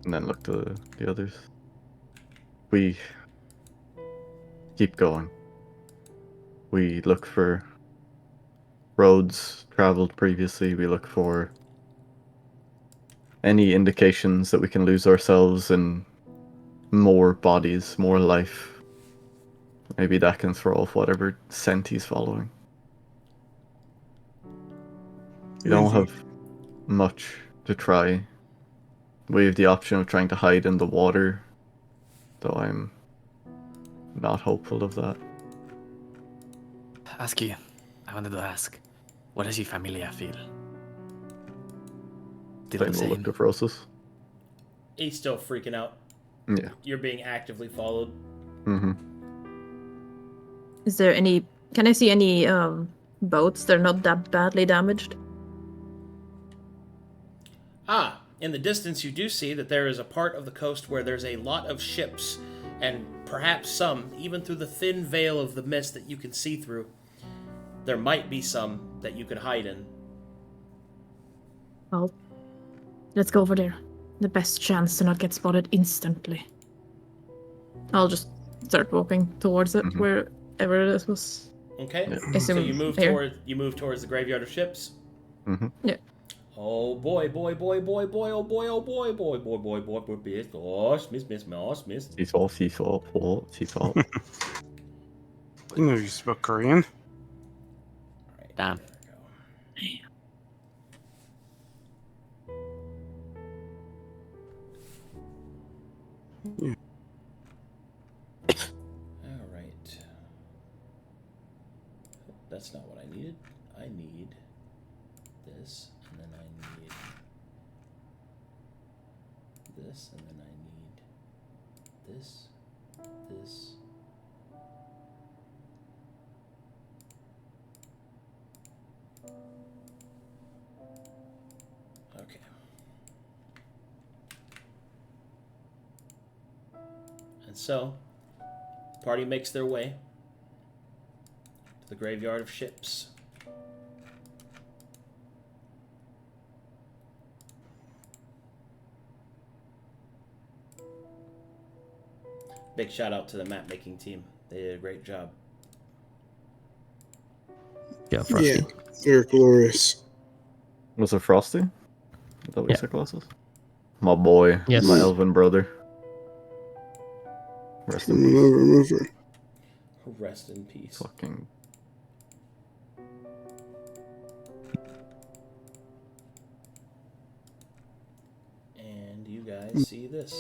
And then look to the others. We keep going. We look for roads traveled previously. We look for any indications that we can lose ourselves in more bodies, more life. Maybe that can throw off whatever scent he's following. We don't have much to try. We have the option of trying to hide in the water, though I'm not hopeful of that. I wanted to ask, what does your familia feel? Still Fane the will look same? to Frossus. He's still freaking out. Yeah. You're being actively followed. Mm-hmm. Is there any... Can I see any boats that are not that badly damaged? In the distance you do see that there is a part of the coast where there's a lot of ships, and perhaps some, even through the thin veil of the mist that you can see through, there might be some that you could hide in. Well, let's go over there. The best chance to not get spotted instantly. I'll just start walking towards it, wherever this was. Okay, Yeah. so you move here. towards the graveyard of ships. Yeah. Oh boy, boy, boy, boy, boy, oh boy, oh boy, boy, boy, boy, boy, boy, miss, miss. Seesaw. I know you spoke Korean. Damn. Yeah. All right. That's not what I needed. I need this, and then I need this, and then I need this, this. Okay. And so, the party makes their way to the graveyard of ships. Big shout out to the map making team. They did a great job. Yeah, Frosty. Yeah, they're glorious. Was it Frosty? Is that what you Yeah. said, Colossus? My boy. Yes. My elven brother. Rest in Coming peace. over and over. Rest in peace. Fucking. And you guys see this.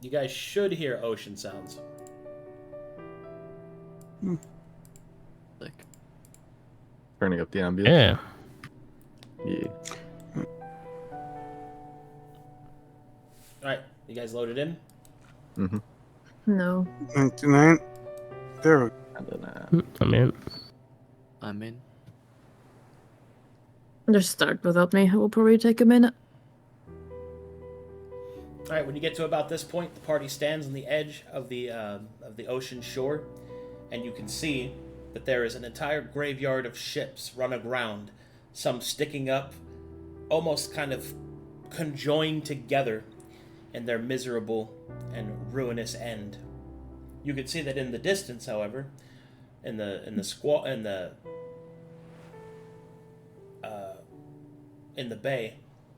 You guys should hear ocean sounds. Like, Turning up the ambience. Yeah. Yeah. Alright, you guys loaded in? Mm-hmm. No. 99. There we go. And then, I'm in. I'm in. Just start without me. It will probably take a minute. Alright, when you get to about this point, the party stands on the edge of the ocean shore, and you can see that there is an entire graveyard of ships run aground, some sticking up, almost kind of conjoined together in their miserable and ruinous end. You can see that in the distance, however, in the bay,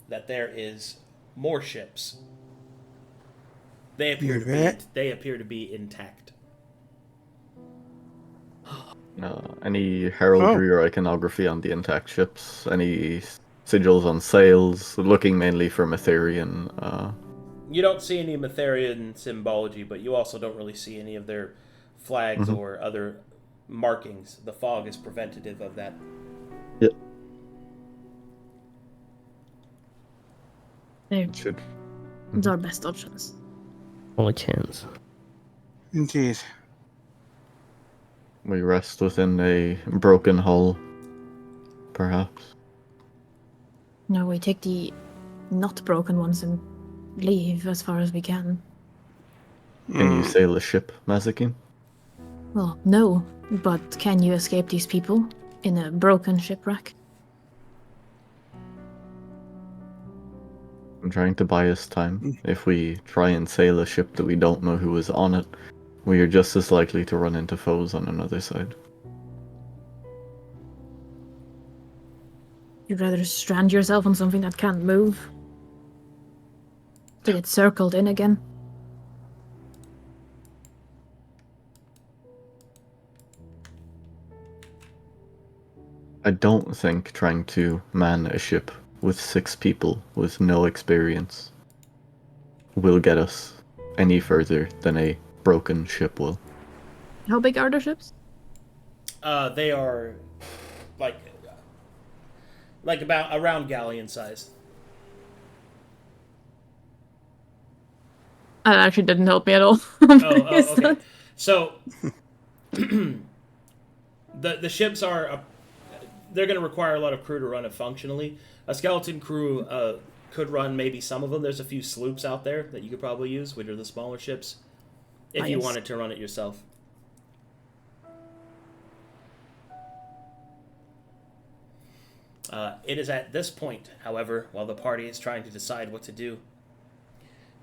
that there is more ships. They appear to be intact. any heraldry or iconography on the intact ships? Any sigils on sails? Looking mainly for Metherian. You don't see any Metherian symbology, but you also don't really see any of their flags or other markings. The fog is preventative of that. Yep. There. Should. It's our best options. Only chance. Indeed. We rest within a broken hull, perhaps. No, we take the not broken ones and leave as far as we can. Can you sail a ship, Mazekeen? Well, no, but can you escape these people in a broken shipwreck? I'm trying to buy us time. If we try and sail a ship that we don't know who is on it, we are just as likely to run into foes on another side. You'd rather strand yourself on something that can't move? To get circled in again? I don't think trying to man a ship with 6 people with no experience will get us any further than a broken ship will. How big are the ships? They are like about around galleon size. That actually didn't help me at all. Okay. So the ships are they're going to require a lot of crew to run it functionally. A skeleton crew could run maybe some of them. There's a few sloops out there that you could probably use, which are the smaller ships, if you wanted to run it yourself. It is at this point, however, while the party is trying to decide what to do,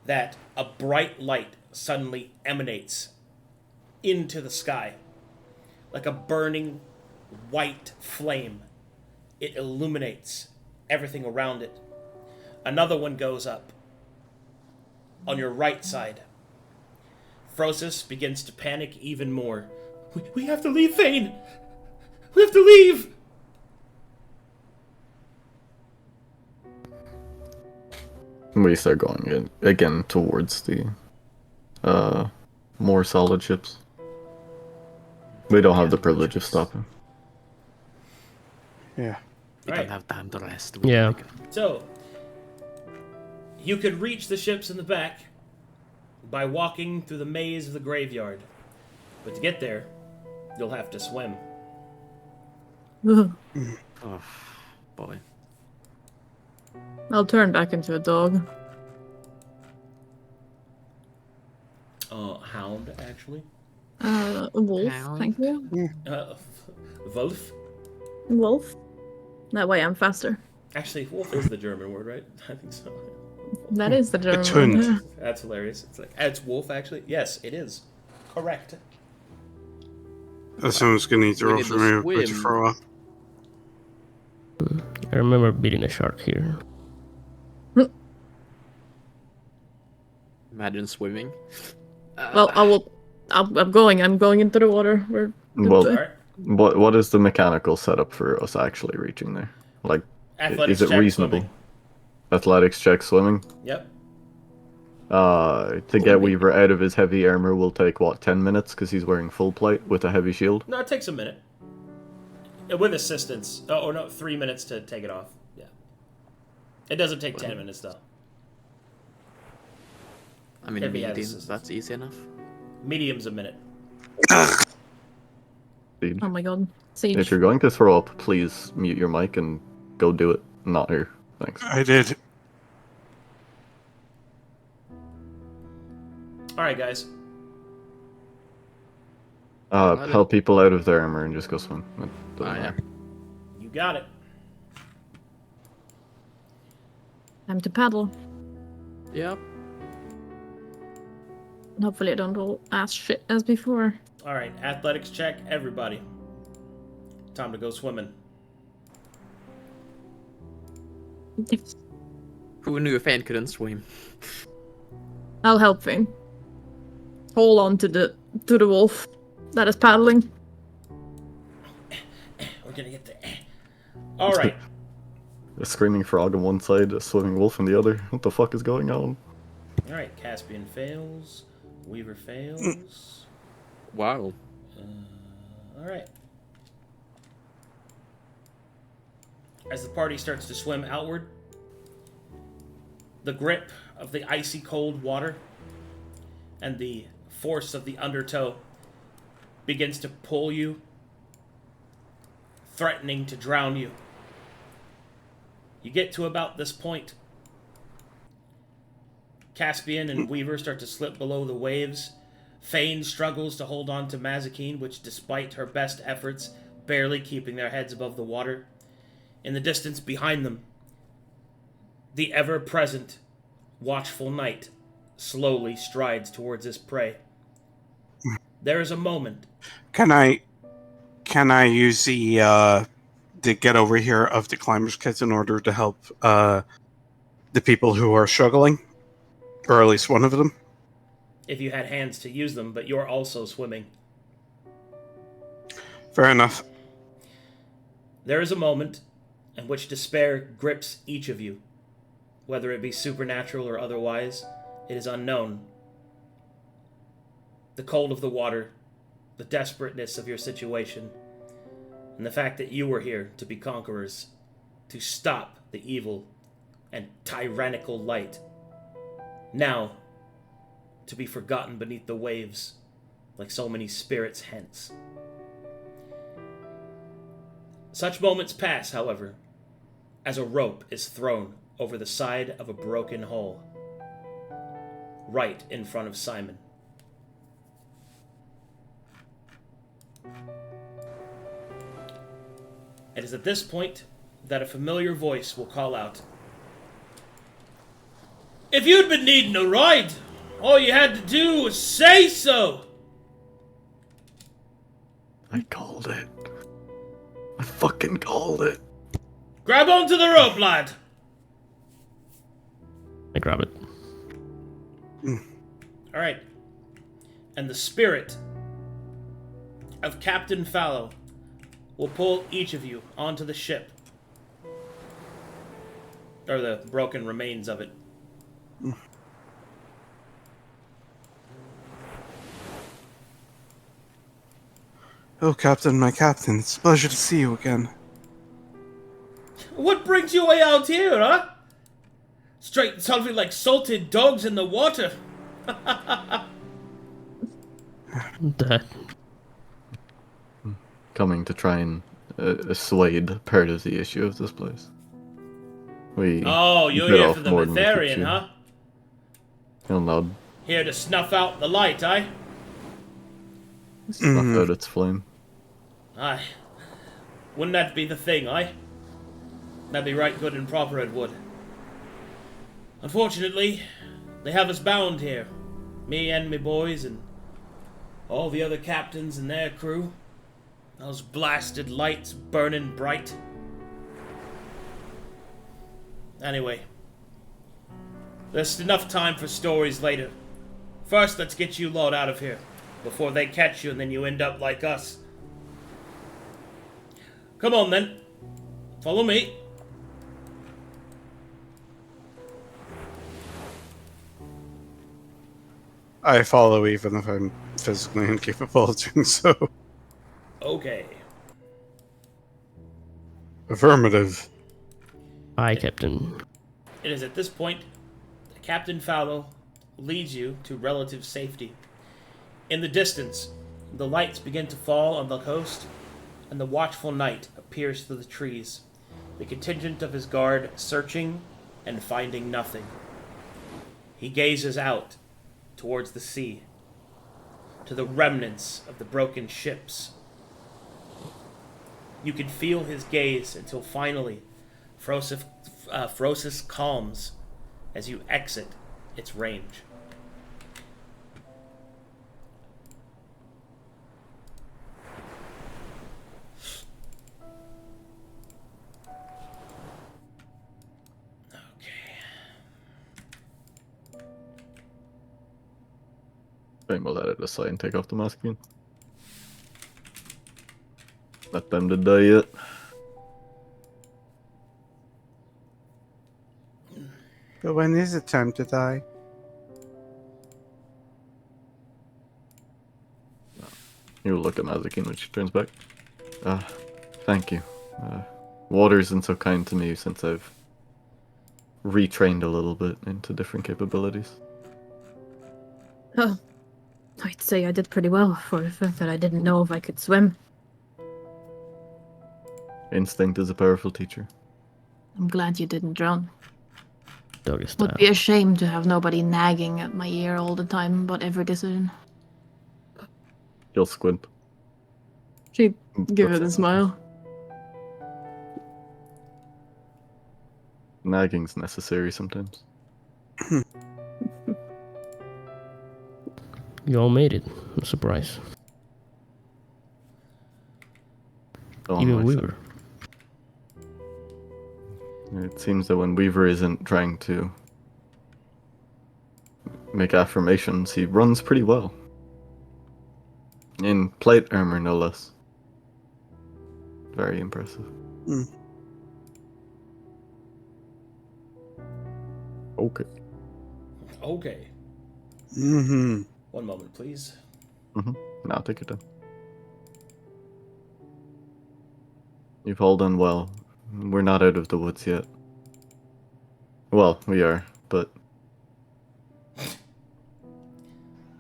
that a bright light suddenly emanates into the sky. Like a burning white flame. It illuminates everything around it. Another one goes up on your right side. Frosus begins to panic even more. We have to leave, Fane! We have to leave! We start going again towards the more solid ships. We don't have the privilege of stopping. Yeah. We Right. don't have time to rest. Yeah. So, you could reach the ships in the back by walking through the maze of the graveyard. But to get there, you'll have to swim. Oh, boy. I'll turn back into a dog. Hound, actually. A wolf, Hound. thank you. Wolf. Wolf. That way I'm faster. Actually, wolf is the German word, right? I think so. That is the German It's one. Hund. Yeah. That's hilarious. It's wolf, actually. Yes, it is. Correct. That sounds gonna need to We roll need for to me, but swim. for a while. I remember beating a shark here. Imagine swimming. Well, I'm going into the water. We're Well, Alright. what is the mechanical setup for us actually reaching there? Like, Athletics is it check, reasonable? swimming. Athletics check swimming. Yep. To get Weaver out of his heavy armor will take what, 10 minutes because he's wearing full plate with a heavy shield. No, it takes a minute. With assistance. Oh, no, 3 minutes to take it off. Yeah. It doesn't take 10 minutes, though. I mean, If he has medium, assistance. that's easy enough. Medium's a minute. Siege. Oh my god. Siege. If you're going to throw up, please mute your mic and go do it. Not here. Thanks. I did. Alright, guys. Help people out of their armor and just go swim. It doesn't Yeah. matter. You got it. Time to paddle. Yep. And hopefully I don't roll ass shit as before. Alright, athletics check, everybody. Time to go swimming. Who knew Fane couldn't swim? I'll help Fane. Hold on to the wolf that is paddling. We're gonna get there. Alright. A screaming frog on one side, a swimming wolf on the other. What the fuck is going on? Alright, Caspian fails. Weaver fails. Wow. Alright. As the party starts to swim outward, the grip of the icy cold water and the force of the undertow begins to pull you, threatening to drown you. You get to about this point. Caspian and Weaver start to slip below the waves. Fane struggles to hold on to Mazekeen, which, despite her best efforts, barely keeping their heads above the water. In the distance behind them, the ever-present, watchful night slowly strides towards his prey. There is a moment. Can I use the get over here of the climber's kit in order to help the people who are struggling? Or at least one of them? If you had hands to use them, but you're also swimming. Fair enough. There is a moment in which despair grips each of you. Whether it be supernatural or otherwise, it is unknown. The cold of the water, the desperateness of your situation, and the fact that you were here to be conquerors, to stop the evil and tyrannical light. Now, to be forgotten beneath the waves, like so many spirits hence. Such moments pass, however, as a rope is thrown over the side of a broken hole, right in front of Simon. It is at this point that a familiar voice will call out, "If you'd been needing a ride, all you had to do was say so!" I called it. I fucking called it. "Grab onto the rope, lad!" I grab it. Alright. And the spirit of Captain Fallow will pull each of you onto the ship. Or the broken remains of it. Oh, Captain, my captain, it's a pleasure to see you again. What brings you way out here, huh? Straight something like salted dogs in the water. That. Coming to try and assuade part of the issue of this place. Oh, you're bit here off for the more than we could Matherian, chew. huh? He'll nod. Here to snuff out the light, eh? Snuff out its flame. Aye. Wouldn't that be the thing, eh? That'd be right good and proper, it would. Unfortunately, they have us bound here. Me and me boys and all the other captains and their crew. Those blasted lights burning bright. Anyway, there's enough time for stories later. First, let's get you lot out of here before they catch you and then you end up like us. Come on then. Follow me. I follow even if I'm physically incapable of doing so. Okay. Affirmative. Aye, Captain. It is at this point that Captain Fallow leads you to relative safety. In the distance, the lights begin to fall on the coast, and the watchful night appears through the trees, the contingent of his guard searching and finding nothing. He gazes out towards the sea, to the remnants of the broken ships. You can feel his gaze until finally Frosis calms as you exit its range. Fane will let it aside and take off the Mazekeen. Let them to die yet. But when is it time to die? You look at Mazekeen when she turns back. Thank you. Water isn't so kind to me since I've retrained a little bit into different capabilities. Oh, I'd say I did pretty well for the fact that I didn't know if I could swim. Instinct is a powerful teacher. I'm glad you didn't drown. Doggy style. Would be a shame to have nobody nagging at my ear all the time about every decision. You'll squint. She'd give it a That's- smile. Nagging's necessary sometimes. You all made it. I'm surprised. Oh, Even my Weaver. It seems that when Weaver isn't trying to make affirmations, he runs pretty well. In plate armor, no less. Very impressive. Okay. Okay. Mm-hmm. One moment, please. Now take your time. You've all done well. We're not out of the woods yet. Well, we are, but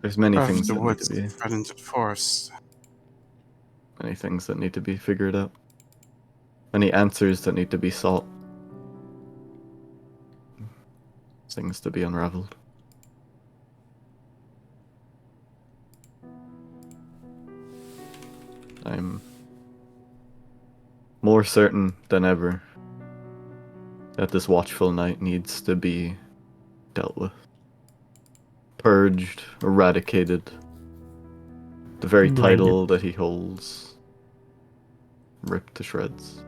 There's many Of things the that need woods to be right into the forest. many things that need to be figured out. Many answers that need to be sought. Things to be unraveled. I'm more certain than ever that this watchful night needs to be dealt with. Purged, eradicated. The very Blinded. title that he holds ripped to shreds.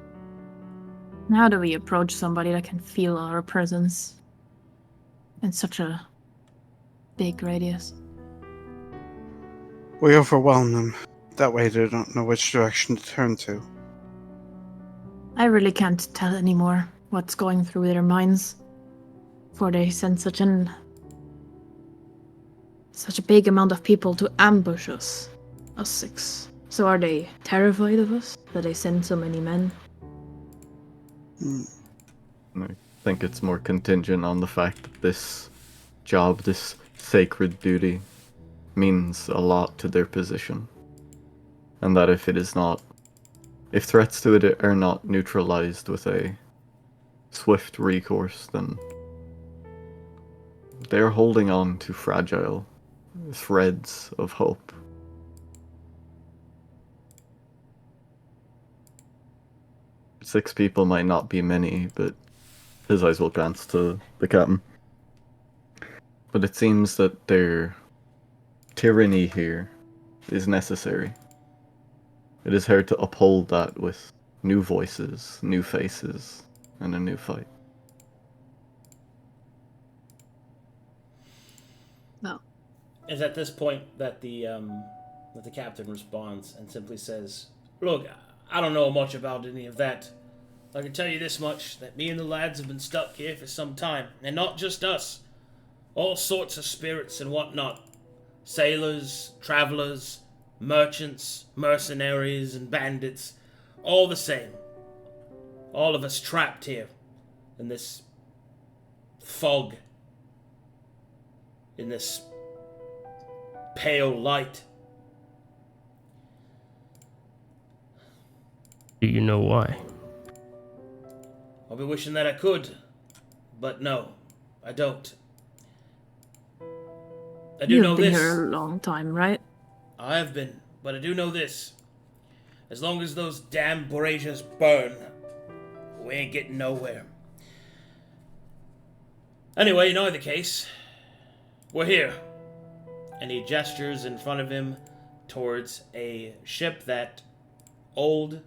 How do we approach somebody that can feel our presence in such a big radius? We overwhelm them. That way they don't know which direction to turn to. I really can't tell anymore what's going through their minds, for they send such a big amount of people to ambush us six. So are they terrified of us that they send so many men? I think it's more contingent on the fact that this job, this sacred duty, means a lot to their position. And that if threats to it are not neutralized with a swift recourse, then they're holding on to fragile threads of hope. Six people might not be many, but his eyes will glance to the captain. But it seems that their tyranny here is necessary. It is hard to uphold that with new voices, new faces, and a new fight. No. It's at this point that the captain responds and simply says, "Look, I don't know much about any of that. I can tell you this much, that me and the lads have been stuck here for some time. And not just us. All sorts of spirits and whatnot. Sailors, travelers, merchants, mercenaries, and bandits. All the same. All of us trapped here. In this fog. In this pale light. Do you know why? I'll be wishing that I could, but no, I don't. I do know You've been this. here a long time, right? I have been, but I do know this. As long as those damn braziers burn, we ain't getting nowhere. Anyway, in either case, we're here. And he gestures in front of him towards a ship that old,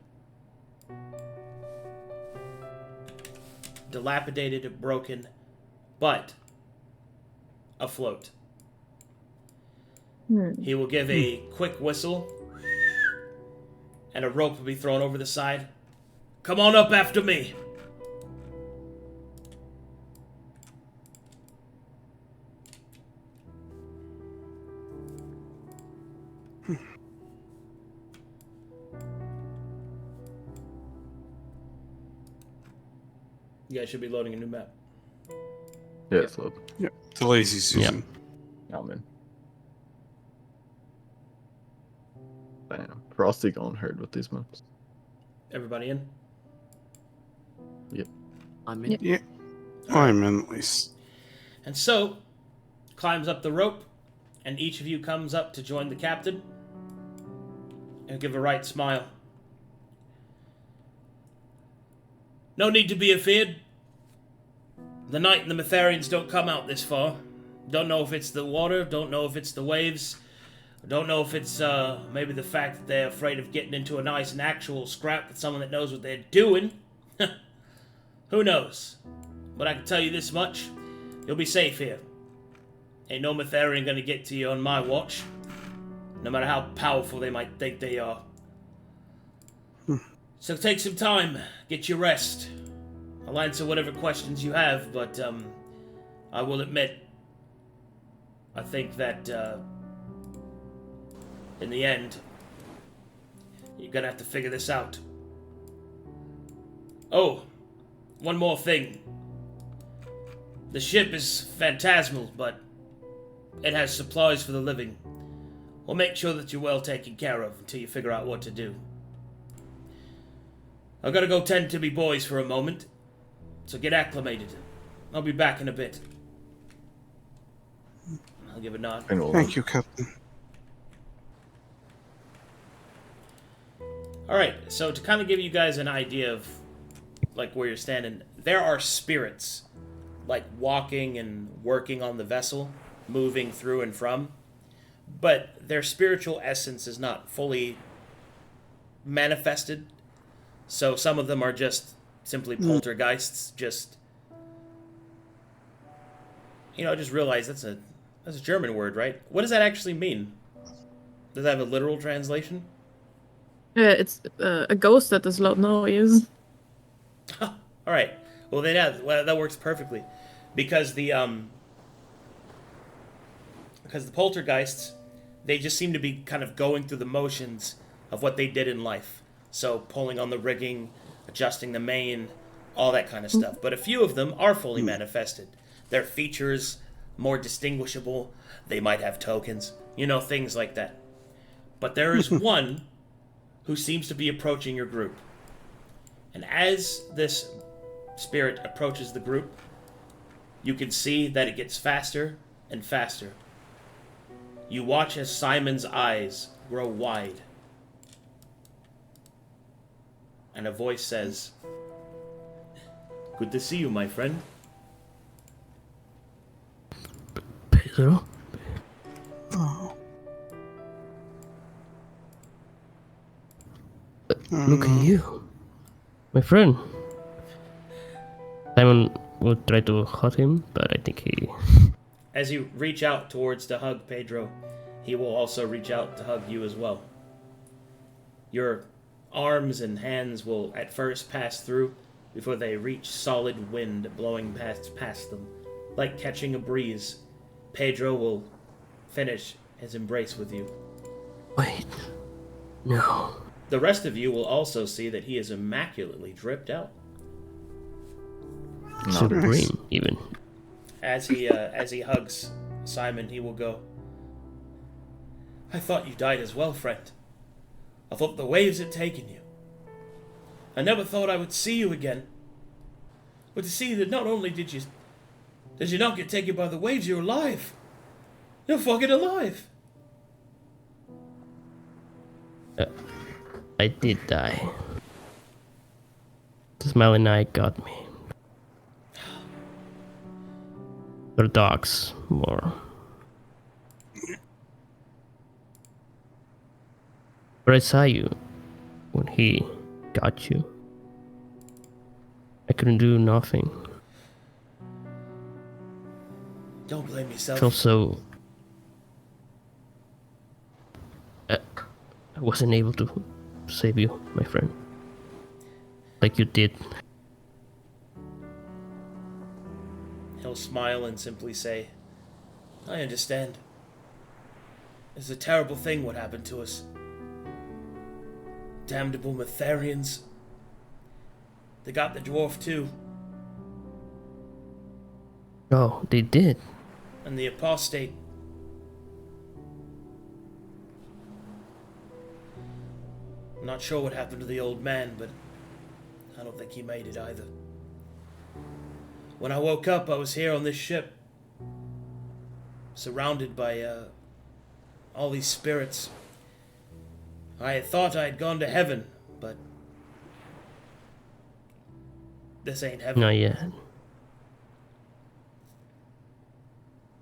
dilapidated, broken, but afloat. He will give a quick whistle, and a rope will be thrown over the side. Come on up after me. You guys should be loading a new map. Yeah, it's loaded. Yep. The lazy Susan. Oh, man. Bam. Frosty gone herd with these maps. Everybody in? Yep. I'm in. Yep. Yeah. I'm in at least. And so, climbs up the rope, and each of you comes up to join the captain. And give a right smile. No need to be afeard. The Knight and the Metharians don't come out this far. Don't know if it's the water, don't know if it's the waves, don't know if it's maybe the fact that they're afraid of getting into a nice and actual scrap with someone that knows what they're doing. Who knows? But I can tell you this much, you'll be safe here. Ain't no Metharian gonna get to you on my watch, no matter how powerful they might think they are. So take some time, get your rest. I'll answer whatever questions you have, but I will admit, I think that in the end, you're gonna have to figure this out. Oh, one more thing. The ship is phantasmal, but It has supplies for the living. We'll make sure that you're well taken care of until you figure out what to do. I've got to go tend to me boys for a moment, so get acclimated. I'll be back in a bit. I'll give a nod. Thank you, Captain. Alright, so to kind of give you guys an idea of like where you're standing, there are spirits like walking and working on the vessel, moving through and from, but their spiritual essence is not fully manifested. So some of them are just simply poltergeists, just just realize that's a German word, right? What does that actually mean? Does that have a literal translation? It's a ghost that does loud noise. All right. Well, then that works perfectly, because the poltergeists, they just seem to be kind of going through the motions of what they did in life. So pulling on the rigging, adjusting the main, all that kind of stuff. But a few of them are fully manifested. Their features more distinguishable. They might have tokens, things like that. But there is one who seems to be approaching your group. And as this spirit approaches the group, you can see that it gets faster and faster. You watch as Simon's eyes grow wide. And a voice says, "Good to see you, my friend." Pedro? Oh. Look at you. My friend. Simon would try to hug him, but I think he... As you reach out towards to hug Pedro, he will also reach out to hug you as well. Your arms and hands will at first pass through before they reach solid wind blowing past them, like catching a breeze. Pedro will finish his embrace with you. Wait. No. The rest of you will also see that he is immaculately dripped out. Super green, even. As he hugs Simon, he will go, "I thought you died as well, friend. I thought the waves had taken you. I never thought I would see you again. But to see that not only did you not get taken by the waves, you're alive. You're fucking alive." I did die. The smiling eye got me. Or dogs, more. But I saw you when he got you. I couldn't do nothing. Don't blame yourself. Also, I wasn't able to save you, my friend. Like you did. He'll smile and simply say, "I understand. It's a terrible thing what happened to us. Damnable Metharians. They got the dwarf too. Oh, they did. And the apostate. I'm not sure what happened to the old man, but I don't think he made it either. When I woke up, I was here on this ship, surrounded by all these spirits. I had thought I had gone to heaven, but this ain't heaven." Not yet.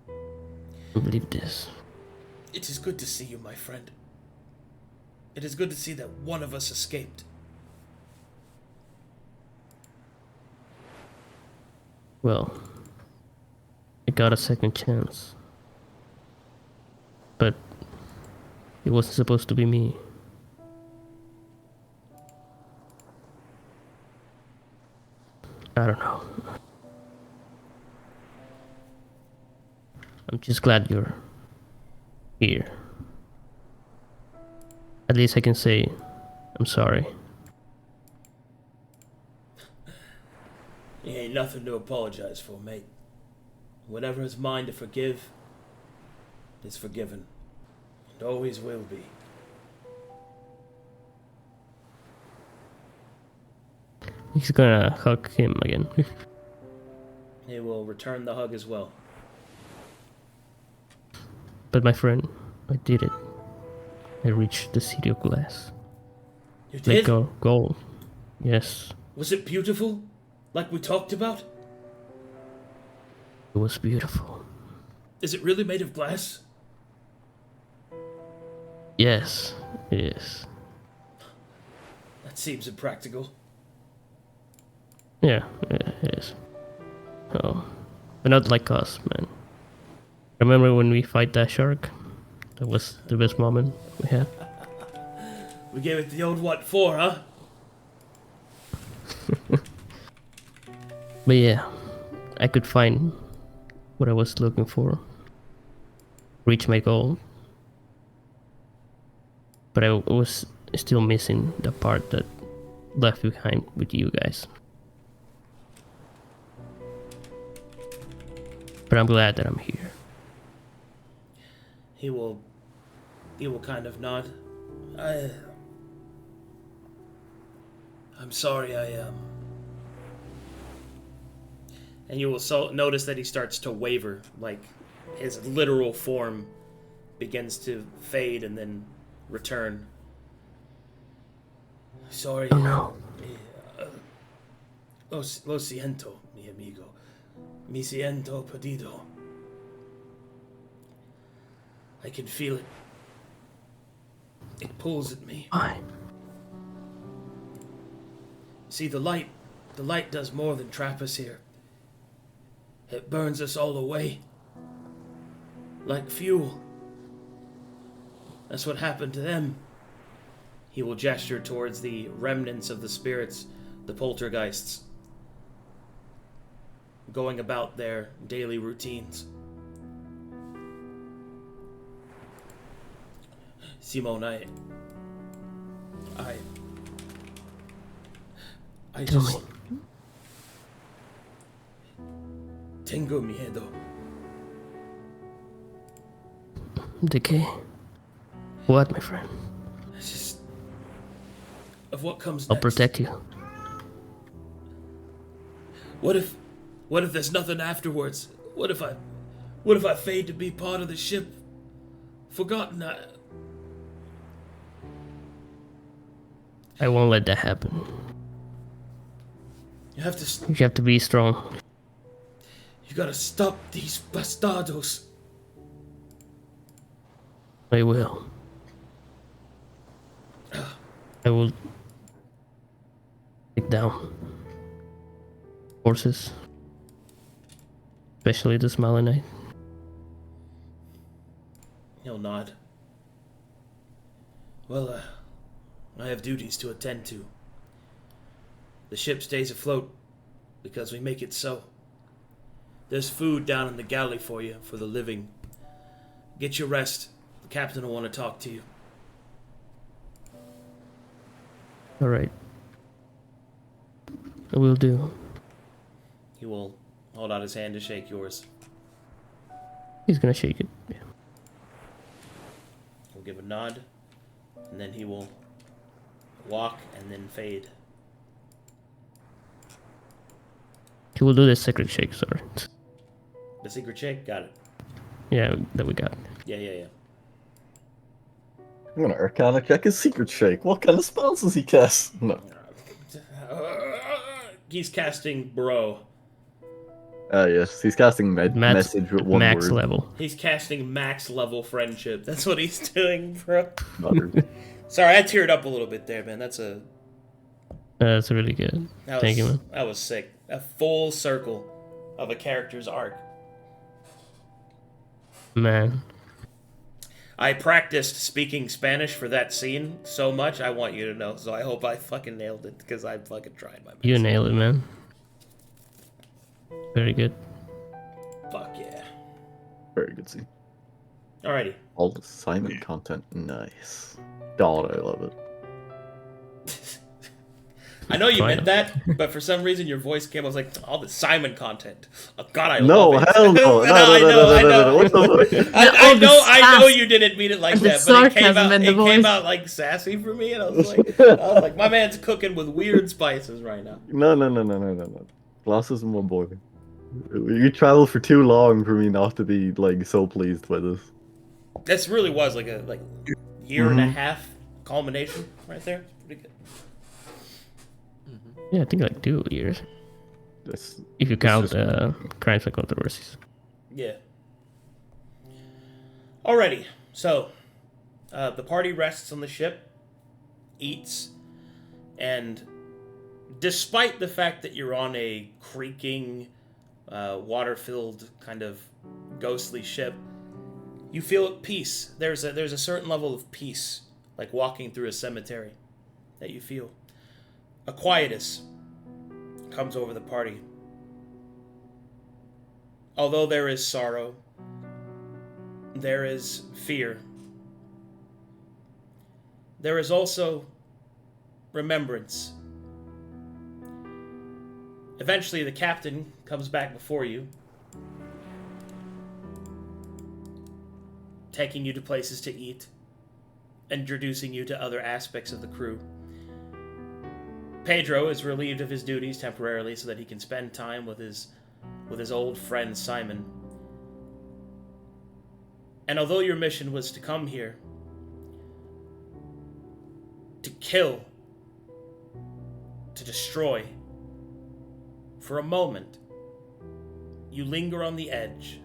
I believe this. "It is good to see you, my friend. It is good to see that one of us escaped." Well, I got a second chance. But it wasn't supposed to be me. I don't know. I'm just glad you're here. At least I can say I'm sorry. He ain't nothing to apologize for, mate. Whatever is mine to forgive, is forgiven, and always will be. He's gonna hug him again. He will return the hug as well. But my friend, I did it. I reached the city of glass. You did? Let go. Yes. Was it beautiful? Like we talked about? It was beautiful. Is it really made of glass? Yes, it is. That seems impractical. Yeah, it is. Oh, but not like us, man. Remember when we fight that shark? That was the best moment we had. We gave it the old what for, huh? But yeah, I could find what I was looking for. Reach my goal. But I was still missing the part that left behind with you guys. But I'm glad that I'm here. He will kind of nod. I'm sorry, and you will notice that he starts to waver, like his literal form begins to fade and then return. Sorry. Oh no. Lo siento, mi amigo. Mi siento perdido. I can feel it. It pulls at me. Why? See, the light does more than trap us here. It burns us all away. Like fuel. That's what happened to them. He will gesture towards the remnants of the spirits, the poltergeists, going about their daily routines. Simone, I Tell just... me. Tengo miedo. ¿De qué? What, my friend? It's just... of what comes I'll next. protect you. What if there's nothing afterwards? What if I fade to be part of the ship? Forgotten. I won't let that happen. You have to. You have to be strong. You gotta stop these bastardos. I will. I will take down forces, especially the Smalinite. He'll nod. Well, I have duties to attend to. The ship stays afloat because we make it so. There's food down in the galley for you, for the living. Get your rest. The captain will want to talk to you. Alright. I will do. He will hold out his hand to shake yours. He's gonna shake it. Yeah. He'll give a nod, and then he will walk and then fade. He will do the secret shake, sorry. The secret shake? Got it. Yeah, that we got. Yeah. I'm gonna Arcana check his secret shake. What kind of spells does he cast? No. He's casting bro. Yes, he's casting message with one max word. level. He's casting max level friendship. That's what he's doing, bro. Muttered. Sorry, I teared up a little bit there, man. That's really good. Thank you, man. That was sick. A full circle of a character's arc. Man. I practiced speaking Spanish for that scene so much, I want you to know. So I hope I fucking nailed it, because I fucking tried my best. You nailed it, man. Very good. Fuck yeah. Very good scene. Alrighty. All the Simon content, nice. God, I love it. I know you Try meant them. that, but for some reason your voice came. I was like, all the Simon content. Oh, God, I No, love it. hell no. No. What the fuck? I know you didn't mean it like The that, but it came sarcasm out. in the It came voice. out like sassy for me, and I was like, my man's cooking with weird spices right now. No. Colossus is my boy. You travel for too long for me not to be like so pleased by this. This really was like a year and a half culmination right there. Pretty good. Yeah, I think like 2 years. This, If you this count just- crimes and controversies. Yeah. Alrighty, so the party rests on the ship, eats, and despite the fact that you're on a creaking, water-filled kind of ghostly ship, you feel at peace. There's a certain level of peace, like walking through a cemetery, that you feel. A quietus comes over the party. Although there is sorrow, there is fear. There is also remembrance. Eventually, the captain comes back before you, taking you to places to eat, introducing you to other aspects of the crew. Pedro is relieved of his duties temporarily so that he can spend time with his old friend Simon. And although your mission was to come here to kill, to destroy, for a moment, you linger on the edge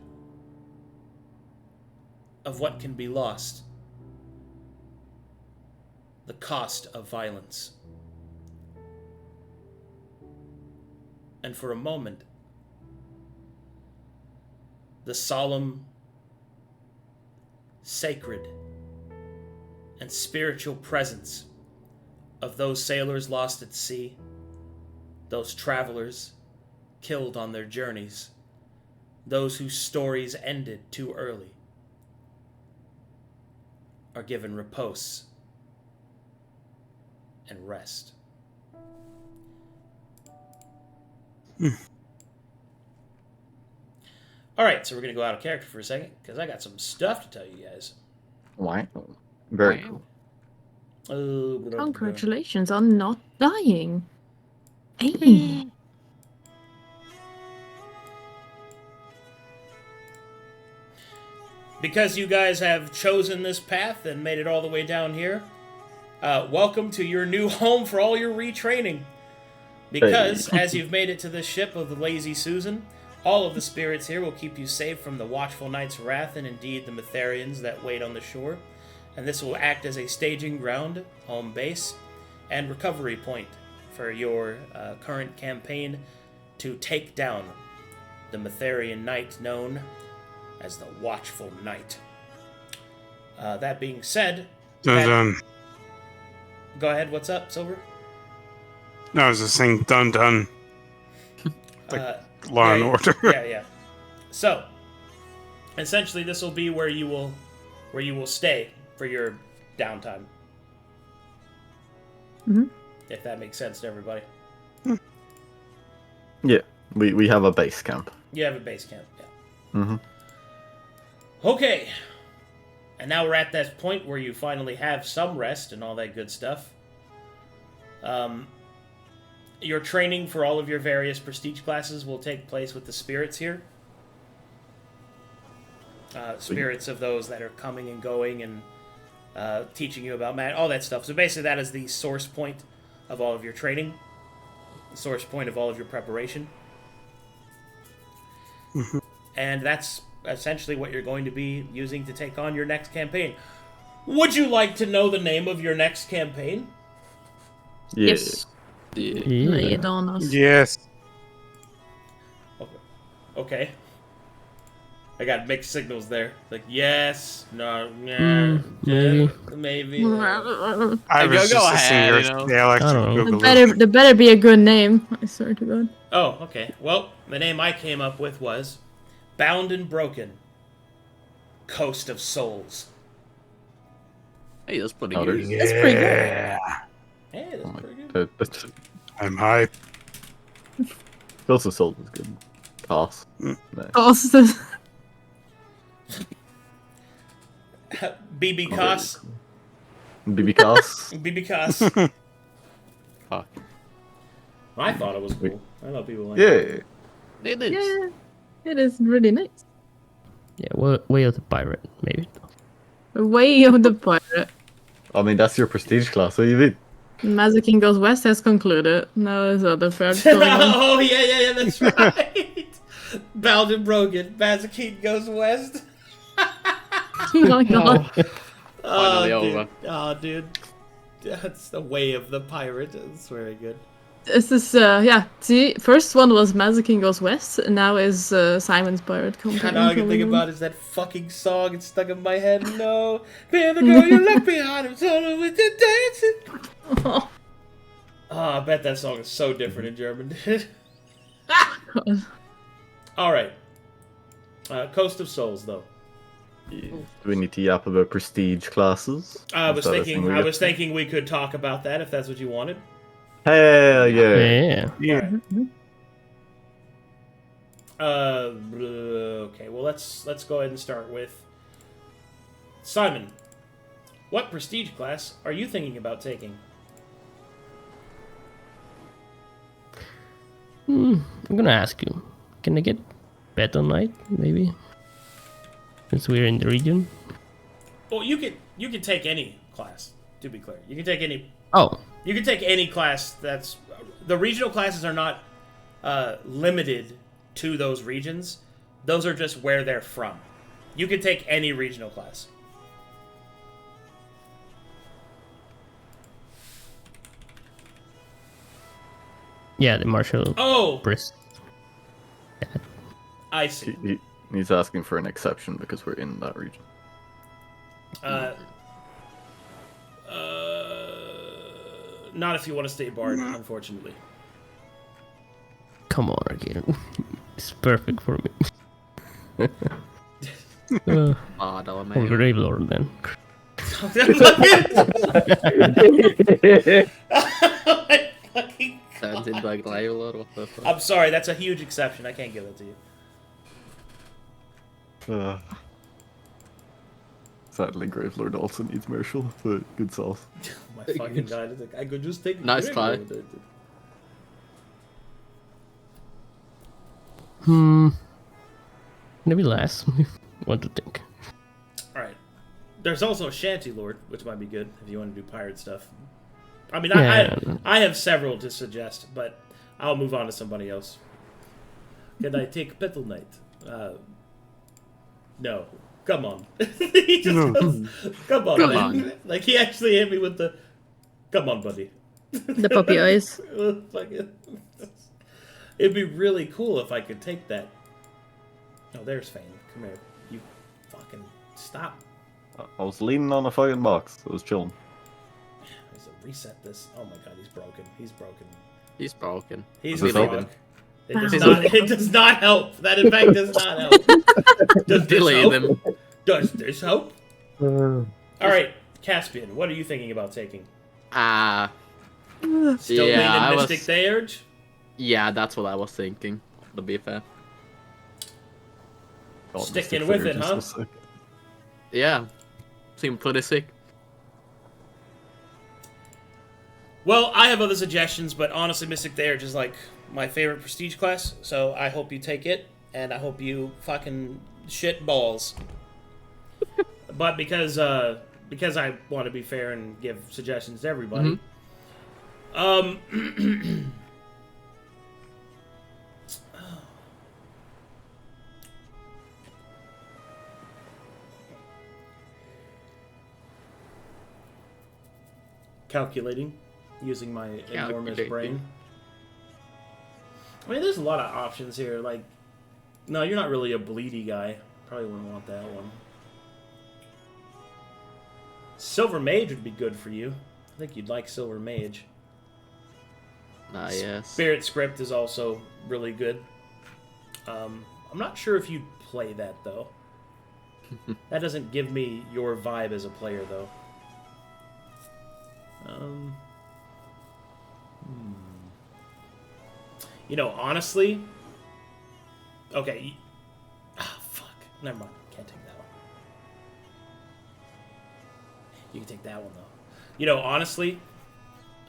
of what can be lost. The cost of violence. And for a moment, the solemn, sacred, and spiritual presence of those sailors lost at sea, those travelers killed on their journeys, those whose stories ended too early, are given repose and rest. Alright, so we're going to go out of character for a second, because I got some stuff to tell you guys. Wow. Very cool. Congratulations on not dying. Hey. Because you guys have chosen this path and made it all the way down here, welcome to your new home for all your retraining. Because, as you've made it to the ship of the Lazy Susan, all of the spirits here will keep you safe from the watchful knight's wrath and indeed the Metherians that wait on the shore. And this will act as a staging ground, home base, and recovery point for your current campaign to take down the Metherian knight known as the Watchful Knight. That being said... Dun. Go ahead, what's up, Silver? No, I was just saying dun. Law and Order. Yeah. So, essentially, this will be where you will stay for your downtime. Mm-hmm. If that makes sense to everybody. Yeah, we have a base camp. You have a base camp, yeah. Mm-hmm. Okay. And now we're at that point where you finally have some rest and all that good stuff. Your training for all of your various prestige classes will take place with the spirits here. Spirits of those that are coming and going and teaching you about magic, all that stuff. So basically that is the source point of all of your training. The source point of all of your preparation. Mm-hmm. And that's essentially what you're going to be using to take on your next campaign. Would you like to know the name of your next campaign? Yeah. Yes. Lay it on us. Yes. Okay. I got mixed signals there. Like, yes, no, yeah, maybe. I was Go just ahead, listening you know. to your dialect I don't know. Google. There better be a good name. I swear to God. Oh, okay. Well, the name I came up with was Bound and Broken, Coast of Souls. Hey, that's pretty Oh, good. there's- That's pretty good. Yeah. Hey, that's Oh my- pretty good. that's I'm hype. Ghost of Souls is good. Toss. Nice. Colossus. BB Cos. BB Cos. BB Cos. Fuck. I thought it was cool. I know people like Yeah. it. It is. Yeah, it is really nice. Yeah, way of the pirate, maybe. Way of the pirate. I mean, that's your prestige class. What do you mean? Mazekeen Goes West has concluded. Now there's other threads going on. Oh, yeah, that's right. Bound and broken. Mazekeen goes west. Oh my god. Finally dude. over. Oh, dude. That's the way of the pirate. It's very good. This is, yeah. See, first one was Mazekeen Goes West, and now is Simon's Pirate Company. And all I can think about is that fucking song. It's stuck in my head. No. Man, the girl you left behind. I'm telling with the dancing. Oh, I bet that song is so different in German. God. All right. Coast of Souls, though. Do we need to yap about prestige classes? I was Is that a thing we I get? was thinking we could talk about that if that's what you wanted. Hell yeah. Yeah. Okay. Well, let's go ahead and start with Simon. What prestige class are you thinking about taking? I'm gonna ask you. Can I get Battle Knight, maybe? Since we're in the region. Well, you can take any class. To be clear, you can take any. Oh. You can take any class. That's the regional classes are not limited to those regions. Those are just where they're from. You can take any regional class. Yeah, the martial. Oh, Brisk. I see. He's asking for an exception because we're in that region. Not if you want to stay bard, unfortunately. Come on, Arcadum. It's perfect for me. Grave Lord then. Turns into a Grave Lord, what the fuck? I'm sorry, that's a huge exception. I can't give that to you. Sadly, Gravelord also needs Marshall, but good sauce. My fucking god, I could just take Nice try. Maybe last. What to think? Alright. There's also Shanty Lord, which might be good if you want to do pirate stuff. I mean, Yeah. I have several to suggest, but I'll move on to somebody else. Can I take Battle Knight? No. Come on. He just goes, come on, Come man. on. Like, he actually hit me with the, come on, buddy. The puppy eyes. It'd be really cool if I could take that. Oh, there's Fane. Come here. You fucking stop. I was leaning on a fucking box. I was chilling. Let's reset this. Oh my god, he's broken. He's broken. He's broken. He's Does it broken. help? It does not help. That in fact does not help. Does this Delete help? them. Does this help? Alright, Caspian, what are you thinking about taking? Still Yeah, leaning I Mystic was- Theurge? Yeah, that's what I was thinking, to be fair. God, Sticking Mr. with it, Clear huh? just was sick. Yeah, seemed pretty sick. Well, I have other suggestions, but honestly, Mystic Theurge is like my favorite prestige class, so I hope you take it, and I hope you fucking shit balls. But because I want to be fair and give suggestions to everybody, calculating, using my enormous Calculating. brain. I mean, there's a lot of options here. Like, no, you're not really a bleedy guy. Probably wouldn't want that one. Silver Mage would be good for you. I think you'd like Silver Mage. Yes. Spirit Script is also really good. I'm not sure if you'd play that, though. That doesn't give me your vibe as a player, though. You know, honestly... Okay. Fuck. Never mind. Can't take that one. You can take that one, though. You know, honestly...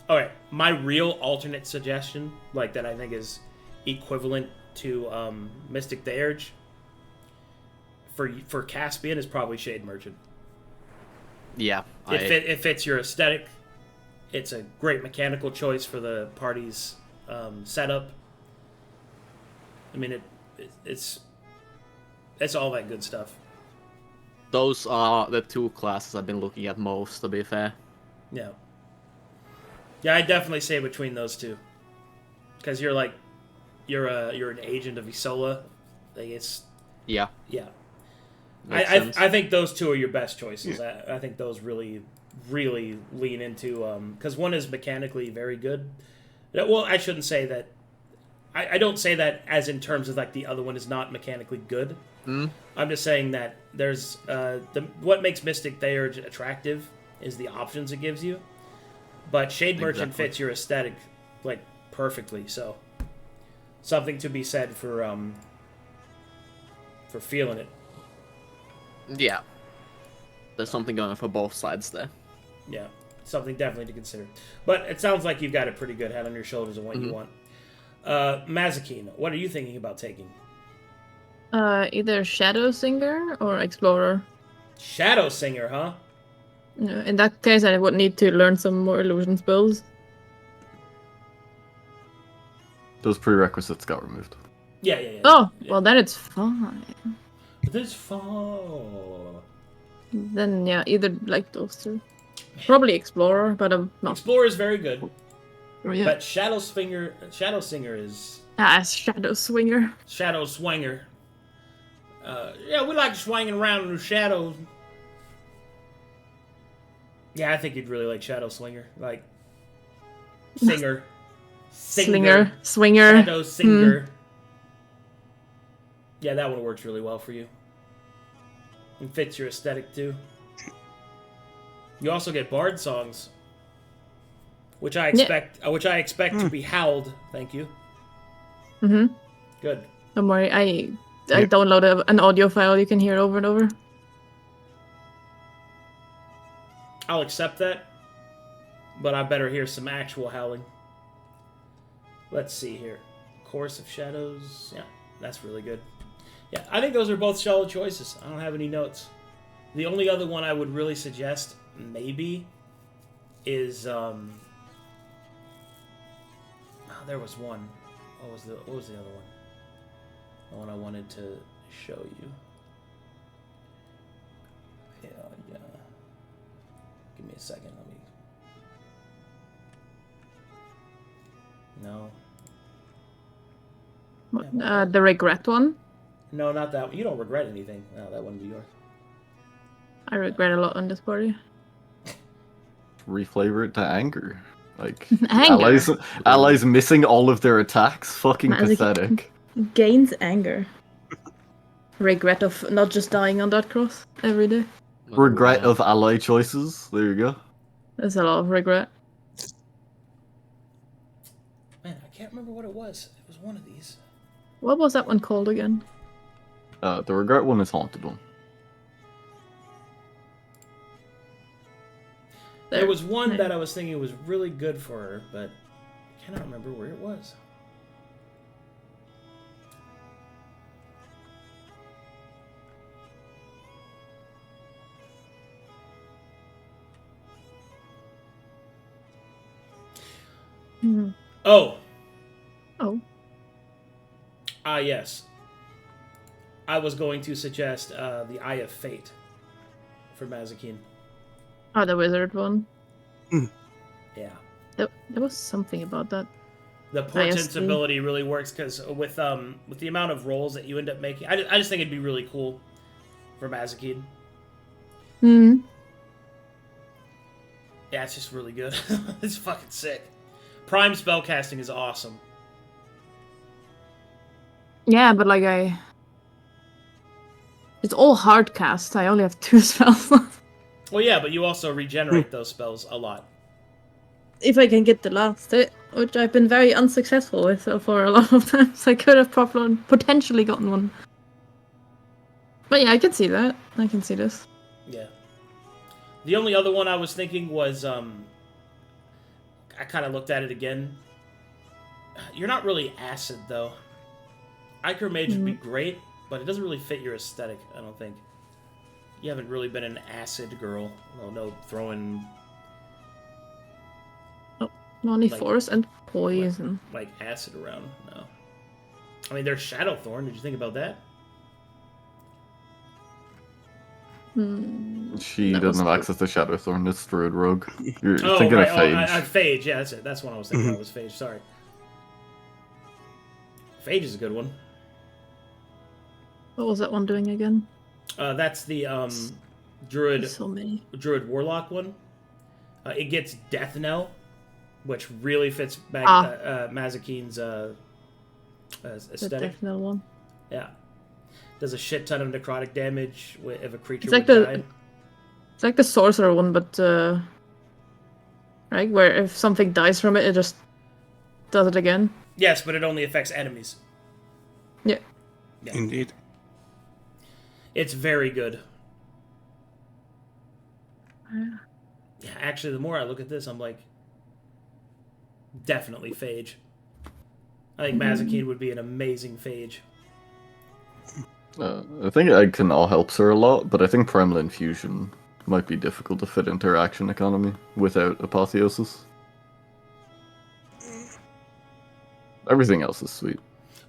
Alright, my real alternate suggestion, like, that I think is equivalent to Mystic Theurge for Caspian is probably Shade Merchant. Yeah. It fits your aesthetic. It's a great mechanical choice for the party's setup. I mean, it's all that good stuff. Those are the two classes I've been looking at most, to be fair. Yeah. Yeah, I'd definitely say between those two. Because you're an agent of Isola. Like, it's... Yeah. Yeah. I think those two are your best choices. I think those really, really lean into... Because one is mechanically very good. Well, I shouldn't say that... I don't say that as in terms of, like, the other one is not mechanically good. Mm. I'm just saying that there's... what makes Mystic Theurge attractive is the options it gives you. But Shade Merchant fits your aesthetic, like, perfectly, so... Something to be said for feeling it. Yeah. There's something going on for both sides there. Yeah, something definitely to consider. But it sounds like you've got a pretty good head on your shoulders of what you want. Mazekeen, what are you thinking about taking? Either Shadow Singer or Explorer. Shadow Singer, huh? In that case, I would need to learn some more illusion spells. Those prerequisites got removed. Yeah. Oh, well then it's fine. This fall. Then yeah, either like those two. Probably Explorer, but I'm not. Explorer is very good. Yeah. But Shadow Singer is... Shadow Swinger. Shadow Swinger. Yeah, we like swinging around in the shadows. Yeah, I think you'd really like Shadow Swinger. Like... Slinger. Swinger. Shadow Singer. Yeah, that one works really well for you. And fits your aesthetic, too. You also get bard songs. Which I expect to be howled. Thank you. Mm-hmm. Good. Don't worry, I downloaded an audio file you can hear over and over. I'll accept that. But I better hear some actual howling. Let's see here. Course of Shadows. Yeah, that's really good. Yeah, I think those are both solid choices. I don't have any notes. The only other one I would really suggest, maybe, is there was one. What was the other one? The one I wanted to show you. Yeah. Give me a second. Let me. No. The regret one? No, not that one. You don't regret anything. No, that wouldn't be yours. I regret a lot on this party. Reflavor it to anger. Like Anger. allies missing all of their attacks. Fucking Mazekeen pathetic. Gains anger. Regret of not just dying on that cross every day. Regret of ally choices. There you go. There's a lot of regret. Man, I can't remember what it was. It was one of these. What was that one called again? The regret one is Haunted One. There was one that I was thinking was really good for her, but I cannot remember where it was. Hmm. Oh. Yes. I was going to suggest the Eye of Fate for Mazekeen. Oh, the wizard one. Yeah. There was something about that. The portent's ability really works because with the amount of rolls that you end up making, I just think it'd be really cool for Mazekeen. Hmm. Yeah, it's just really good. It's fucking sick. Prime spellcasting is awesome. Yeah, but like it's all hard cast. I only have 2 spells left. Well, yeah, but you also regenerate those spells a lot. If I can get the last hit. which I've been very unsuccessful with for a lot of times. I could have potentially gotten one. But yeah, I can see that. I can see this. Yeah. The only other one I was thinking was, I kind of looked at it again. You're not really acid, though. Ichor Mage would be great, but it doesn't really fit your aesthetic, I don't think. You haven't really been an acid girl. Well, no throwing... Only Like- force and poison. like acid around. No. I mean, there's Shadowthorn. Did you think about that? She That doesn't was have access to Shadowthorn. It's Druid Rogue. You're Oh, thinking right. of Phage. Phage. Yeah, that's it. That's what I was thinking. It was Phage. Sorry. Phage is a good one. What was that one doing again? That's the Druid There's so many. Warlock one. It gets Death Knell, which really fits back Mazekeen's The aesthetic. Death one. Yeah. Does a shit ton of necrotic damage if a creature It's like would die. It's like the sorcerer one, but right, where if something dies from it, it just does it again. Yes, but it only affects enemies. Yeah. Yeah. Indeed. It's very good. Yeah, actually, the more I look at this, I'm like, definitely Phage. I think Mazekeen would be an amazing Phage. I think Egg can all helps her a lot, but I think Primal Infusion might be difficult to fit into her action economy without Apotheosis. Everything else is sweet.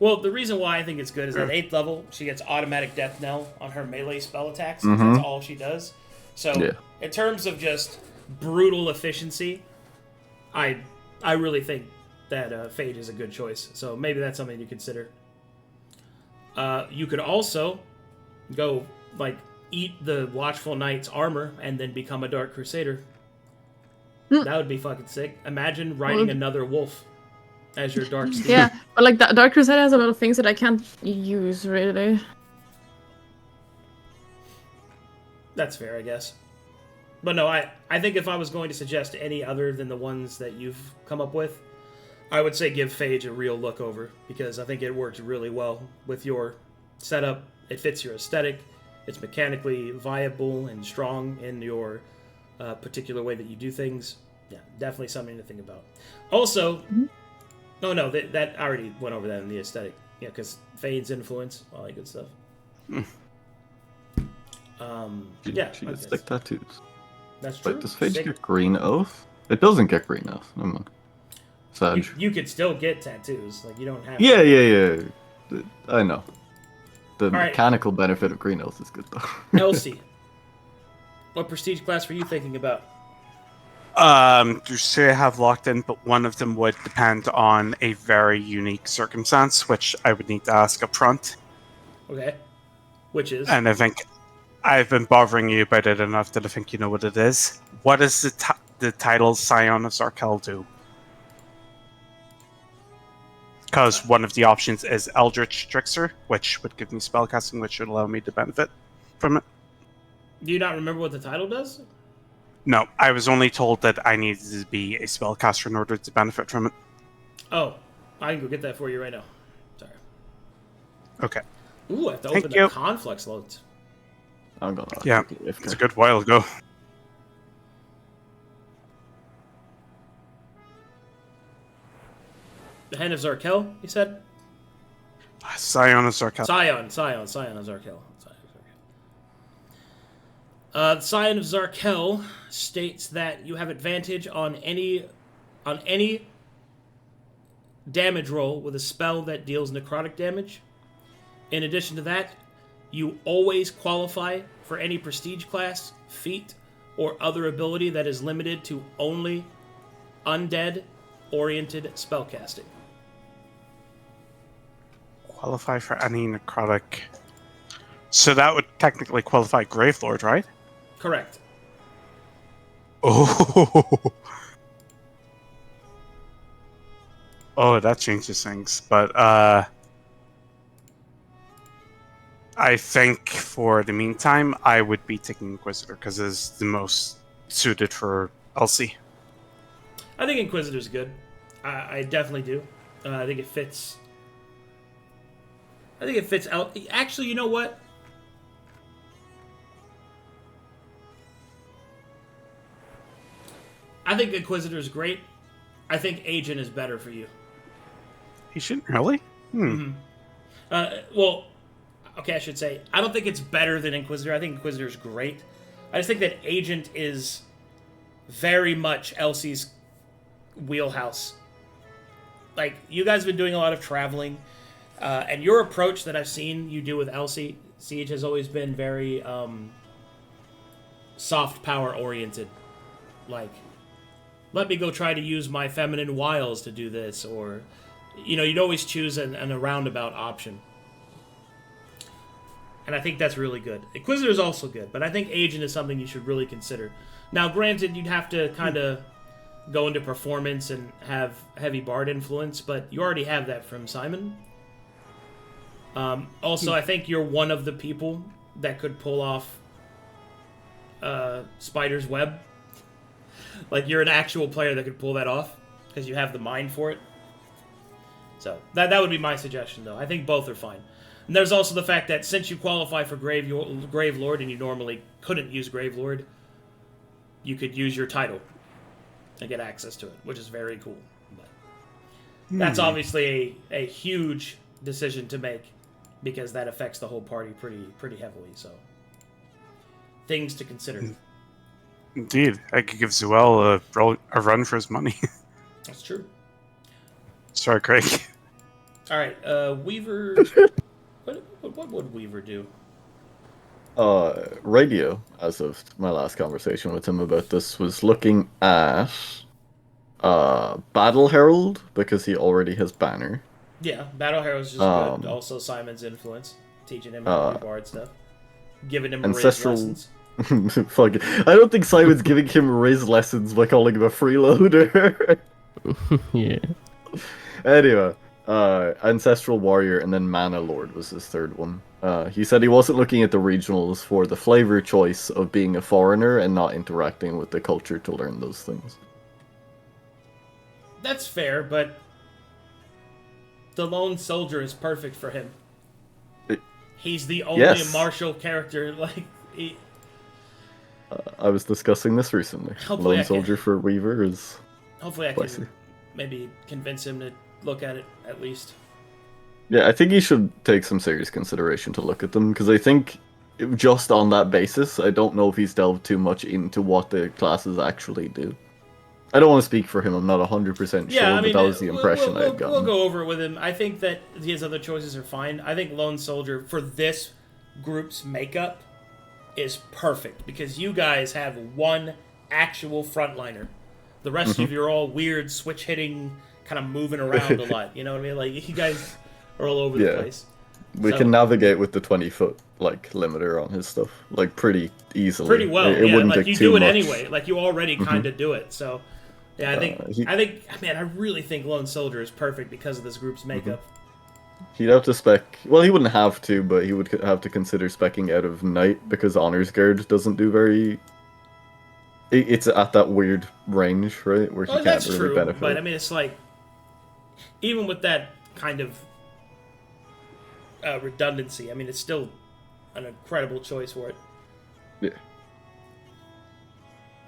Well, the reason why I think it's good is at 8th level, she gets automatic Death Knell on her melee spell attacks. That's all she does. So, in terms of just brutal efficiency, I really think that Phage is a good choice. So maybe that's something to consider. You could also go, like, eat the Watchful Knight's armor and then become a Dark Crusader. That would be fucking sick. Imagine riding another wolf as your Dark Steed. Yeah, but like that Dark Crusader has a lot of things that I can't use really. That's fair, I guess. But no, I think if I was going to suggest any other than the ones that you've come up with, I would say give Phage a real look over, because I think it works really well with your setup. It fits your aesthetic. It's mechanically viable and strong in your particular way that you do things. Yeah, definitely something to think about. Also, no, that I already went over that in the aesthetic. Yeah, because Fade's influence, all that good stuff. She gets stick tattoos. That's true. Wait, does Phage Sick. get Green Oath? It doesn't get Green Oath. Never mind. Sad. You could still get tattoos. Like, you don't have Yeah. I know. The right. mechanical benefit of Green Oath is good, though. Elsie, what prestige class were you thinking about? There's two I have locked in, but one of them would depend on a very unique circumstance, which I would need to ask up front. Okay. Which is? And I think I've been bothering you about it enough that I think you know what it is. What does the title Scion of Zarkel do? Because one of the options is Eldritch Trickster, which would give me spellcasting, which would allow me to benefit from it. Do you not remember what the title does? No, I was only told that I needed to be a spellcaster in order to benefit from it. Oh, I can go get that for you right now. Sorry. Okay. Ooh, I have to Thank open you. the conflux loads. I'm gonna. Yeah, it's a good while ago. The Hand of Zarkel, you said? Scion of Zarkel. Scion of Zarkel. Scion of Zarkel states that you have advantage on any damage roll with a spell that deals necrotic damage. In addition to that, you always qualify for any prestige class, feat, or other ability that is limited to only undead-oriented spellcasting. Qualify for any necrotic. So that would technically qualify Gravelord, right? Correct. Oh. Oh, that changes things. But I think for the meantime, I would be taking Inquisitor because it's the most suited for Elsie. I think Inquisitor's good. I definitely do. I think it fits. I think it fits out. Actually, you know what? I think Inquisitor is great. I think Agent is better for you. Agent, really? Well, okay, I should say, I don't think it's better than Inquisitor. I think Inquisitor is great. I just think that Agent is very much Elsie's wheelhouse. Like, you guys have been doing a lot of traveling, and your approach that I've seen you do with Elsie, Siege, has always been very soft power oriented. Like, let me go try to use my feminine wiles to do this, or, you know, you'd always choose a roundabout option. And I think that's really good. Inquisitor is also good, but I think Agent is something you should really consider. Now, granted, you'd have to kind of go into performance and have heavy bard influence, but you already have that from Simon. Also, I think you're one of the people that could pull off Spider's Web. Like, you're an actual player that could pull that off, because you have the mind for it. So, that would be my suggestion, though. I think both are fine. And there's also the fact that since you qualify for Grave Lord, and you normally couldn't use Grave Lord, you could use your title and get access to it, which is very cool. But that's obviously a huge decision to make, because that affects the whole party pretty heavily. So, things to consider. Indeed. I could give Zuel a run for his money. That's true. Sorry, Craig. All right, Weaver. What would Weaver do? Radio, as of my last conversation with him about this, was looking at Battle Herald, because he already has Banner. Yeah, Battle Herald's just good. Also, Simon's influence, teaching him how to do bard stuff, giving him Ancestral lessons. Fuck it. I don't think Simon's giving him Riz lessons by calling him a freeloader. Yeah. Anyway, Ancestral Warrior and then Mana Lord was his third one. He said he wasn't looking at the regionals for the flavor choice of being a foreigner and not interacting with the culture to learn those things. That's fair, but the Lone Soldier is perfect for him. He's the only martial character, like... I was discussing this recently. Lone Soldier for Weaver is... Hopefully I can maybe convince him to look at it, at least. Yeah, I think he should take some serious consideration to look at them, because I think just on that basis, I don't know if he's delved too much into what the classes actually do. I don't want to speak for him, I'm not 100% sure, but that was the impression I had gotten. We'll go over it with him. I think that his other choices are fine. I think Lone Soldier, for this group's makeup, is perfect, because you guys have one actual frontliner. The rest of you are all weird, switch-hitting, kind of moving around a lot. You know what I mean? Like, you guys are all over the place. We can navigate with the 20-foot limiter on his stuff, like, pretty easily. Pretty well, it yeah. Wouldn't like, take you too do it much. anyway. Like, you already kind of do it. So, yeah, I really think Lone Soldier is perfect because of this group's makeup. He'd have to spec... Well, he wouldn't have to, but he would have to consider speccing out of Knight, because Honor's Guard doesn't do very... It's at that weird range, right? Where he can't really benefit. But, I mean, it's like... Even with that kind of redundancy, I mean, it's still an incredible choice for it. Yeah.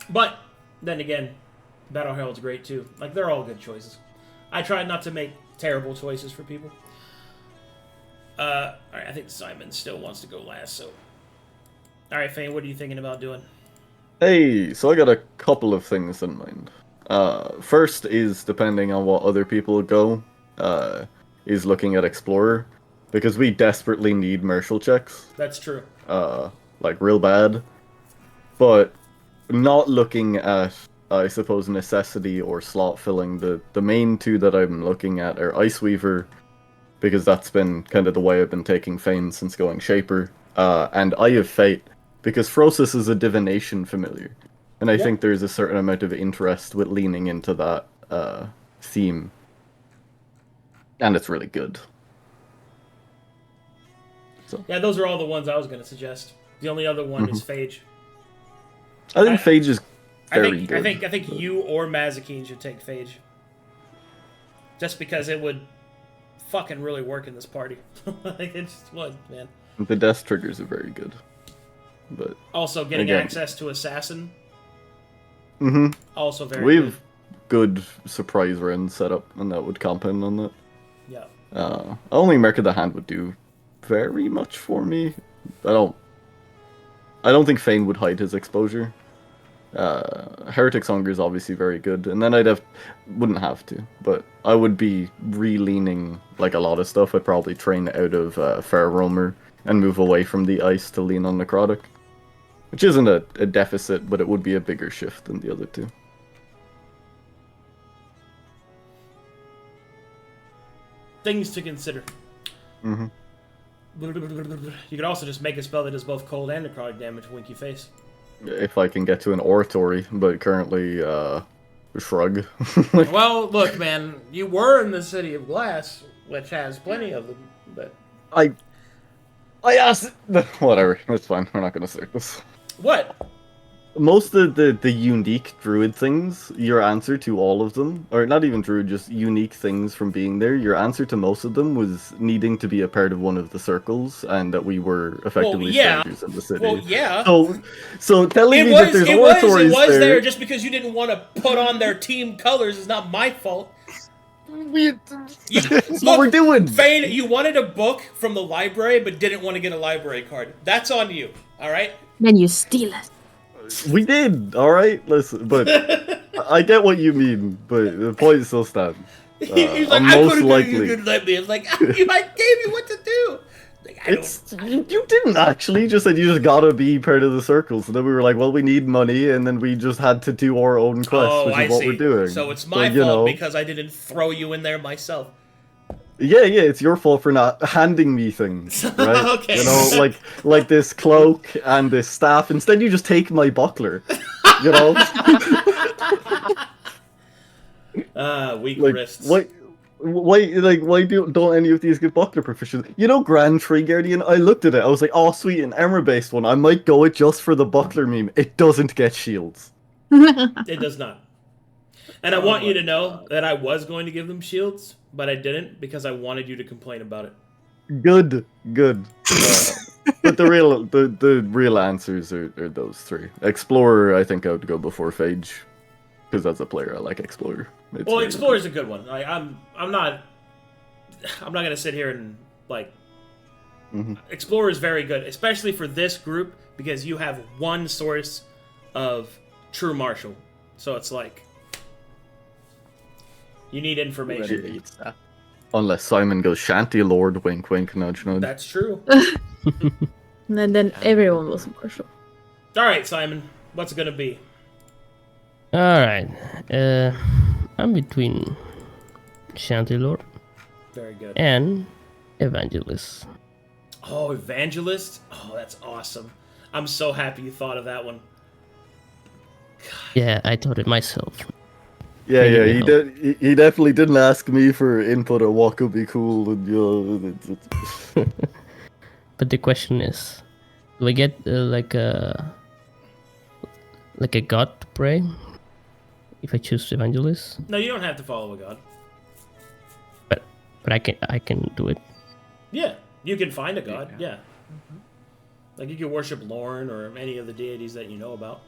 But, then again, Battle Herald's great, too. Like, they're all good choices. I try not to make terrible choices for people. Alright, I think Simon still wants to go last, so... Alright, Fane, what are you thinking about doing? Hey, so I got a couple of things in mind. First is, depending on what other people go, is looking at Explorer. Because we desperately need martial checks. That's true. Like, real bad. But not looking at, I suppose, necessity or slot filling. The main two that I'm looking at are Iceweaver, because that's been kind of the way I've been taking Fane since going Shaper, and Eye of Fate, because Frosis is a divination familiar, and I think there's a certain amount of interest with leaning into that theme, and it's really good. So. Yeah, those are all the ones I was going to suggest. The only other one is Phage. I think Phage is very good. I think you or Mazekeen should take Phage. just because it would fucking really work in this party. Like, it just would, man. The death triggers are very good. But also, getting again, access to Assassin. Mm-hmm. Also very We've good surprise rounds set up, and that would compound on that. Yeah. Only Merc of the Hand would do very much for me. I don't think Fane would hide his exposure. Heretic's Hunger is obviously very good, and then wouldn't have to, but I would be re-leaning like a lot of stuff. I'd probably train out of Fair Roamer and move away from the ice to lean on Necrotic, which isn't a deficit, but it would be a bigger shift than the other two. Things to consider. Mm-hmm. You could also just make a spell that does both cold and necrotic damage to Winky Face. If I can get to an oratory, but currently, shrug. Well, look, man, you were in the City of Glass, which has plenty of them, but... I asked... Whatever, it's fine, we're not gonna start this. What? Most of the unique druid things, your answer to all of them, or not even druid, just unique things from being there, your answer to most of them was needing to be a part of one of the circles, and that we were effectively strangers in the city. Well, yeah. So telling me that there's oratories it was there just because you didn't want to put on their team colors is not my fault. That's what we're doing. Fane, you wanted a book from the library, but didn't want to get a library card. That's on you, alright? Then you steal it. We did, alright? Listen, but I get what you mean, but the point still stands. He's like, most I could have likely... given you a good let me. It's like, I gave you what to do. Like, you didn't actually, just said you just gotta be part of the circle. So then we were like, well, we need money, and then we just had to do our own quest, which is what we're doing. So it's my fault because I didn't throw you in there myself. Yeah, it's your fault for not handing me things, right? Okay. You know, like this cloak and this staff. Instead, you just take my buckler. You know. Weak wrists. Why don't any of these get buckler proficiency? You know, Grand Tree Guardian. I looked at it. I was like, oh, sweet, an armor-based one. I might go it just for the buckler meme. It doesn't get shields. It does not. And I want you to know that I was going to give them shields, but I didn't because I wanted you to complain about it. Good. But the real answers are those three. Explorer, I think I would go before Phage, because as a player, I like Explorer. Well, Explorer's a good one. I'm not gonna sit here and like. Mm-hmm. Explorer is very good, especially for this group because you have one source of true martial, so it's like. You need information. Unless Simon goes Shanty Lord, wink wink, nudge nudge. That's true. And then everyone was martial. Alright, Simon. What's it gonna be? Alright. I'm between Shanty Lord. Very good. And Evangelist. Oh, Evangelist? Oh, that's awesome. I'm so happy you thought of that one. God. Yeah, I thought it myself. Yeah, he definitely didn't ask me for input on what could be cool. And, But the question is, do I get like a god to pray if I choose Evangelist? No, you don't have to follow a god. But I can do it. Yeah, you can find a god. Yeah. Mm-hmm. Like you can worship Lorne or any of the deities that you know about.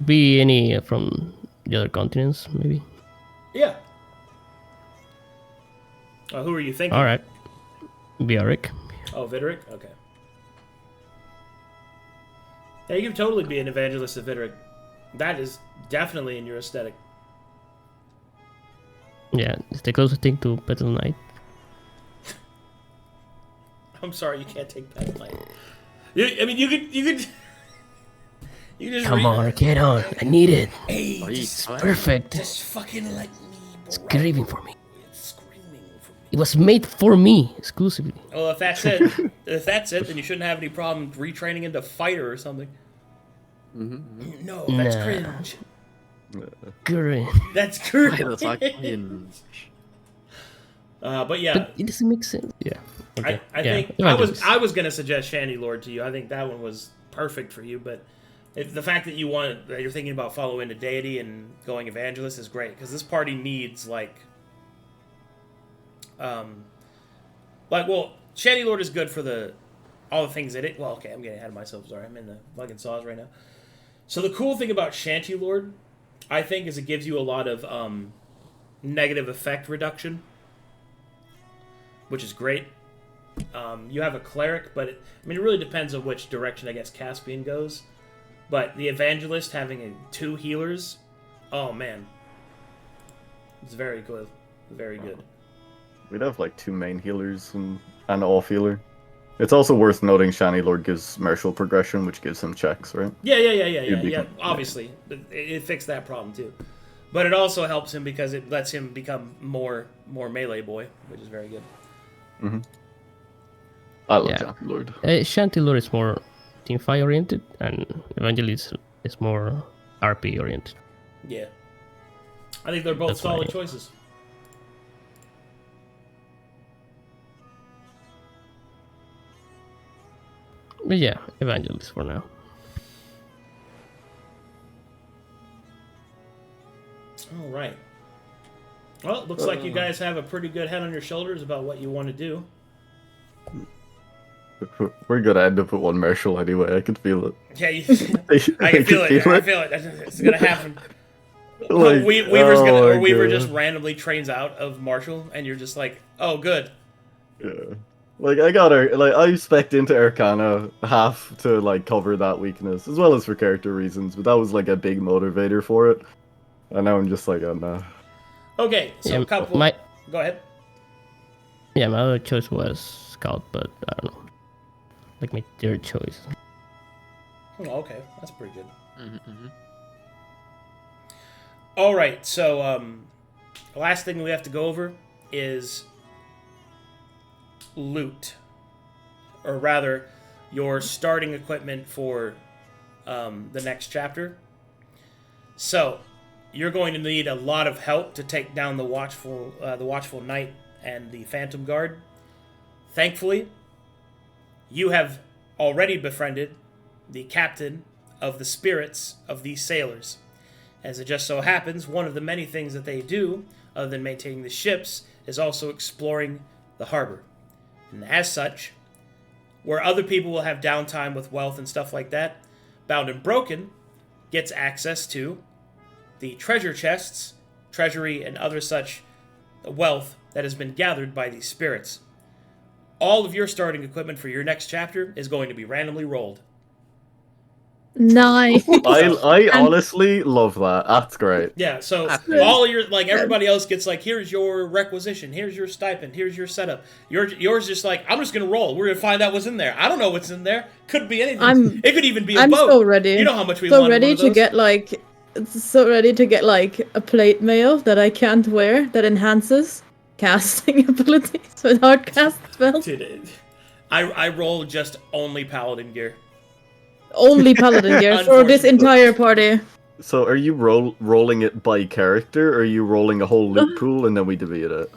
Be any from the other continents, maybe. Yeah. Who are you thinking? All right. Biaric. Oh, Videric? Okay. Yeah, you can totally be an evangelist of Videric. That is definitely in your aesthetic. Yeah, it's the closest thing to Battle Knight. I'm sorry, you can't take Battle Knight. You could. You just Come on, get on. I need it. Hey, it's perfect. Just fucking let me. It's craving for me. It's screaming for me. It was made for me exclusively. Well, if that's it, then you shouldn't have any problem retraining into fighter or something. Mm-hmm. No, that's cringe. Cringe. That's cringe. That's like cringe. But yeah, But it doesn't make sense. Yeah. Okay. I think I was gonna suggest Shandy Lord to you. I think that one was perfect for you, but The fact that you're thinking about following a deity and going evangelist is great, because this party needs, Shanty Lord is good for all the things that it... Well, okay, I'm getting ahead of myself, sorry. I'm in the fucking saws right now. So the cool thing about Shanty Lord, I think, is it gives you a lot of negative effect reduction, which is great. You have a cleric, but it really depends on which direction, I guess, Caspian goes. But the evangelist having 2 healers, oh man, it's very good, very good. We'd have 2 main healers and an off healer. It's also worth noting Shanty Lord gives martial progression, which gives him checks, right? Yeah. Obviously, it fixed that problem too. But it also helps him because it lets him become more melee boy, which is very good. Mm-hmm. I love Shanty Lord. Shanty Lord is more teamfight oriented, and Evangelist is more RP oriented. Yeah. I think they're both solid choices. But yeah, Evangelist for now. All right. Well, it looks like you guys have a pretty good head on your shoulders about what you want to do. We're gonna end up with one martial anyway. I can feel it. Yeah, I can feel it. I feel it. It's gonna happen. Weaver just randomly trains out of Marshall, and you're just like, oh, good. Yeah. I got her. I spec'd into Arcana half to cover that weakness, as well as for character reasons. But that was a big motivator for it. And now I'm just oh no. Okay, so go ahead. Yeah, my other choice was Scout, but I don't know. My third choice. Oh, okay, that's pretty good. Mm-hmm. All right, so the last thing we have to go over is loot, or rather, your starting equipment for the next chapter. So you're going to need a lot of help to take down the Watchful Knight and the Phantom Guard. Thankfully, you have already befriended the captain of the spirits of these sailors. As it just so happens, one of the many things that they do, other than maintaining the ships, is also exploring the harbor. And as such, where other people will have downtime with wealth and stuff like that, Bound and Broken gets access to the treasure chests, treasury, and other such wealth that has been gathered by these spirits. All of your starting equipment for your next chapter is going to be randomly rolled. Nice. I honestly love that. That's great. Yeah, so all of your, everybody else gets here's your requisition, here's your stipend, here's your setup. Yours just I'm just going to roll. We're going to find out what's in there. I don't know what's in there. Could be anything. It could even be a boat. I'm so ready. You know how much we want one of those. So ready to get a plate mail that I can't wear that enhances casting abilities with hard cast spells. Dude, I roll just only paladin gear. Only paladin gear for this entire party. So are you rolling it by character, or are you rolling a whole loot pool and then we divvy it out?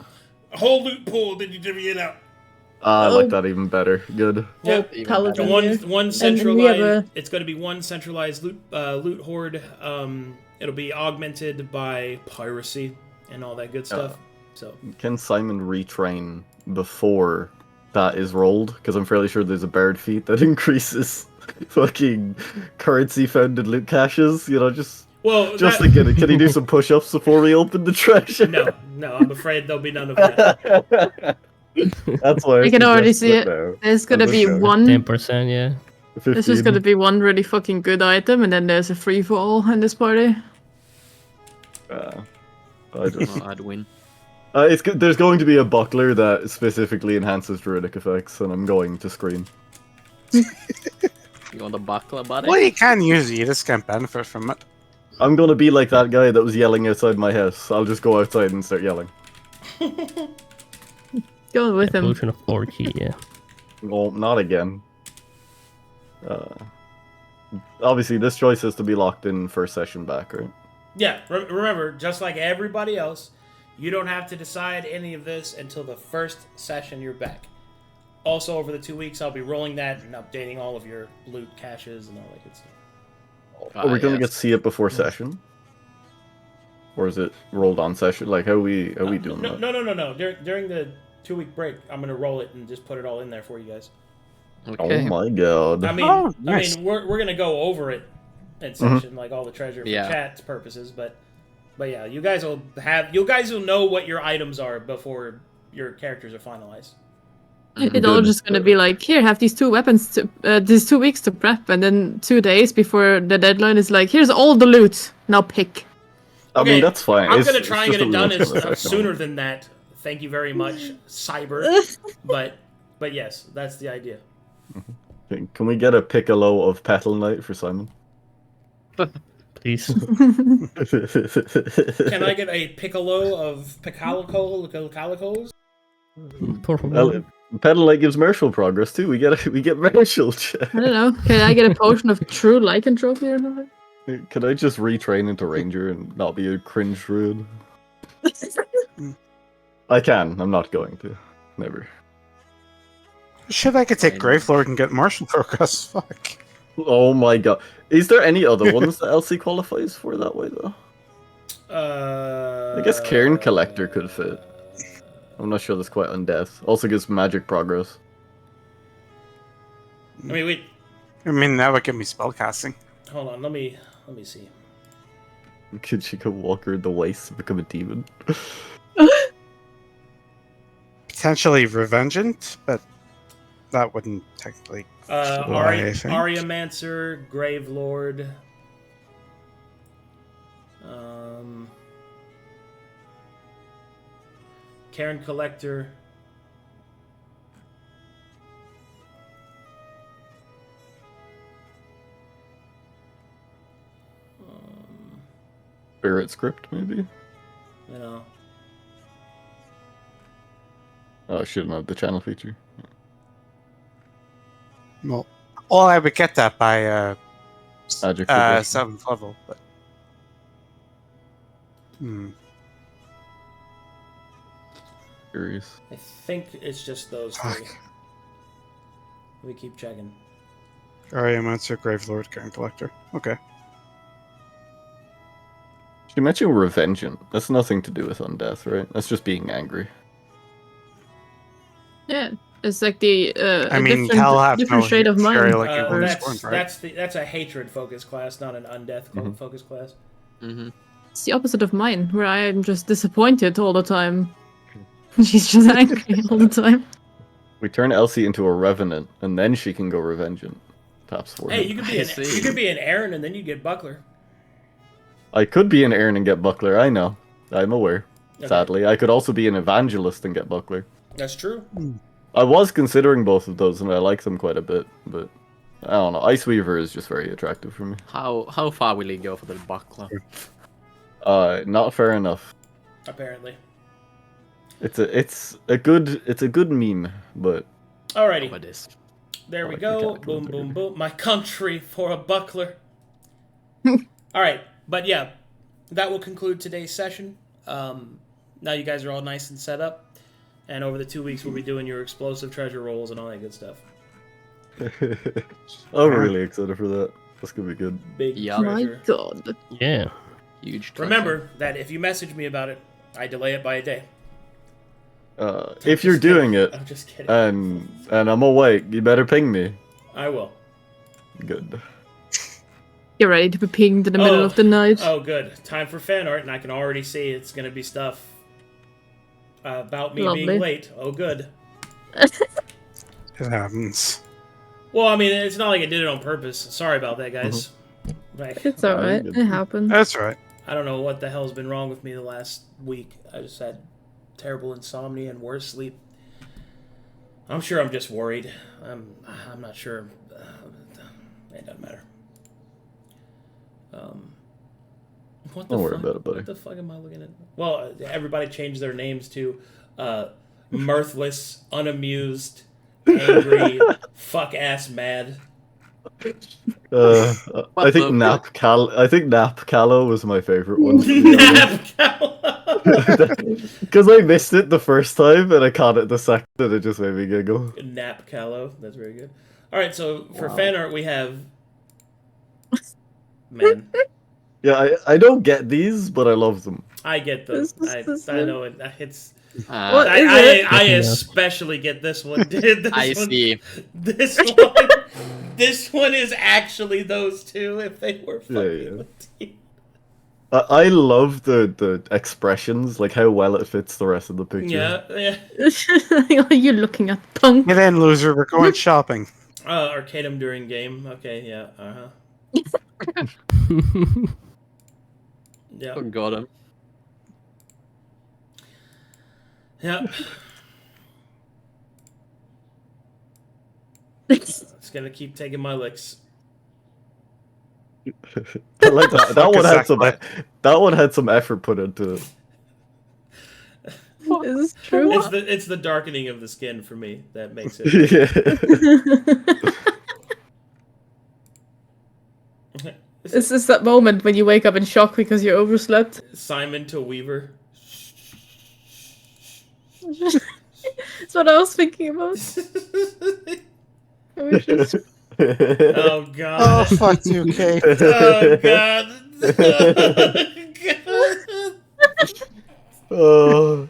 A whole loot pool, then you divvy it out. I like that even better. Good. Yeah, paladin one centralized. It's going to be one centralized loot horde. It'll be augmented by piracy and all that good stuff. So can Simon retrain before that is rolled? Because I'm fairly sure there's a bard feat that increases fucking currency found in loot caches. Can he do some push-ups before we open the treasure? No, I'm afraid there'll be none of that. That's why I can already see it. There's gonna be 10%, yeah. 15. There's just gonna be one really fucking good item, and then there's a free for all in this party. I'd win. It's good. There's going to be a buckler that specifically enhances druidic effects, and I'm going to scream. You want the buckler, buddy? Well, you can use it. You just can't benefit from it. I'm gonna be like that guy that was yelling outside my house. I'll just go outside and start yelling. Go with him. Evolution of 4G, yeah. Well, not again. Obviously, this choice has to be locked in first session back, right? Yeah, remember, just like everybody else, you don't have to decide any of this until the first session you're back. Also, over the 2 weeks, I'll be rolling that and updating all of your loot caches and all that good stuff. Are we gonna yes. get to see it before session? Or is it rolled on session? Like, how we doing that? No. During the 2-week break, I'm gonna roll it and just put it all in there for you guys. Okay. Oh my god. I mean, nice. we're gonna go over it in session, like all the treasure for chat's purposes, but yeah, you guys will know what your items are before your characters are finalized. It's all just gonna be like, here, have these 2 weapons, these 2 weeks to prep, and then 2 days before the deadline is like, here's all the loot, now pick. I mean, that's fine. I'm gonna try and get it done as sooner than that. Thank you very much, Cyber. but yes, that's the idea. Can we get a piccolo of Petal Knight for Simon? Please. Can I get a piccolo of Picalicos? Por favor. Petal Knight gives martial progress too. We get martial. I don't know. Can I get a potion of true lycanthropy or something? Can I just retrain into ranger and not be a cringe druid? I can. I'm not going to. Never. Shit, I could take Gravelord and get martial progress. Fuck. Oh my god. Is there any other ones that Elsie qualifies for that way though? I guess Cairn Collector could fit. I'm not sure that's quite undeath. Also gives magic progress. I mean, wait. I mean, that would give me spellcasting. Hold on, let me see. Could she go walk her in the waste and become a demon? Potentially Revengeant, but that wouldn't technically. Aryamancer, Gravelord. Cairn Collector. Spirit script, maybe? You know. Oh, I shouldn't have the channel feature. Well, I would get that by Magic progression. 7th level, but. Curious. I think it's just those 3. We keep checking. Aryamancer, Gravelord, Cairn Collector. Okay. She mentioned Revengeant. That's nothing to do with undeath, right? That's just being angry. Yeah, it's like the I mean, hell have different no shade of mind. fury like you were scorned, right? That's a hatred focus class, not an undeath focus class. It's the opposite of mine, where I am just disappointed all the time. She's just angry all the time. We turn Elsie into a Revenant, and then she can go Revengeant. Perhaps for Hey, him. you could be an Aaron, and then you get Buckler. I could be an Aaron and get Buckler, I know. I'm aware. Okay. Sadly. I could also be an Evangelist and get Buckler. That's true. I was considering both of those, and I like them quite a bit, but I don't know. Ice Weaver is just very attractive for me. How far will he go for the buckler? Not fair enough. Apparently. It's a good meme, but Alrighty. It is. There we like go. mechanical Boom, boom, integrity. boom. My country for a buckler. Alright, but yeah, that will conclude today's session. Now you guys are all nice and set up. And over the 2 weeks, we'll be doing your explosive treasure rolls and all that good stuff. I'm really excited for that. That's gonna be good. Big Yeah. My treasure. god. Yeah. Huge. treasure. Remember that if you message me about it, I delay it by a day. If you're doing it, I'm just kidding. and I'm awake, you better ping me. I will. Good. You're ready to be pinged in the middle of the night. Oh, good. Time for fan art, and I can already see it's going to be stuff about me Lovely. being late. Oh, good. It happens. Well, I mean, it's not like I did it on purpose. Sorry about that, guys. Like, It's alright. It happens. That's right. I don't know what the hell's been wrong with me the last week. I just had terrible insomnia and worse sleep. I'm sure I'm just worried. I'm not sure. It doesn't matter. What the Don't worry fuck? about it, buddy. What the fuck am I looking at? Well, everybody changed their names to mirthless, unamused, angry, fuck ass mad. I think Nap Callow was my favorite one. Because I missed it the first time and I caught it the second and it just made me giggle. Nap Callow. That's very good. Alright, so for fan art we have man. Yeah, I don't get these, but I love them. I get them. I know it. It's. What is it? I especially get this one, dude. This I one, see. This one. This one is actually those two. If they were fucking with you. I love the expressions, like how well it fits the rest of the picture. Yeah. Are you looking at punk? Get in, loser. We're going shopping. Arcadum during game. Okay, yeah. Yeah. Got him. Yeah. It's gonna keep taking my licks. I like that. That one had some. Exactly. That one had some effort put into it. Is this true? It's the darkening of the skin for me that makes it. This is that moment when you wake up in shock because you overslept. Simon to Weaver. That's what I was thinking about. Oh god. Oh, fuck you, Kate. Oh god. Oh,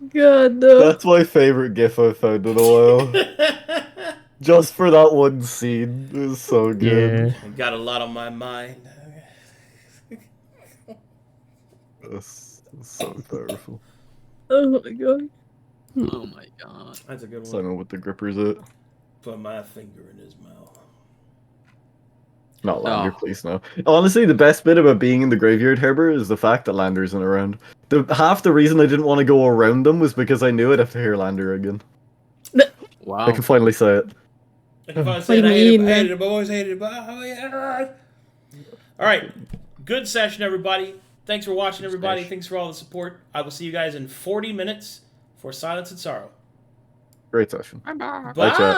God, no. that's my favorite GIF I've found in a while. Just for that one scene, it was so good. Yeah. I got a lot on my mind. That's so powerful. Oh my god. Oh my god. That's a good one. Simon with the grippers it. Put my finger in his mouth. Not Lander, please no. Honestly, the best bit about being in the graveyard, Herbert, is the fact that Lander isn't around. Half the reason I didn't want to go around them was because I knew I'd have to hear Lander again. Wow. I can finally say it. What do you mean? I hated it, boys. Hated it, boys. All right. Good session, everybody. Thanks for watching, everybody. Thanks for all the support. I will see you guys in 40 minutes for Silence and Sorrow. Great session. Bye-bye. Bye, chat.